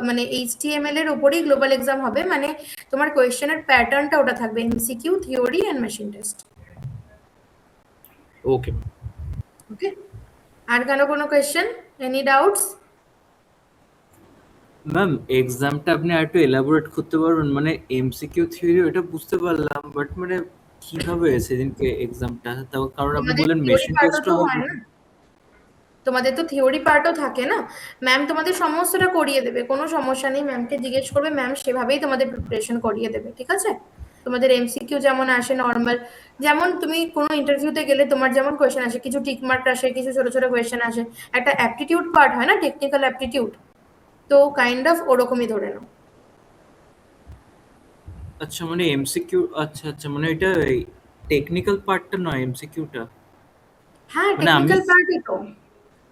মানে HTML এর উপরেই গ্লোবাল এক্সাম হবে, মানে তোমার কোয়েশ্চেনের প্যাটার্নটা ওটা থাকবে, MCQ, theory and machine test. Okay okay, আর কারো কোনো কোয়েশ্চেন, এনি ডাউটস? ম্যাম এক্সামটা আপনি আরেকটু এলাবোরেট করতে পারবেন? মানে এমসিকিউ থিওরি ওটা বুঝতে পারলাম, বাট মানে কিভাবে সেদিনকে এক্সামটা, তাও কারণ আপনি তোমাদের বললেন থিওরি মেশিন পার্টও টেস্টও তো হবে। হয় না, তোমাদের তো থিওরি পার্টও থাকে না। ম্যাম তোমাদের সমস্তটা করিয়ে দেবে, কোনো সমস্যা নেই, ম্যামকে জিজ্ঞেস করবে, ম্যাম সেভাবেই তোমাদের প্রিপারেশন করিয়ে দেবে, ঠিক আছে? তোমাদের MCQ যেমন আসে নর্মাল, যেমন তুমি কোনো ইন্টারভিউতে গেলে তোমার যেমন কোয়েশ্চেন আসে, কিছু টিক মার্ক আসে, কিছু ছোট ছোট কোয়েশ্চেন আসে, একটা অ্যাপটিটিউড পার্ট হয় না, টেকনিক্যাল অ্যাপটিটিউড, তো কাইন্ড অফ ওরকমই ধরে নাও। আচ্ছা মানে এমসিকিউ, আচ্ছা আচ্ছা, মানে এটা টেকনিক্যাল পার্টটা নয় এমসিকিউটা? হ্যাঁ, মানে আমি টেকনিক্যাল পার্টই তো।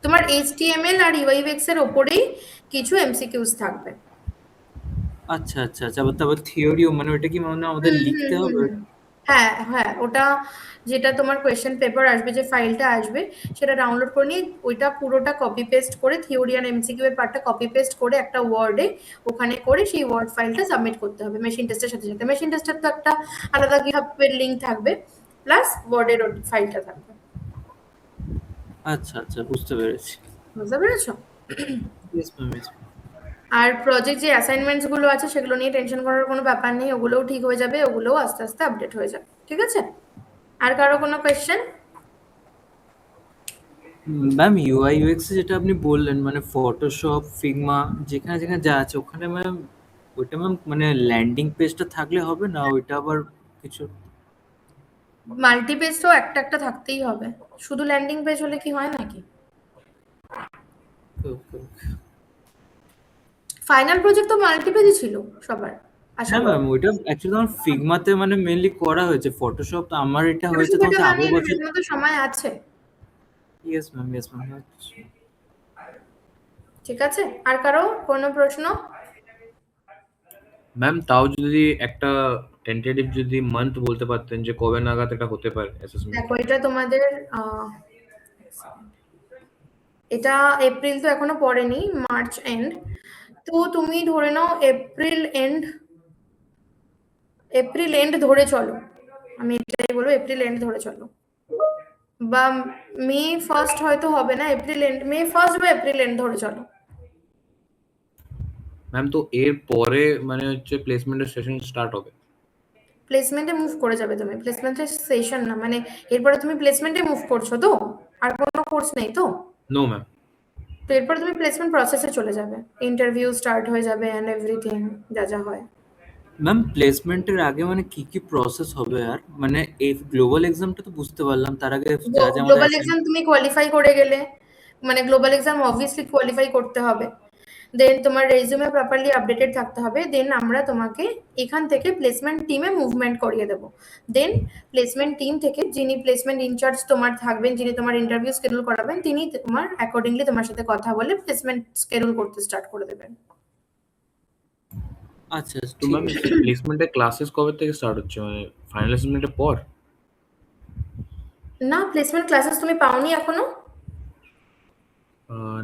তোমার HTML আর UI UX এর ওপরেই কিছু MCQs থাকবে। আচ্ছা আচ্ছা আচ্ছা, আবার তারপর থিওরিও, মানে ওটা কি মানে আমাদের লিখতে হবে? হ্যাঁ হ্যাঁ, ওটা যেটা তোমার কোয়েশ্চেন পেপার আসবে, যে ফাইলটা আসবে সেটা ডাউনলোড করে নিয়ে ওইটা পুরোটা কপি পেস্ট করে, থিওরি আর MCQ এর পার্টটা কপি পেস্ট করে একটা ওয়ার্ডে ওখানে করে সেই ওয়ার্ড ফাইলটা সাবমিট করতে হবে মেশিন টেস্টের সাথে সাথে। মেশিন টেস্টের তো একটা আলাদা গিটহাবের লিংক থাকবে, প্লাস ওয়ার্ডের ফাইলটা থাকবে। আচ্ছা আচ্ছা, বুঝতে পেরেছি। বুঝতে পেরেছো? Yes ma'am, yes. আর প্রজেক্ট যে অ্যাসাইনমেন্টস গুলো আছে সেগুলো নিয়ে টেনশন করার কোনো ব্যাপার নেই, ওগুলোও ঠিক হয়ে যাবে, ওগুলোও আস্তে আস্তে আপডেট হয়ে যাবে, ঠিক আছে? আর কারো কোনো কোয়েশ্চেন? ম্যাম ইউআই ইউএক্স যেটা আপনি বললেন, মানে ফটোশপ, ফিগমা, যেখানে যেখানে যা আছে ওখানে ম্যাম, ওইটা ম্যাম মানে ল্যান্ডিং পেজটা থাকলে হবে না, ওইটা আবার কিছু? মাল্টি পেজ তো একটা একটা থাকতেই হবে, শুধু ল্যান্ডিং পেজ হলে কি হয় নাকি? ফাইনাল প্রজেক্ট তো মাল্টি পেজই ছিল সবার, আশা হ্যাঁ করি। ম্যাম, ওইটা অ্যাকচুয়ালি আমার ফিগমাতে মানে মেনলি করা হয়েছে, ফটোশপ তো আমার এটা হয়েছে তো হচ্ছে আগের বছর। এখনো তো সময় আছে, ইয়েস ম্যাম, ইয়েস ম্যাম। ঠিক আছে? আর কারো কোনো প্রশ্ন? ম্যাম তাও যদি একটা টেন্টেটিভ যদি মান্থ বলতে পারতেন যে কবে নাগাদ এটা হতে পারে অ্যাসেসমেন্ট। দেখো, এটা তোমাদের এটা এপ্রিল তো এখনো পড়েনি, মার্চ এন্ড, তো তুমি ধরে নাও এপ্রিল এন্ড ধরে চলো, আমি এটাই বলবো, এপ্রিল এন্ড ধরে চলো, বা মে ফার্স্ট হয়তো হবে না, মে ফার্স্ট বা এপ্রিল এন্ড ধরে চলো। ম্যাম তো এর পরে মানে হচ্ছে প্লেসমেন্টের সেশন স্টার্ট হবে? প্লেসমেন্টে মুভ করে যাবে তুমি, প্লেসমেন্টের সেশন না, মানে এরপরে তুমি প্লেসমেন্টে মুভ করছো তো, আর কোনো কোর্স নেই তো? No ma'am. তো এরপরে তুমি প্লেসমেন্ট প্রসেসে চলে যাবে, ইন্টারভিউ স্টার্ট হয়ে যাবে এন্ড এভরিথিং যা যা হয়। ম্যাম প্লেসমেন্টের আগে মানে কি কি প্রসেস হবে? আর মানে এই গ্লোবাল এক্সামটা তো বুঝতে পারলাম, তার আগে যা যা আমাদের গ্লোবাল এক্সাম তুমি কোয়ালিফাই করে গেলে, মানে গ্লোবাল এক্সাম অবভিয়াসলি কোয়ালিফাই করতে হবে, দেন তোমার রেজিউমে প্রপারলি আপডেটেড থাকতে হবে, দেন আমরা তোমাকে এখান থেকে প্লেসমেন্ট টিমে মুভমেন্ট করিয়ে দেবো। দেন প্লেসমেন্ট টিম থেকে যিনি প্লেসমেন্ট ইনচার্জ তোমার থাকবেন, যিনি তোমার ইন্টারভিউ শিডিউল করাবেন, তিনি তোমার অ্যাকর্ডিংলি তোমার সাথে কথা বলে প্লেসমেন্ট শিডিউল করতে স্টার্ট করে দেবেন। আচ্ছা তো ম্যাম প্লেসমেন্টের ক্লাসেস কবে থেকে স্টার্ট হচ্ছে, মানে ফাইনাল অ্যাসেসমেন্টের পর? না, প্লেসমেন্ট ক্লাসেস তুমি পাওনি এখনো?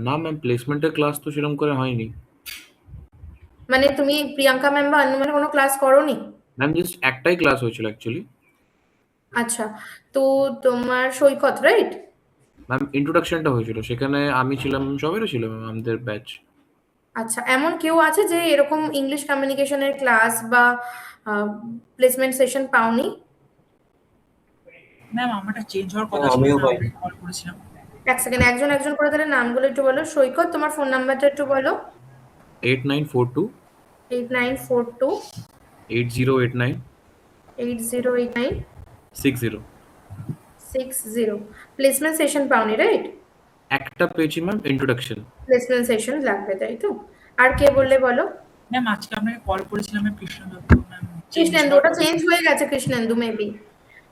না ম্যাম, প্লেসমেন্টের ক্লাস তো সেরকম করে হয়নি। মানে তুমি প্রিয়াঙ্কা ম্যাম বা অন্য ম্যামের কোনো ক্লাস করোনি? ম্যাম জাস্ট একটাই ক্লাস হয়েছিল অ্যাকচুয়ালি। আচ্ছা, তো তোমার সৈকত, রাইট? ম্যাম ইন্ট্রোডাকশনটা হয়েছিল, সেখানে আমি ছিলাম, সবাইও ছিল ম্যাম আমাদের ব্যাচ। আচ্ছা, এমন কেউ আছে যে এরকম ইংলিশ কমিউনিকেশনের ক্লাস বা প্লেসমেন্ট সেশন পাওনি? ম্যাম আমারটা চেঞ্জ হওয়ার কথা ছিল, আমিও আমি পাইনি। কল করেছিলাম। এক সেকেন্ড, একজন একজন করে তাহলে নামগুলো একটু বলো। সৈকত, তোমার ফোন নাম্বারটা একটু বলো। 8942 8942 8089 8089 60। 60। প্লেসমেন্ট সেশন পাওনি, রাইট? একটা পেয়েছি ম্যাম ইন্ট্রোডাকশন। প্লেসমেন্ট সেশন লাগবে, তাই তো? আর কে বললে বলো? ম্যাম আজকে আপনাকে কল করেছিলাম, আমি কৃষ্ণদত্ত ম্যাম। কৃষ্ণেন্দু, ওটা চেঞ্জ হয়ে গেছে কৃষ্ণেন্দু, মেবি।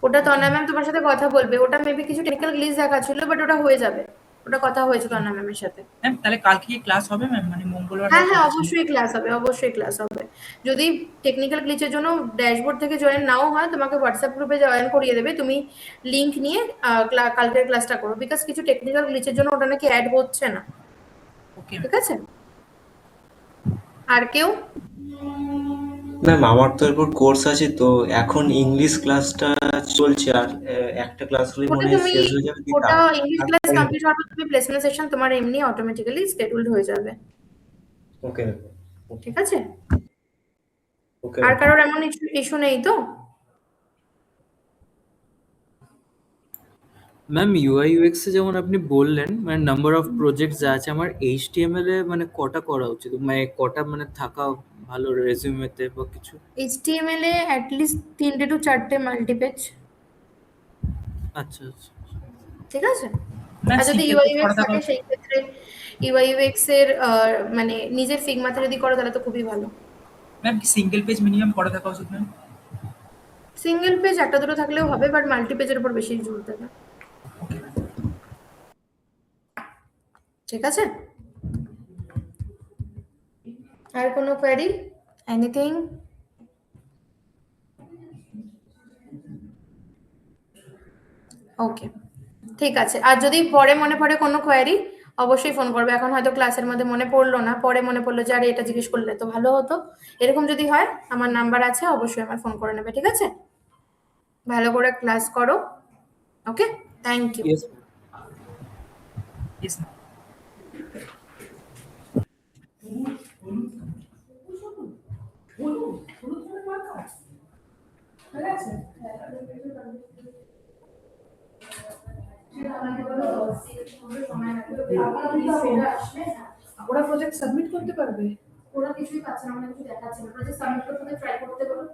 ওটা তন্ময় ম্যাম তোমার সাথে কথা বলবে, ওটা মেবি কিছু টেকনিক্যাল গ্লিচ দেখাচ্ছিল, বাট ওটা হয়ে যাবে, ওটা কথা হয়েছে তন্ময় ম্যামের সাথে। ম্যাম তাহলে কালকে কি ক্লাস হবে ম্যাম, মানে মঙ্গলবার? হ্যাঁ হ্যাঁ, অবশ্যই ক্লাস হবে, অবশ্যই ক্লাস হবে। যদি টেকনিক্যাল গ্লিচের জন্য ড্যাশবোর্ড থেকে জয়েন নাও হয়, তোমাকে হোয়াটসঅ্যাপ গ্রুপে জয়েন করিয়ে দেবে, তুমি লিংক নিয়ে কালকের ক্লাসটা করো, বিকজ কিছু টেকনিক্যাল গ্লিচের জন্য ওটা নাকি অ্যাড হচ্ছে না। ওকে ঠিক আছে? আর কেউ? ম্যাম আমার তো এরপর কোর্স আছে, তো এখন ইংলিশ ক্লাসটা চলছে, আর একটা ক্লাস হলেই ওটা মনে হয় তুমি, শেষ হয়ে যাবে। ওটা ইংলিশ ক্লাস কমপ্লিট হওয়ার পর তুমি প্লেসমেন্ট সেশন তোমার এমনি অটোমেটিক্যালি শিডিউলড হয়ে যাবে। ওকে ঠিক আছে? ওকে। আর কারোর এমন ইস্যু নেই তো? ম্যাম ইউআই ইউএক্স এ যেমন আপনি বললেন মানে নাম্বার অফ প্রজেক্ট যা আছে, আমার এইচটিএমএল এ মানে কটা করা উচিত, মানে কটা মানে থাকা ভালো রেজিউমেতে বা কিছু? HTML এ অ্যাটলিস্ট 3টে to 4টে মাল্টিপেজ। আচ্ছা আচ্ছা। ঠিক আছে? ম্যাম আর যদি সিঙ্গেল ইউআই পেজ ইউএক্স করা থাকা থাকে সেই ক্ষেত্রে ইউআই ইউএক্স এর মানে নিজের ফিগমাতে যদি করো তাহলে তো খুবই ভালো। ম্যাম কি সিঙ্গেল পেজ মিনিমাম করা থাকা উচিত ম্যাম? সিঙ্গেল পেজ একটা দুটো থাকলেও হবে, বাট মাল্টি পেজের উপর বেশি জোর দেবে। ঠিক আছে? আর কোনো কোয়েরি? এনিথিং? ওকে, ঠিক আছে। আর যদি পরে মনে পড়ে কোনো কোয়েরি, অবশ্যই ফোন করবে। এখন হয়তো ক্লাসের মধ্যে মনে পড়লো না, পরে মনে পড়লো যে আরে এটা জিজ্ঞেস করলে তো ভালো হতো, এরকম যদি হয় আমার নাম্বার আছে, অবশ্যই আমার ফোন করে নেবে। ঠিক আছে? ভালো করে ক্লাস করো। Okay, thank you. Yes. Yes ma'am. ওরা প্রজেক্ট সাবমিট করতে পারবে? ওরা কিছুই পাচ্ছে না, আমরা কিছু দেখাচ্ছি না। প্রজেক্ট সাবমিট করতে ট্রাই করতে বলো,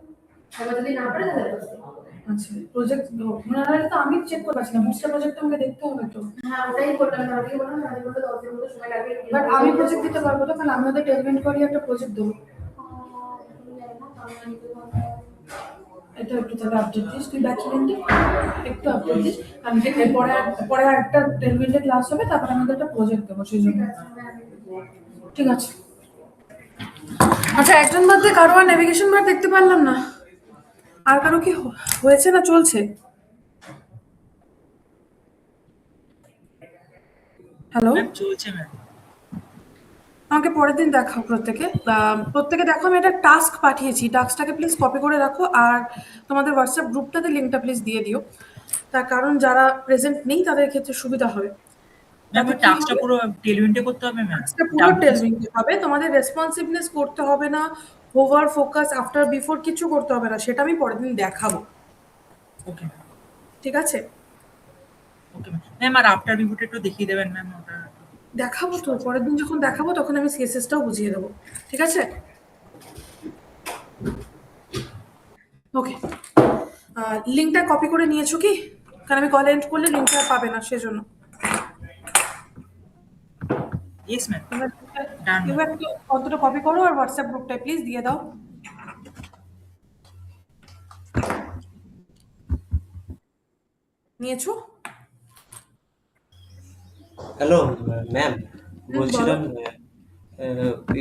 এবার যদি না পারে তাহলে আচ্ছা, প্রজেক্ট মানে তো আমি চেক করতে পারছি না, বুস্টার প্রজেক্ট আমাকে দেখতে হবে তো। হ্যাঁ, ওটাই করলাম, তাহলে বললাম না, বলতে 10 দিন মতো সময় লাগবে। বাট আমি প্রজেক্ট দিতে পারবো তো, কারণ আমি ওদের টেলমেন্ট করি একটা প্রজেক্ট দেবো। এটা একটু তাহলে আপডেট দিস, তুই ডকুমেন্টে একটু আপডেট দিস। আমি পরে একটা টেলমেন্টে ক্লাস হবে, তারপর আমাদের একটা প্রজেক্ট দেবো সেই জন্য। ঠিক আছে। আচ্ছা, একজন বাদে কারো আর নেভিগেশন বার দেখতে পারলাম না। আর কারো কি হয়েছে না চলছে? হ্যালো, ম্যাম চলছে ম্যাম। আমাকে পরের দিন দেখাও প্রত্যেকে দেখো, আমি একটা টাস্ক পাঠিয়েছি, টাস্কটাকে প্লিজ কপি করে রাখো, আর তোমাদের হোয়াটসঅ্যাপ গ্রুপটাতে লিঙ্কটা প্লিজ দিয়ে দিও, তার কারণ যারা প্রেজেন্ট নেই তাদের ক্ষেত্রে সুবিধা হবে। ম্যাম তাতে ওই কি টাস্কটা হবে? পুরো টেলউইন্টে করতে হবে ম্যাম? টাস্কটা পুরো টেলভিংকে হবে, তোমাদের রেসপন্সিভনেস করতে হবে না, ওভার ফোকাস আফটার বিফোর কিছু করতে হবে না, সেটা আমি পরের দিন দেখাবো। ওকে ঠিক আছে, ওকে ম্যাম। আর আফটার রিভিউটা একটু দেখিয়ে দেবেন ম্যাম ওটা? দেখাবো তো, পরের দিন যখন দেখাবো তখন আমি সিএসএসটাও বুঝিয়ে দেবো। ঠিক আছে, ওকে। লিঙ্কটা কপি করে নিয়েছো কি? কারণ আমি কল এন্ড করলে লিঙ্কটা পাবে না, সেজন্য। Yes ma'am. এবার একটু অন্তত কপি করো আর হোয়াটসঅ্যাপ গ্রুপটায় প্লিজ দিয়ে দাও। নিয়েছো? হ্যালো ম্যাম, বলো। বলছিলাম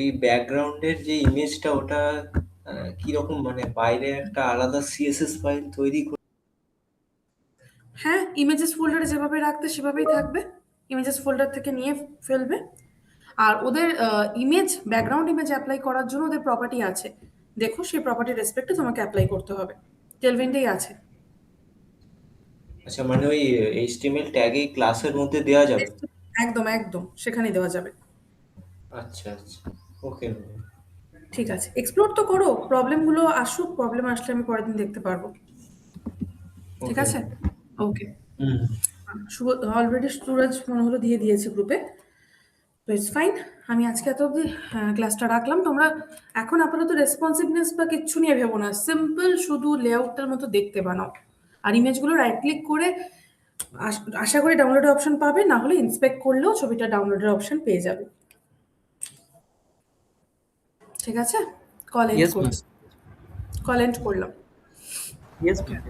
এই ব্যাকগ্রাউন্ডের যে ইমেজটা ওটা কিরকম, মানে বাইরে একটা আলাদা সিএসএস ফাইল তৈরি করে? হ্যাঁ, ইমেজেস ফোল্ডারে যেভাবে রাখতে সেভাবেই থাকবে, ইমেজেস ফোল্ডার থেকে নিয়ে ফেলবে। আর ওদের ইমেজ, ব্যাকগ্রাউন্ড ইমেজ অ্যাপ্লাই করার জন্য ওদের প্রপার্টি আছে, দেখো সেই প্রপার্টি রেসপেক্টে তোমাকে অ্যাপ্লাই করতে হবে, টেলভিন্টেই আছে। আচ্ছা, মানে ওই এইচটিএমএল ট্যাগই ক্লাসের মধ্যে দেওয়া যাবে? একদম একদম, সেখানেই দেওয়া যাবে। আচ্ছা আচ্ছা, ওকে। ঠিক আছে, এক্সপ্লোর তো করো, প্রবলেমগুলো আসুক, প্রবলেম আসলে আমি পরের দিন দেখতে পারবো। ঠিক আছে, ওকে। শুভ অলরেডি সুরজ মনে হলো দিয়ে দিয়েছে গ্রুপে, তো ইটস ফাইন। আমি আজকে এত অব্দি ক্লাসটা রাখলাম। তোমরা এখন আপাতত রেসপন্সিভনেস বা কিচ্ছু নিয়ে ভেবো না, সিম্পল শুধু লেআউটটার মতো দেখতে বানাও, আর ইমেজগুলো রাইট ক্লিক করে আশা করি ডাউনলোডের অপশন পাবে, না হলে ইন্সপেক্ট করলেও ছবিটা ডাউনলোডের অপশন পেয়ে যাবে। ঠিক আছে, কল এন্ড করলাম। Yes ma'am.